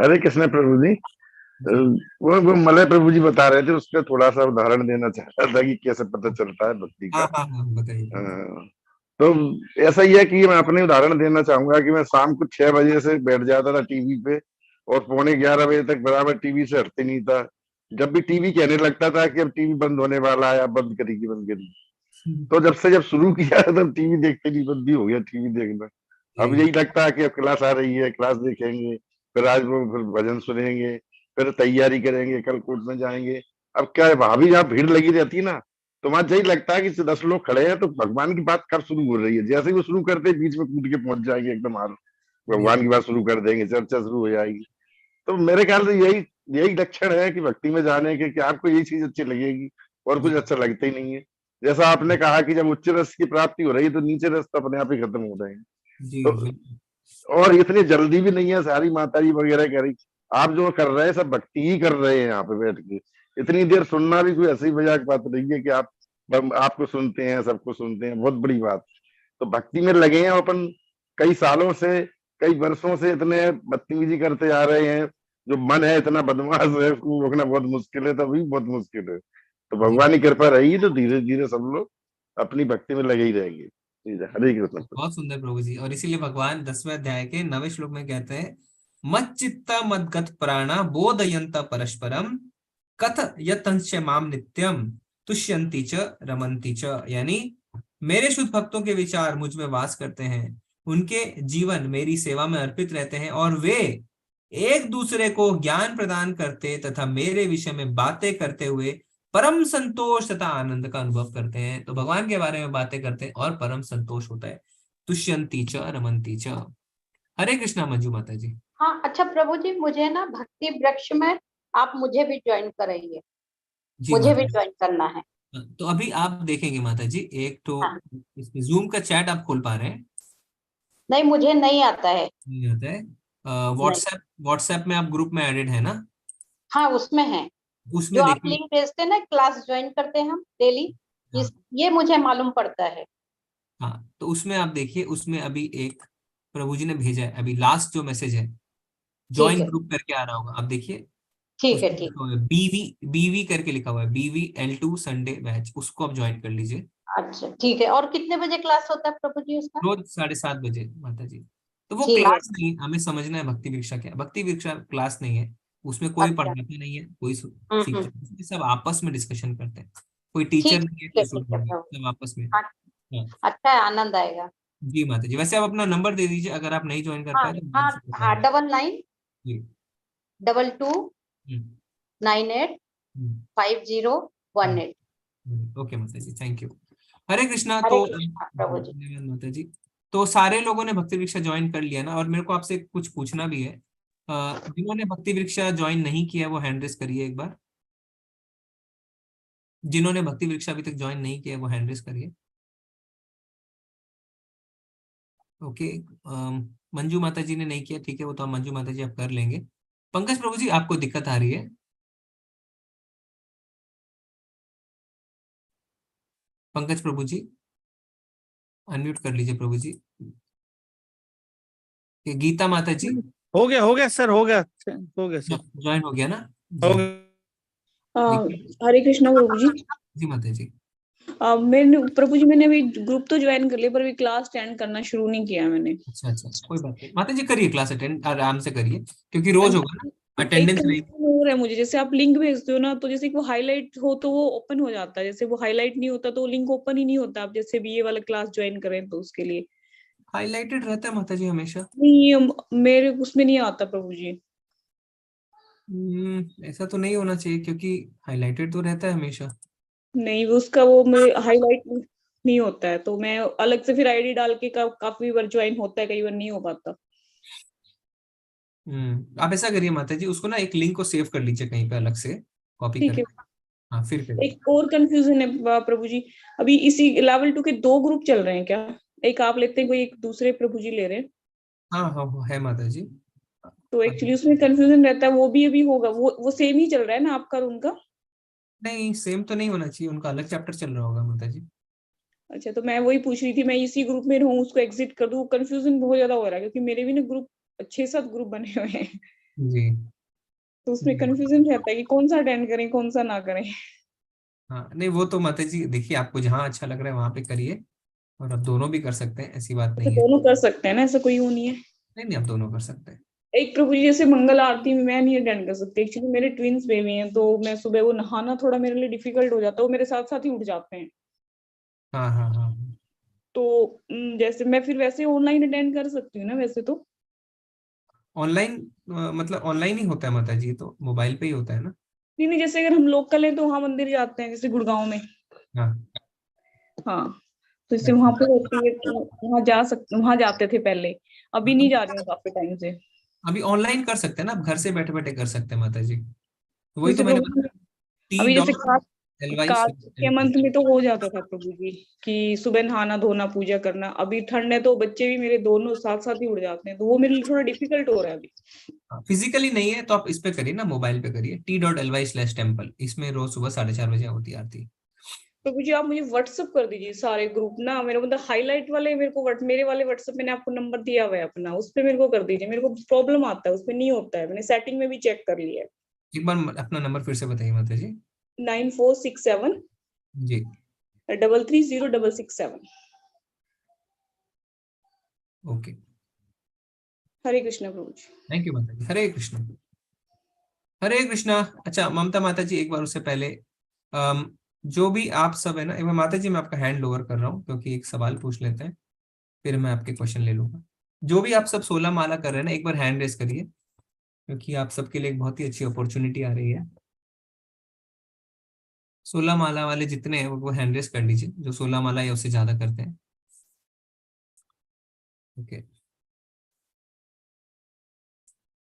हरे कृष्णा प्रभु जी। वो मलय प्रभु जी बता रहे थे, उसका थोड़ा सा उदाहरण देना चाह रहा था कि कैसे पता चलता है भक्ति का। हाँ बताइए। तो ऐसा ही है कि मैं अपने उदाहरण देना चाहूंगा कि मैं शाम को 6 बजे से बैठ जाता था टीवी पे, और 11:15 बजे तक बराबर टीवी से हटते नहीं था। जब भी टीवी कहने लगता था कि अब टीवी बंद होने वाला है, अब बंद करेगी, तो जब शुरू किया तब टीवी देखते नहीं बंद भी हो गया टीवी देखना। अब यही लगता है कि अब क्लास आ रही है, क्लास देखेंगे, फिर आज वो फिर भजन सुनेंगे, फिर तैयारी करेंगे, कल कोर्ट में जाएंगे। अब क्या है, वहां भी जहाँ भीड़ लगी रहती है ना, तो वहां यही लगता है कि 10 लोग खड़े हैं, तो भगवान की बात कब शुरू हो रही है। जैसे ही वो शुरू करते बीच में कूद के पहुंच जाएंगे, एकदम भगवान की बात शुरू कर देंगे, चर्चा शुरू हो जाएगी। तो मेरे ख्याल से यही लक्षण है कि भक्ति में जाने के, कि आपको यही चीज अच्छी लगेगी और कुछ अच्छा लगता ही नहीं है। जैसा आपने कहा कि जब उच्च रस की प्राप्ति हो रही है तो नीचे रस तो अपने आप ही खत्म हो रहे हैं। तो और इतनी जल्दी भी नहीं है, सारी माताजी वगैरह कह रही, आप जो कर रहे हैं सब भक्ति ही कर रहे हैं। यहाँ पे बैठ के इतनी देर सुनना भी कोई ऐसी मजाक बात नहीं है कि आपको सुनते हैं, सबको सुनते हैं, बहुत बड़ी बात। तो भक्ति में लगे हैं अपन कई सालों से, कई वर्षों से इतने बदतमीजी करते आ रहे हैं, जो मन है इतना बदमाश है, उसको रोकना बहुत मुश्किल है, तभी बहुत मुश्किल है। तो भगवान की कृपा रहेगी तो धीरे धीरे सब लोग अपनी भक्ति में लगे ही रहेंगे। हरे कृष्ण। बहुत सुंदर प्रभु जी। और इसीलिए भगवान 10वें अध्याय के 9वें श्लोक में कहते हैं, मत चित्ता मदगत प्राणा बोधयंत परस्परम कथ यतंश माम नित्यम तुष्यंती च रमंती च, यानी मेरे शुद्ध भक्तों के विचार मुझ में वास करते हैं, उनके जीवन मेरी सेवा में अर्पित रहते हैं, और वे एक दूसरे को ज्ञान प्रदान करते तथा मेरे विषय में बातें करते हुए परम संतोष तथा आनंद का अनुभव करते हैं। तो भगवान के बारे में बातें करते हैं और परम संतोष होता है। तुष्यंती च रमंती च। हरे कृष्णा मंजू माता जी। हाँ अच्छा प्रभु जी, मुझे ना भक्ति वृक्ष में आप मुझे भी ज्वाइन करेंगे, मुझे भी ज्वाइन करना है। तो अभी आप देखेंगे माता जी, एक तो इसमें जूम का चैट आप खोल पा रहे हैं? नहीं, मुझे नहीं आता है। नहीं आता है। व्हाट्सएप में आप ग्रुप में एडेड है ना? हाँ उसमें है, उसमें जो आप लिंक भेजते हैं ना, क्लास ज्वाइन करते हैं हम डेली, ये मुझे मालूम पड़ता है। हाँ तो उसमें आप देखिए, उसमें अभी एक प्रभु जी ने भेजा है, अभी लास्ट जो मैसेज है, ज्वाइन ग्रुप करके आ रहा होगा, आप देखिए। ठीक है, ठीक है। बीवी करके लिखा हुआ है, BVL2 संडे बैच, उसको आप ज्वाइन कर लीजिए। अच्छा ठीक है। और कितने बजे क्लास होता है प्रभु जी उसका? रोज 7:30 बजे माता जी। तो वो जी क्लास नहीं है, हमें समझना है भक्ति वृक्षा क्या है। भक्ति वृक्षा क्लास नहीं है, उसमें कोई अच्छा। पढ़ाता नहीं है, कोई हम्म। सीखता नहीं है, सब आपस में डिस्कशन करते हैं। कोई टीचर ठीक नहीं है, है कोई ठीक स्टूडेंट है नहीं है, प्रभु। सब आपस में। हाँ, हाँ अच्छा है, आनंद आएगा। जी माता जी। वैसे आप अपना नंबर दे दीजिए, अगर आप नहीं ज्वाइन कर हाँ पाए तो हाँ मैं आपसे बता हाँ, दूंगा। 99 जी 22 हम्म, 98 हम्म, 5018। ओके माता जी, थैंक यू। हरे कृष्णा। हरे तो कृष्णा प्रभु जी। धन्यवाद माता जी। तो सारे लोगों ने भक्ति वृक्षा ज्वाइन कर लिया ना? और मेरे को आपसे कुछ पूछना भी है। जिन्होंने भक्ति वृक्षा ज्वाइन नहीं किया वो हैंड रेस करिए एक बार। जिन्होंने भक्ति वृक्षा अभी तक ज्वाइन नहीं किया वो हैंड रेस करिए। ओके। मंजू माता जी ने नहीं किया, ठीक है, वो तो हम मंजू माता जी आप कर लेंगे। पंकज प्रभु जी, आपको दिक्कत आ रही है? पंकज प्रभु जी अनम्यूट कर लीजिए प्रभु जी। ये गीता माता जी हो गया सर, हो गया सर, ज्वाइन हो गया ना? हो जी अ, देखिए। हरे कृष्णा प्रभु जी। जी माता जी। मैंने प्रभु जी, मैंने अभी ग्रुप तो ज्वाइन कर लिया पर अभी क्लास अटेंड करना शुरू नहीं किया मैंने। अच्छा अच्छा, कोई बात नहीं माता जी, करिए क्लास अटेंड, आराम से करिए, क्योंकि रोज होगा ना, एक अटेंडेंस नहीं। कंफ्यूजन हो रहा है मुझे, जैसे आप लिंक भेजते हो ना तो जैसे वो हाईलाइट हो तो वो ओपन हो जाता है, जैसे वो हाईलाइट नहीं होता तो लिंक ओपन ही नहीं होता। आप जैसे भी ये वाला क्लास ज्वाइन करें तो उसके लिए हाईलाइटेड रहता है माता जी हमेशा। नहीं, मेरे उसमें नहीं आता प्रभु जी। ऐसा तो नहीं होना चाहिए, क्योंकि हाईलाइटेड तो रहता है हमेशा। नहीं, उसका वो मेरे हाईलाइट नहीं होता है तो मैं अलग से फिर आईडी डाल के काफी बार ज्वाइन होता है, कई बार नहीं हो पाता। आप ऐसा करिए माता जी, उसको ना एक लिंक को सेव कर लीजिए कहीं पे अलग से, कॉपी ठीक है। करके। हाँ फिर करिए। एक और कंफ्यूजन है प्रभु जी, अभी इसी लेवल 2 के 2 ग्रुप चल रहे हैं क्या? एक आप लेते हैं, कोई एक दूसरे प्रभु जी ले रहे हैं, हाँ हाँ वो है माता जी। तो एक्चुअली उसमें कंफ्यूजन रहता है। वो भी अभी होगा, वो सेम ही चल रहा है ना आपका और उनका? नहीं सेम तो नहीं होना चाहिए, उनका अलग चैप्टर चल रहा होगा माता जी। अच्छा, तो मैं वही पूछ रही थी, मैं इसी ग्रुप में रहूं उसको एग्जिट कर दूं? कंफ्यूजन बहुत ज्यादा हो रहा है क्योंकि मेरे भी ना ग्रुप 6-7 ग्रुप बने हुए हैं, जी तो उसमें कंफ्यूजन रहता है कि कौन सा अटेंड करें कौन सा ना करें। हाँ नहीं वो तो माता जी देखिए, आपको जहाँ अच्छा लग रहा है वहां पे करिए, और आप दोनों भी कर सकते हैं, ऐसी बात अच्छा, नहीं है। दोनों कर सकते हैं ना, ऐसा कोई वो नहीं है? नहीं नहीं, आप दोनों कर सकते हैं। एक प्रभु जी जैसे मंगल आरती में मैं नहीं अटेंड कर सकती, एक्चुअली मेरे ट्विंस बेबी हैं तो मैं सुबह वो नहाना थोड़ा मेरे लिए डिफिकल्ट हो जाता है, वो मेरे साथ साथ ही उठ जाते हैं। हाँ हाँ हाँ। तो जैसे मैं फिर वैसे ऑनलाइन अटेंड कर सकती हूँ ना वैसे तो? ऑनलाइन मतलब ऑनलाइन ही होता है माता जी, तो मोबाइल पे ही होता है ना? नहीं नहीं, जैसे अगर हम लोकल हैं तो वहां मंदिर जाते हैं, जैसे गुड़गांव में। हाँ हाँ, तो इससे अच्छा। वहां पे होती है तो वहां जा सकते, वहां जाते थे पहले, अभी नहीं जा रही हूँ काफी टाइम से। अभी ऑनलाइन कर सकते हैं ना, आप घर से बैठे बैठे कर सकते हैं माता जी, तो वही जैसे तो मैंने प्रभु जी, बताया। टी अभी जैसे डॉट एल वाई कार्तिक के मंथ में तो हो जाता था प्रभु जी कि सुबह नहाना धोना पूजा करना। अभी ठंड है तो बच्चे भी मेरे दोनों साथ साथ ही उड़ जाते हैं, तो वो मेरे लिए थोड़ा डिफिकल्ट हो रहा है अभी। फिजिकली नहीं है तो आप इस पे करिए ना, मोबाइल पे करिए, t.ly/temple, इसमें रोज सुबह 4:30 बजे होती है आरती। प्रभु जी आप मुझे व्हाट्सअप कर दीजिए सारे ग्रुप ना, मेरे मतलब हाईलाइट वाले मेरे को मेरे वाले व्हाट्सअप मैंने आपको नंबर दिया हुआ है अपना, उस पे मेरे को कर दीजिए, मेरे को प्रॉब्लम आता है उसमें नहीं होता है, मैंने सेटिंग में भी चेक कर लिया है। एक बार अपना नंबर फिर से बताइए माता जी। 9467 जी 330667। Okay, Hare Krishna Prabhu ji. Thank you माता जी। हरे कृष्ण हरे कृष्णा। अच्छा ममता माता जी, एक बार उससे पहले जो भी आप सब है ना, एक बार माता जी मैं आपका हैंड लोअर कर रहा हूँ, क्योंकि एक सवाल पूछ लेते हैं, फिर मैं आपके क्वेश्चन ले लूंगा। जो भी आप सब 16 माला कर रहे हैं ना, एक बार हैंड रेस करिए, क्योंकि आप सबके लिए एक बहुत ही अच्छी अपॉर्चुनिटी आ रही है। 16 माला वाले जितने हैं वो हैंड रेस कर लीजिए, जो 16 माला या उससे ज्यादा करते हैं। ओके,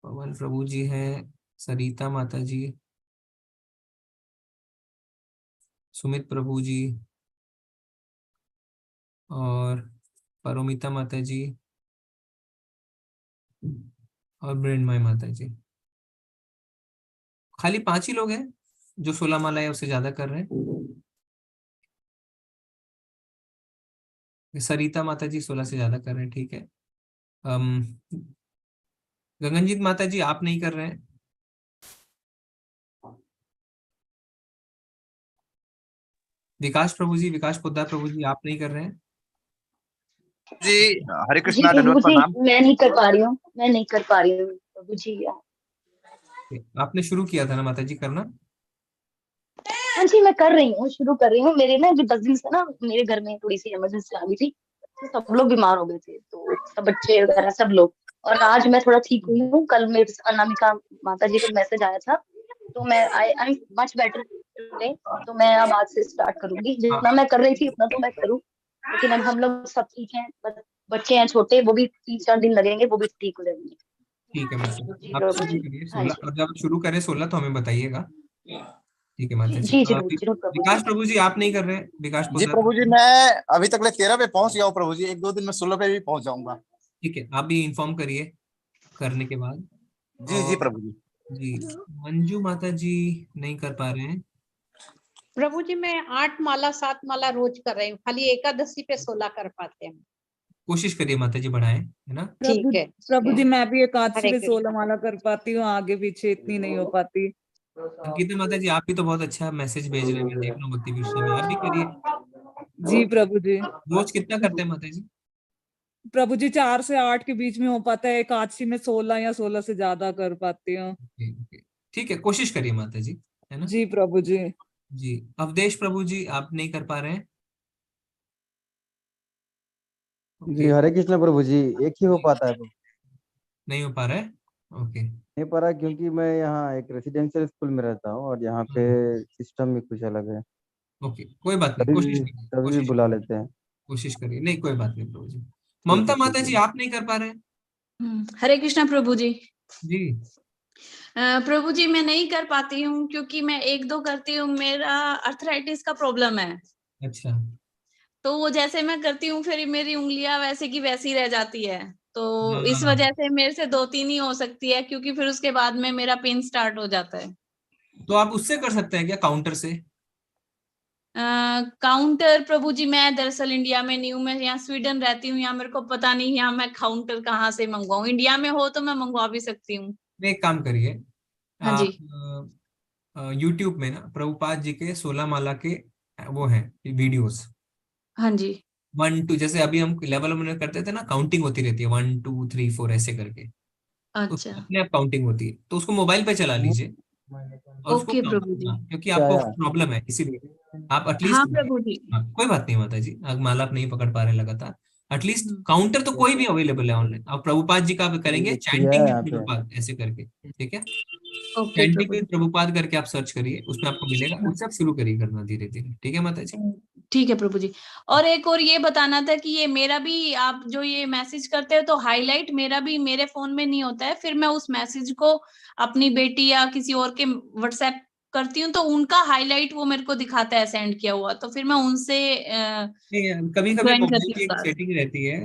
पवन प्रभु जी हैं, सरिता माता जी, सुमित प्रभु जी, और परोमिता माता जी, और मृण्मय माता जी। खाली 5 ही लोग हैं जो 16 माला या उससे ज्यादा कर रहे हैं। सरिता माता जी 16 से ज्यादा कर रहे हैं, ठीक है। अम गगनजीत माता जी आप नहीं कर रहे हैं। विकास प्रभु जी, विकास पोद्दार प्रभु जी आप नहीं कर रहे हैं। जी हरे जी कृष्णा, प्रभु दंडवत जी, प्रणाम। मैं नहीं कर पा रही हूँ, मैं नहीं कर पा रही हूँ प्रभु जी। आपने शुरू किया था ना माता जी करना? हाँ जी, मैं कर रही हूँ, शुरू कर रही हूँ। मेरे ना जो 10 दिन से ना मेरे घर में थोड़ी सी इमरजेंसी आ गई थी, तो सब लोग बीमार हो गए थे, तो सब बच्चे वगैरह सब लोग। और आज मैं थोड़ा ठीक हुई हूँ। कल मेरे से अनामिका माता जी का मैसेज आया था, तो मैं I am much better today. तो मैं अब आज से स्टार्ट करूंगी, जितना मैं कर रही थी उतना तो मैं करूँ, लेकिन अब हम लोग सब ठीक हैं। बच्चे हैं छोटे, वो भी 3-4 दिन लगेंगे, वो भी ठीक हो जाएंगे। ठीक है माता जी जी, आप प्रभु शुरू जी। करिए हाँ 16, जी और जब शुरू करें 16 तो हमें बताइएगा। ठीक है माता जी। जी, जरूर जरूर प्रभु जी। विकास प्रभु जी आप नहीं कर रहे हैं? विकास जी पोदार प्रभु जी, मैं अभी तक 13 पे पहुंच गया हूँ प्रभु जी, 1-2 दिन में 16 पे भी पहुंच जाऊंगा। ठीक है, आप भी इन्फॉर्म करिए करने के बाद। जी जी और प्रभु जी। जी मंजू माता जी नहीं कर पा रहे हैं। प्रभु जी मैं 8 माला 7 माला रोज कर रही हूँ, खाली एकादशी पे 16 कर पाते हैं। कोशिश करिए माता जी बढ़ाएं, है ना? ठीक है। प्रभु जी मैं भी एकादशी हरे पे 16 कृष्णा। माला कर पाती हूँ, आगे पीछे इतनी नहीं हो पाती। अंकिता माता जी आप भी तो बहुत अच्छा मैसेज भेज रहे हैं, मैं देख रहा हूँ भक्ति विषय में, आप भी करिए। जी प्रभु जी। रोज कितना करते हैं माता जी? प्रभु जी 4 से 8 के बीच में हो पाता है, एकादशी में 16 या 16 से ज्यादा कर पाती हूँ। ठीक है, कोशिश करिए माता जी, है ना? जी प्रभु जी। जी अवधेश प्रभु जी आप नहीं कर पा रहे हैं? जी हरे कृष्ण प्रभु जी, एक ही हो पाता है प्रभु। नहीं हो पा रहा है? ओके। नहीं पा रहा क्योंकि मैं यहाँ एक रेसिडेंशियल स्कूल में रहता हूँ और यहाँ पे सिस्टम भी कुछ अलग है। ओके कोई बात नहीं, कभी कोशिश भी करिए, कभी भी कोशिश बुला करिए, लेते हैं। कोशिश करिए। नहीं कोई बात नहीं प्रभु जी। ठीक ममता है ठीक माता है। जी आप नहीं कर पा रहे हैं? हरे कृष्णा प्रभु जी। जी प्रभु जी मैं नहीं कर पाती हूँ, क्योंकि मैं 1-2 करती हूँ, मेरा अर्थराइटिस का प्रॉब्लम है। अच्छा। तो वो जैसे मैं करती हूँ फिर मेरी उंगलियां वैसे की वैसी रह जाती है, तो इस हाँ, वजह से मेरे से 2-3 ही हो सकती है, क्योंकि फिर उसके बाद में मेरा पेन स्टार्ट हो जाता है। तो आप उससे कर सकते हैं क्या, काउंटर से? काउंटर प्रभु जी मैं दरअसल इंडिया में नहीं हूँ, मैं यहाँ स्वीडन रहती हूँ, यहाँ मेरे को पता नहीं यहाँ मैं काउंटर कहाँ से मंगवाऊँ। इंडिया में हो तो मैं मंगवा भी सकती हूँ। एक काम करिए, हाँ जी। आप यूट्यूब में ना प्रभुपाद जी के 16 माला के वो हैं वीडियोस, हाँ जी। 1 2 जैसे अभी हम लेवल में करते थे ना, काउंटिंग होती रहती है 1 2 3 4 ऐसे करके, तो अच्छा। अपने आप काउंटिंग होती है, तो उसको मोबाइल पे चला लीजिए और उसको ओके प्रभु जी। क्योंकि आपको प्रॉब्लम है इसीलिए आप हाँ एटलीस्ट, प्रभु जी। कोई बात नहीं माता जी, अगर माला आप नहीं पकड़ पा रहे लगातार, एटलीस्ट काउंटर तो कोई भी अवेलेबल है ऑनलाइन। आप प्रभुपाद जी का आप करेंगे किया है चैंटिंग यहाँ विद पे। प्रभुपाद ऐसे करके, ठीक है? ओके चैंटिंग प्रभु विद जी। प्रभुपाद करके आप सर्च करिए, उसमें आपको मिलेगा, उससे आप शुरू करिए करना धीरे धीरे, ठीक है माता जी? ठीक है प्रभु जी। और एक और ये बताना था कि ये मेरा भी, आप जो ये मैसेज करते हो तो हाईलाइट मेरा भी मेरे फोन में नहीं होता है, फिर मैं उस मैसेज को अपनी बेटी या किसी और के व्हाट्सएप करती हूँ तो उनका हाईलाइट वो मेरे को दिखाता है सेंड किया हुआ, तो फिर मैं उनसे कभी कभी ज्वाइन मोबाइल करती की हूँ एक क्लास। सेटिंग रहती है,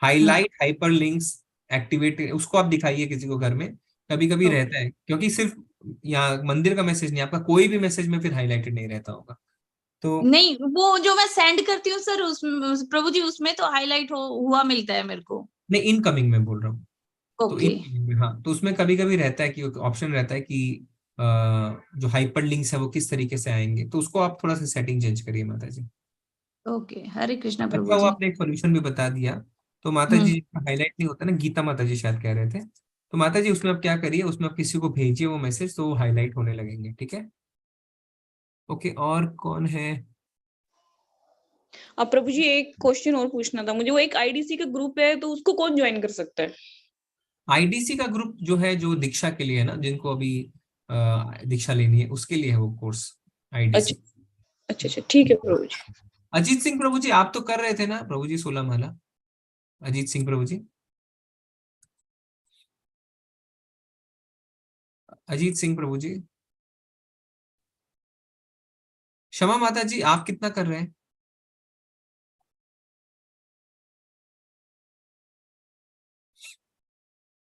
हाईलाइट हाइपर लिंक्स एक्टिवेट, उसको आप दिखाइए किसी को घर में, कभी कभी रहता है, क्योंकि सिर्फ यहाँ मंदिर का मैसेज नहीं, आपका कोई भी मैसेज में फिर हाईलाइटेड नहीं रहता होगा, तो नहीं, वो जो मैं सेंड करती हूँ सर प्रभु जी उसमें तो हाईलाइट हुआ मिलता है मेरे को। नहीं इनकमिंग में बोल रहा हूँ, तो ओके। इनकमिंग में हाँ, तो उसमें कभी कभी रहता है कि ऑप्शन रहता है कि जो हाइपर लिंक्स है वो किस तरीके से आएंगे, तो उसको आप थोड़ा सा सेटिंग चेंज करिए माता जी। ओके हरे कृष्णा अच्छा प्रभु वो जी। आपने एक सोल्यूशन भी बता दिया, तो माता जी हाईलाइट नहीं होता ना, गीता माता जी शायद कह रहे थे, तो माता जी उसमें आप क्या करिए, उसमें आप किसी को भेजिए वो मैसेज, तो वो हाईलाइट होने लगेंगे, ठीक है? ओके, और कौन है? अब प्रभु जी एक क्वेश्चन और पूछना था मुझे, वो एक आईडीसी का ग्रुप है तो उसको कौन ज्वाइन कर सकता है? आईडीसी का ग्रुप जो है, जो दीक्षा के लिए है ना, जिनको अभी दीक्षा लेनी है उसके लिए है वो कोर्स, आईडीसी। अच्छा अच्छा ठीक है प्रभु जी। अजीत सिंह प्रभु जी आप तो कर रहे थे ना प्रभु जी 16 माला? अजीत सिंह प्रभु जी, अजीत सिंह प्रभु जी, क्षमा माता जी आप कितना कर रहे हैं?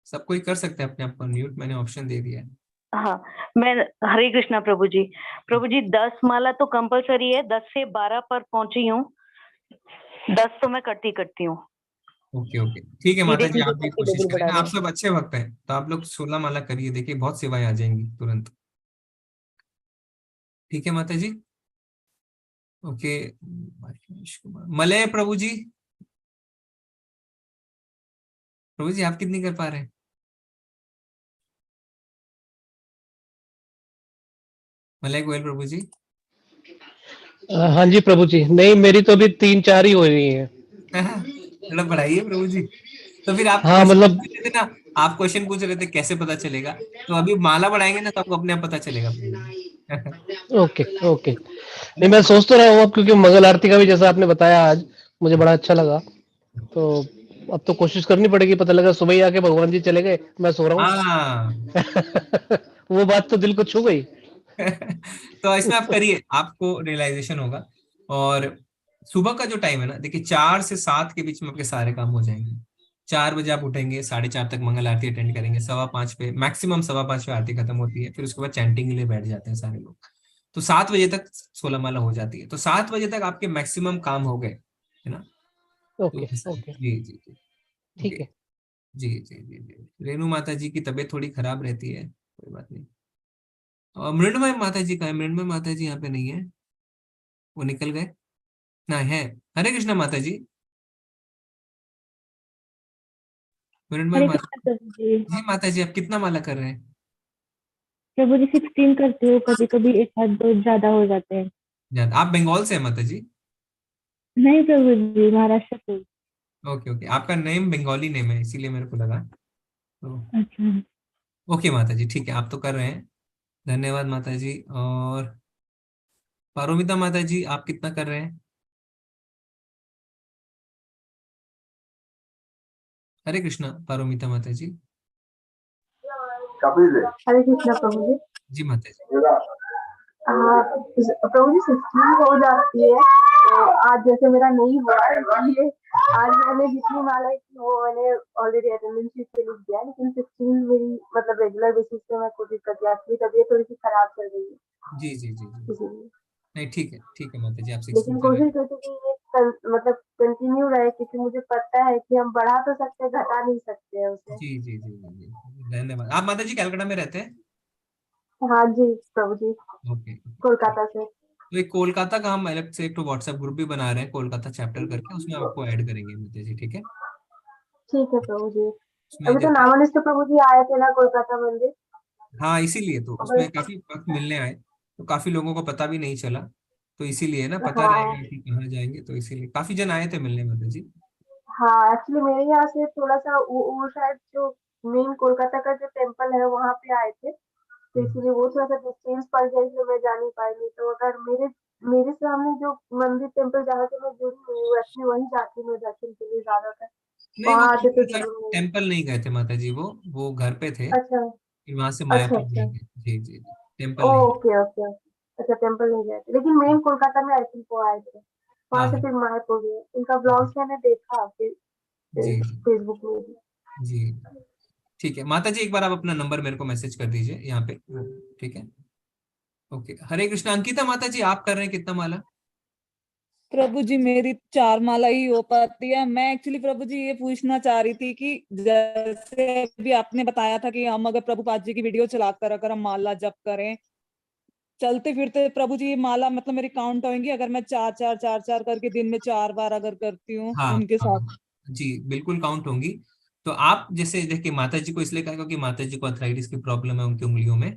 सब कोई कर सकते हैं अपने आप को म्यूट, मैंने ऑप्शन दे दिया है। हाँ, मैं हरे कृष्णा प्रभु जी। प्रभु जी 10 माला तो कंपलसरी है, 10 से 12 पर पहुंची हूँ, 10 तो मैं करती हूँ। ओके ओके ठीक है माता धीरे जी, धीरे आप भी करके कोशिश डबल करें बढ़ा ना, रही आप हूँ। सब अच्छे भक्त हैं, तो आप लोग 16 माला करिए, देखिए बहुत सेवाएं आ जाएंगी तुरंत, ठीक है माता जी? ओके, मलय प्रभु जी, प्रभु जी आप कितनी कर पा रहे हैं? मलय गोयल प्रभु जी। हाँ जी प्रभु जी, नहीं मेरी तो अभी 3-4 ही हो रही है। मतलब बढ़ाइए प्रभु जी। तो फिर आप हाँ क्वेश्चन मतलब पूछ रहे थे ना, आप क्वेश्चन पूछ रहे थे कैसे पता चलेगा, तो अभी माला बढ़ाएंगे ना तो आपको अपने आप पता चलेगा प्रभु ओके ओके। नहीं मैं सोच तो रहा हूँ अब, क्योंकि मंगल आरती का भी जैसा आपने बताया आज मुझे बड़ा अच्छा लगा, तो अब तो कोशिश करनी पड़ेगी। पता लगा सुबह ही आके भगवान जी चले गए, मैं सो रहा हूँ। हाँ। वो बात तो दिल को छू गई। तो इसमें आप करिए, आपको रियलाइजेशन होगा। और सुबह का जो टाइम है ना, देखिए 4 से 7 के बीच में आपके सारे काम हो जाएंगे। 4 बजे आप उठेंगे, 4:30 तक मंगल आरती अटेंड करेंगे, 5:15 पे मैक्सिमम 5:15 पे आरती खत्म होती है, फिर उसके बाद चैंटिंग के लिए बैठ जाते हैं सारे लोग। तो 7 बजे तक 16 माला हो जाती है, तो 7 बजे तक आपके मैक्सिमम काम हो गए, है ना? तो ओके ओके जी जी जी ठीक है। जी जी जी जी। रेणु माता जी की तबीयत थोड़ी खराब रहती है, कोई बात नहीं। और मृण्मय माता जी का है, मृण्मय माता जी यहाँ पे नहीं है, वो निकल गए ना है। हरे कृष्णा माता जी। मृण्मय हरे माता कृष्ण प्रभु जी। जी, माता जी आप कितना माला कर रहे हैं? प्रभु जी 16 करती हूँ, कभी कभी एक आध दो ज्यादा हो जाते हैं। आप बंगाल से हैं माता जी? नहीं प्रभु जी, महाराष्ट्र से। ओके ओके, आपका नेम बंगाली नेम है इसीलिए मेरे को लगा। तो अच्छा। ओके माता जी, ठीक है, आप तो कर रहे हैं, धन्यवाद माता जी। और पारोमिता माता जी आप कितना कर रहे हैं? हरे कृष्णा पारोमिता माता जी। हरे कृष्णा प्रभु जी। जी माता जी। प्रभु जी 16 हो जाती है, तो आज जैसे मेरा नहीं हुआ है, इसलिए आज मैंने जितनी मालाएं की वो मैंने ऑलरेडी अटेंडेंस शीट पे लिख दिया है, लेकिन 16 मेरी मतलब रेगुलर बेसिस पे मैं कोशिश करती हूँ। आपकी तबीयत थोड़ी सी खराब चल रही है जी जी जी जी। इसीलिए, नहीं ठीक है माता जी, आप 16 लेकिन कर रहे हैं। कोशिश करती हूँ कि ये मतलब कंटिन्यू रहे, क्योंकि मुझे पता है कि हम बढ़ा तो सकते हैं, घटा नहीं सकते हैं उसे। जी जी जी जी जी, धन्यवाद। आप माता जी कलकत्ता में रहते हैं? हाँ जी प्रभु जी, ओके। कोलकाता से। तो एक कोलकाता का हम अलग से एक तो व्हाट्सएप ग्रुप भी बना रहे हैं, कोलकाता चैप्टर करके, उसमें आपको ऐड करेंगे माता जी, ठीक है? ठीक है प्रभु जी। उसमें अभी तो जैसे नामानिष्ठ प्रभु जी आए थे ना कोलकाता मंदिर। हाँ, इसीलिए तो उसमें काफी वक्त मिलने आए, तो काफी लोगों को पता भी नहीं चला, तो इसीलिए ना पता हाँ रहेगा कि कहाँ जाएंगे, तो इसीलिए काफी जन आए थे मिलने माता जी। हाँ, एक्चुअली मेरे यहाँ से थोड़ा सा वो शायद जो मेन कोलकाता का जो टेम्पल है वहां पे आए थे, तो इसीलिए वो थोड़ा सा डिस्टेंस पड़ गया, इसलिए मैं जा नहीं पाई। नहीं तो अगर मेरे मेरे सामने जो मंदिर टेम्पल जहाँ से मैं जुड़ी हुई हूँ, एक्चुअली वहीं जाती हूँ मैं दर्शन के लिए ज्यादातर, नहीं, वो वहां आते तो कोलकाता जरूर मिले। टेम्पल नहीं गए थे माता जी, वो घर पे थे, अच्छा फिर वहां से अच्छा मायापुर अच्छा। गए थे। जी जी जी, टेम्पल नहीं गए। Okay okay okay. अच्छा टेम्पल नहीं गए थे, लेकिन मेन कोलकाता में आई थिंक वो आए थे, वहां हाँ से हाँ। फिर मायापुर गए। इनका ब्लॉग्स मैंने देखा फिर जी फेसबुक में भी। जी, ठीक है माता जी, एक बार आप अपना नंबर मेरे को मैसेज कर दीजिए यहाँ पे, ठीक है? ओके, हरे कृष्णा। अंकिता माता जी आप कर रहे हैं कितना माला? प्रभु जी मेरी 4 माला ही हो पाती है। मैं एक्चुअली प्रभु जी ये पूछना चाह रही थी कि जैसे अभी आपने बताया था कि हम अगर प्रभुपाद जी की वीडियो चलाकर अगर हम माला जप करें चलते फिरते, प्रभु जी ये माला मतलब मेरी काउंट होंगी अगर मैं 4 करके दिन में 4 बार अगर करती हूँ हाँ उनके हाँ साथ? हाँ, जी बिल्कुल काउंट होंगी। तो आप जैसे देखिए, माता जी को इसलिए कहा क्योंकि माता जी को अर्थराइटिस की प्रॉब्लम है उनकी उंगलियों में,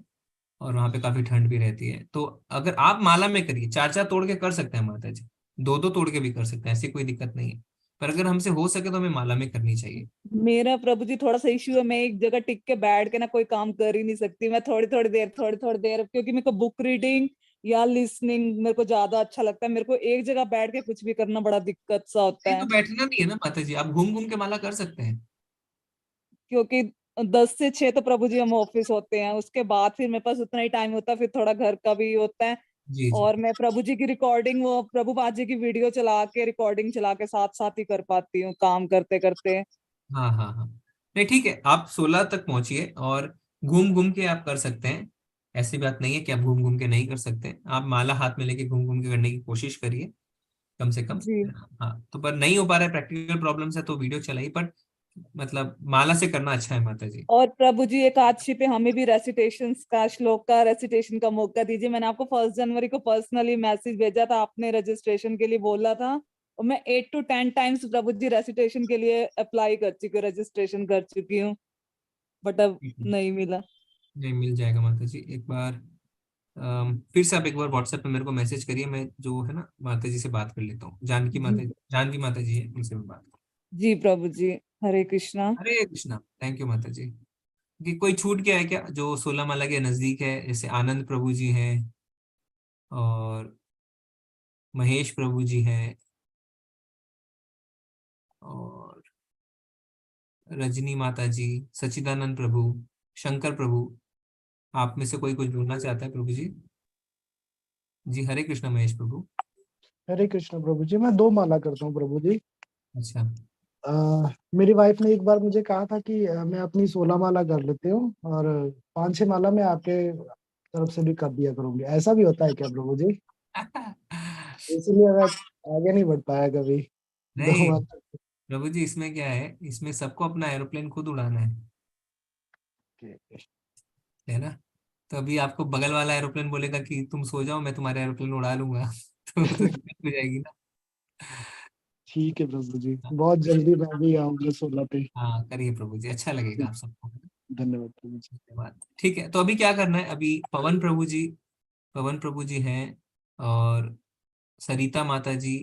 और वहां पे काफी ठंड भी रहती है, तो अगर आप माला में करिए, 4 तोड़ के कर सकते हैं माता जी, 2 तोड़ के भी कर सकते हैं, ऐसी कोई दिक्कत नहीं है, पर अगर हमसे हो सके तो हमें माला में करनी चाहिए। मेरा प्रभु जी थोड़ा सा इश्यू है, मैं एक जगह टिक के बैठ के ना कोई काम कर ही नहीं सकती। मैं थोड़ी थोड़ी देर क्योंकि मेरे को बुक रीडिंग या लिसनिंग मेरे को ज्यादा अच्छा लगता है। मेरे को एक जगह बैठ के कुछ भी करना बड़ा दिक्कत सा होता नहीं, तो है, बैठना नहीं है ना माता जी, आप घूम घूम के माला कर सकते हैं। क्योंकि 10 से 6 तो प्रभु जी हम ऑफिस होते हैं, उसके बाद फिर मेरे पास उतना ही टाइम होता है, फिर थोड़ा घर का भी होता है। जी जी। और मैं प्रभु जी की रिकॉर्डिंग, वो प्रभुपाद जी की वीडियो चला के रिकॉर्डिंग चला के साथ साथ ही कर पाती हूँ काम करते करते। हाँ हाँ हाँ, नहीं ठीक है, आप 16 तक पहुंचिए, और घूम घूम के आप कर सकते हैं, ऐसी बात नहीं है कि आप घूम घूम के नहीं कर सकते, आप माला हाथ में लेके घूम घूम के करने की कोशिश करिए कम से कम। जी। हाँ, तो पर नहीं हो पा रहा है, प्रैक्टिकल प्रॉब्लम्स है, तो वीडियो चलाइए, पर मतलब माला से करना अच्छा है माता जी। और प्रभु जी एकादशी पे हमें भी रेसिटेशन का, श्लोक का रेसिटेशन का मौका दीजिए। मैंने आपको 1 जनवरी को पर्सनली मैसेज भेजा था, आपने रजिस्ट्रेशन के लिए बोला था, और मैं 8 to 10 टाइम्स प्रभु जी रेसिटेशन के लिए अप्लाई कर चुकी हूँ, रजिस्ट्रेशन कर चुकी हूँ, बट अब नहीं मिला। नहीं, मिल जाएगा माता जी। एक बार फिर से आप एक बार व्हाट्सएप पे मेरे को मैसेज करिए, मैं जो है ना माता जी से बात कर लेता हूँ। जानकी माता जी है, उनसे मैं बात जी प्रभु जी। हरे कृष्णा। हरे कृष्णा। थैंक यू माता जी। कि कोई छूट गया है क्या जो 16 माला के नजदीक है? जैसे आनंद प्रभु जी हैं और महेश प्रभु जी हैं और रजनी माता जी, सच्चिदानंद प्रभु, शंकर प्रभु, आप में से कोई कुछ बोलना चाहता है प्रभु जी? जी हरे कृष्णा महेश प्रभु। हरे कृष्ण प्रभु जी। मैं 2 माला करता हूँ प्रभु जी। अच्छा। मेरी वाइफ ने एक बार मुझे कहा था कि मैं अपनी 16 माला कर लेती हूँ और 5-6 माला मैं आपके तरफ से भी कर दिया करूंगी। ऐसा भी होता है क्या प्रभु जी? इसलिए मैं आगे नहीं बढ़ पाया कभी। नहीं प्रभु जी, इसमें क्या है, इसमें सबको अपना एरोप्लेन खुद उड़ाना है ना? तो अभी आपको बगल वाला एरोप्लेन बोलेगा कि तुम सो जाओ, मैं तुम्हारे एरोप्लेन उड़ा लूंगा तो दिक्कत हो जाएगी ना। ठीक है प्रभु जी, बहुत जल्दी मैं भी आऊंगा 16 पे। हाँ करिए प्रभु जी, अच्छा लगेगा आप सबको। धन्यवाद प्रभु जी। धन्यवाद। ठीक है, तो अभी क्या करना है, अभी पवन प्रभु जी हैं और सरिता माता जी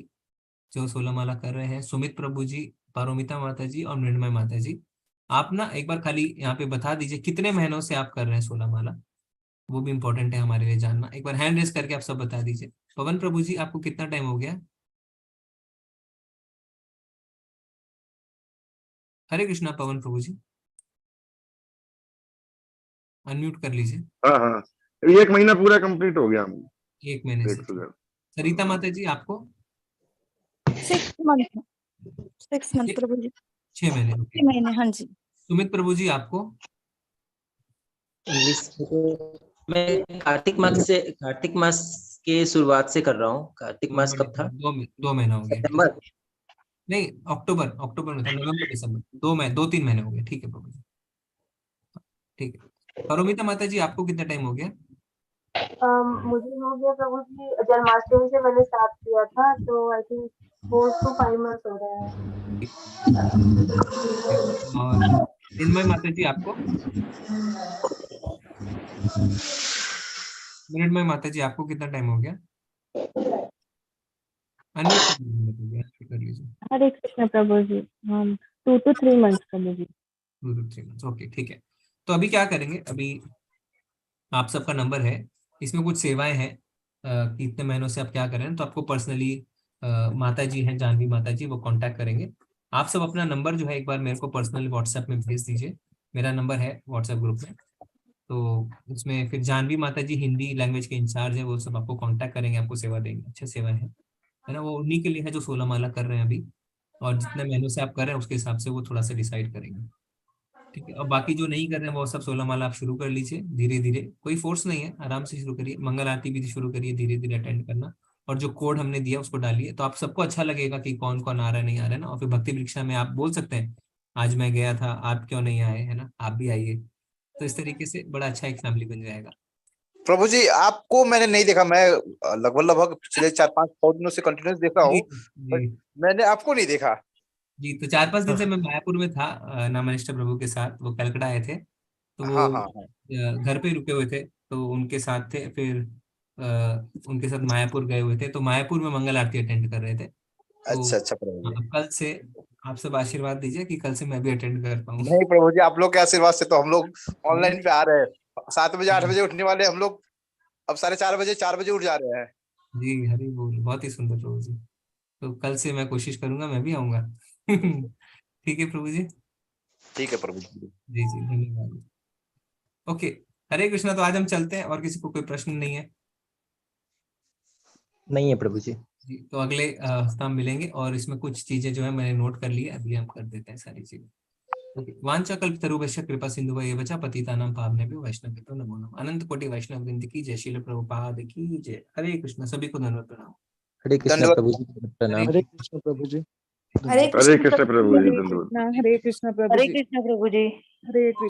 जो 16 माला कर रहे हैं, सुमित प्रभु जी, पारोमिता माता जी और मृण्मय माता जी। आप ना एक बार खाली यहाँ पे बता दीजिए कितने महीनों से आप कर रहे हैं 16 माला, वो भी इम्पोर्टेंट है हमारे लिए जानना। एक बार हैंड रेस करके आप सब बता दीजिए। पवन प्रभु जी, आपको कितना टाइम हो गया? हरे कृष्णा पवन प्रभु जी, अनम्यूट कर लीजिए। हाँ, 1 महीना पूरा कंप्लीट हो गया। 1 महीने से। सरिता माता जी आपको? 6 मंथ। 6 मंथ प्रभु जी। 6 महीने। 6 महीने, हाँ जी। सुमित प्रभु जी आपको? मैं कार्तिक मास के शुरुआत से कर रहा हूँ। कार्तिक मास कब था? 2 महीना हो गया। सितंबर? नहीं, अक्टूबर में था, नवंबर दिसंबर, 2 3 महीने हो गए। ठीक है प्रभु जी, ठीक है। पारोमिता माता जी आपको कितना टाइम हो गया? मुझे हो गया प्रभु जी, जन्माष्टमी से मैंने स्टार्ट किया था, तो आई थिंक 4 to 5 मंथ हो रहे हैं। और मृण्मय माता जी आपको? मृण्मय माता जी आपको कितना टाइम हो गया? कर लीजिए। हरे कृष्ण प्रभु जी। 2 to 3 मंथ प्रभु जी। 2 to 3 मंथ, ओके ठीक है। तो अभी क्या करेंगे, अभी आप सबका नंबर है, इसमें कुछ सेवाएं हैं कि इतने महीनों से आप क्या कर रहे हैं, तो आपको पर्सनली माता जी हैं, जानवी माता जी, वो कांटेक्ट करेंगे। आप सब अपना नंबर जो है एक बार मेरे को पर्सनली व्हाट्सएप में भेज दीजिए। मेरा नंबर है व्हाट्सएप ग्रुप में, तो उसमें फिर जानवी माता जी हिंदी लैंग्वेज के इंचार्ज है, वो सब आपको कांटेक्ट करेंगे, आपको सेवा देंगे। अच्छी सेवा है ना? वो उन्हीं के लिए है जो 16 माला कर रहे हैं अभी, और जितने महीनों से आप कर रहे हैं उसके हिसाब से वो थोड़ा सा डिसाइड करेंगे। ठीक है, और बाकी जो नहीं कर रहे हैं वो सब 16 माला आप शुरू कर लीजिए धीरे धीरे, कोई फोर्स नहीं है, आराम से शुरू करिए। मंगल आरती भी शुरू करिए, धीरे धीरे अटेंड करना, और जो कोड हमने दिया उसको डालिए, तो आप सबको अच्छा लगेगा कि कौन कौन आ रहा है, नहीं आ रहा है ना। और फिर भक्ति परीक्षा में आप बोल सकते हैं आज मैं गया था, आप क्यों नहीं आए, है ना, आप भी आइए। तो इस तरीके से बड़ा अच्छा एक फैमिली बन जाएगा। प्रभु जी आपको मैंने नहीं देखा, मैं लगभग पिछले 4-5 दिनों से कंटिन्यूस देख रहा हूँ, मैंने आपको नहीं देखा जी। तो 4-5 दिन से मैं मायापुर में था नामनिष्ठ प्रभु के साथ, वो कलकत्ता आए थे, तो वो घर पे रुके हुए थे, तो उनके साथ थे, फिर उनके साथ मायापुर गए हुए थे, तो मायापुर में मंगल आरती अटेंड कर रहे थे। तो अच्छा प्रभु जी, कल से आप सब आशीर्वाद दीजिए कि कल से मैं भी अटेंड कर पाऊँ। नहीं प्रभु जी, आप लोग के आशीर्वाद से तो हम लोग ऑनलाइन पे आ रहे हैं। 7 बजे 8 बजे उठने वाले हम लोग अब 4:30 बजे उठ जा रहे हैं। जी हरी बोल, बहुत ही सुंदर प्रभु जी। तो कल से मैं कोशिश करूंगा, मैं भी आऊंगा। ठीक है प्रभु जी। ठीक है प्रभु जी। जी धन्यवाद। ओके, हरे कृष्णा। तो आज हम चलते हैं, और किसी को कोई प्रश्न नहीं है? नहीं है प्रभु जी। जी, तो अगले हफ्ता हम मिलेंगे, और इसमें कुछ चीजें जो है मैंने नोट कर ली है, अभी हम कर देते हैं सारी चीजें। वाञ्छाकल्पतरुभ्यश्च कृपा सिन्धुभ्येव च पतितानां पावनेभ्यो वैष्णवेभ्यो नमो नमः। अनंत कोटि वैष्णव वृंद की जय, श्रील प्रभुपाद की जय। हरे कृष्ण, सभी को धन्यवाद, प्रणाम। हरे कृष्ण प्रभु जी, प्रणाम। हरे कृष्ण प्रभु जी। हरे कृष्ण प्रभु जी, धन्यवाद। हरे कृष्ण प्रभु जी। हरे कृष्ण प्रभु जी। हरे कृष्ण।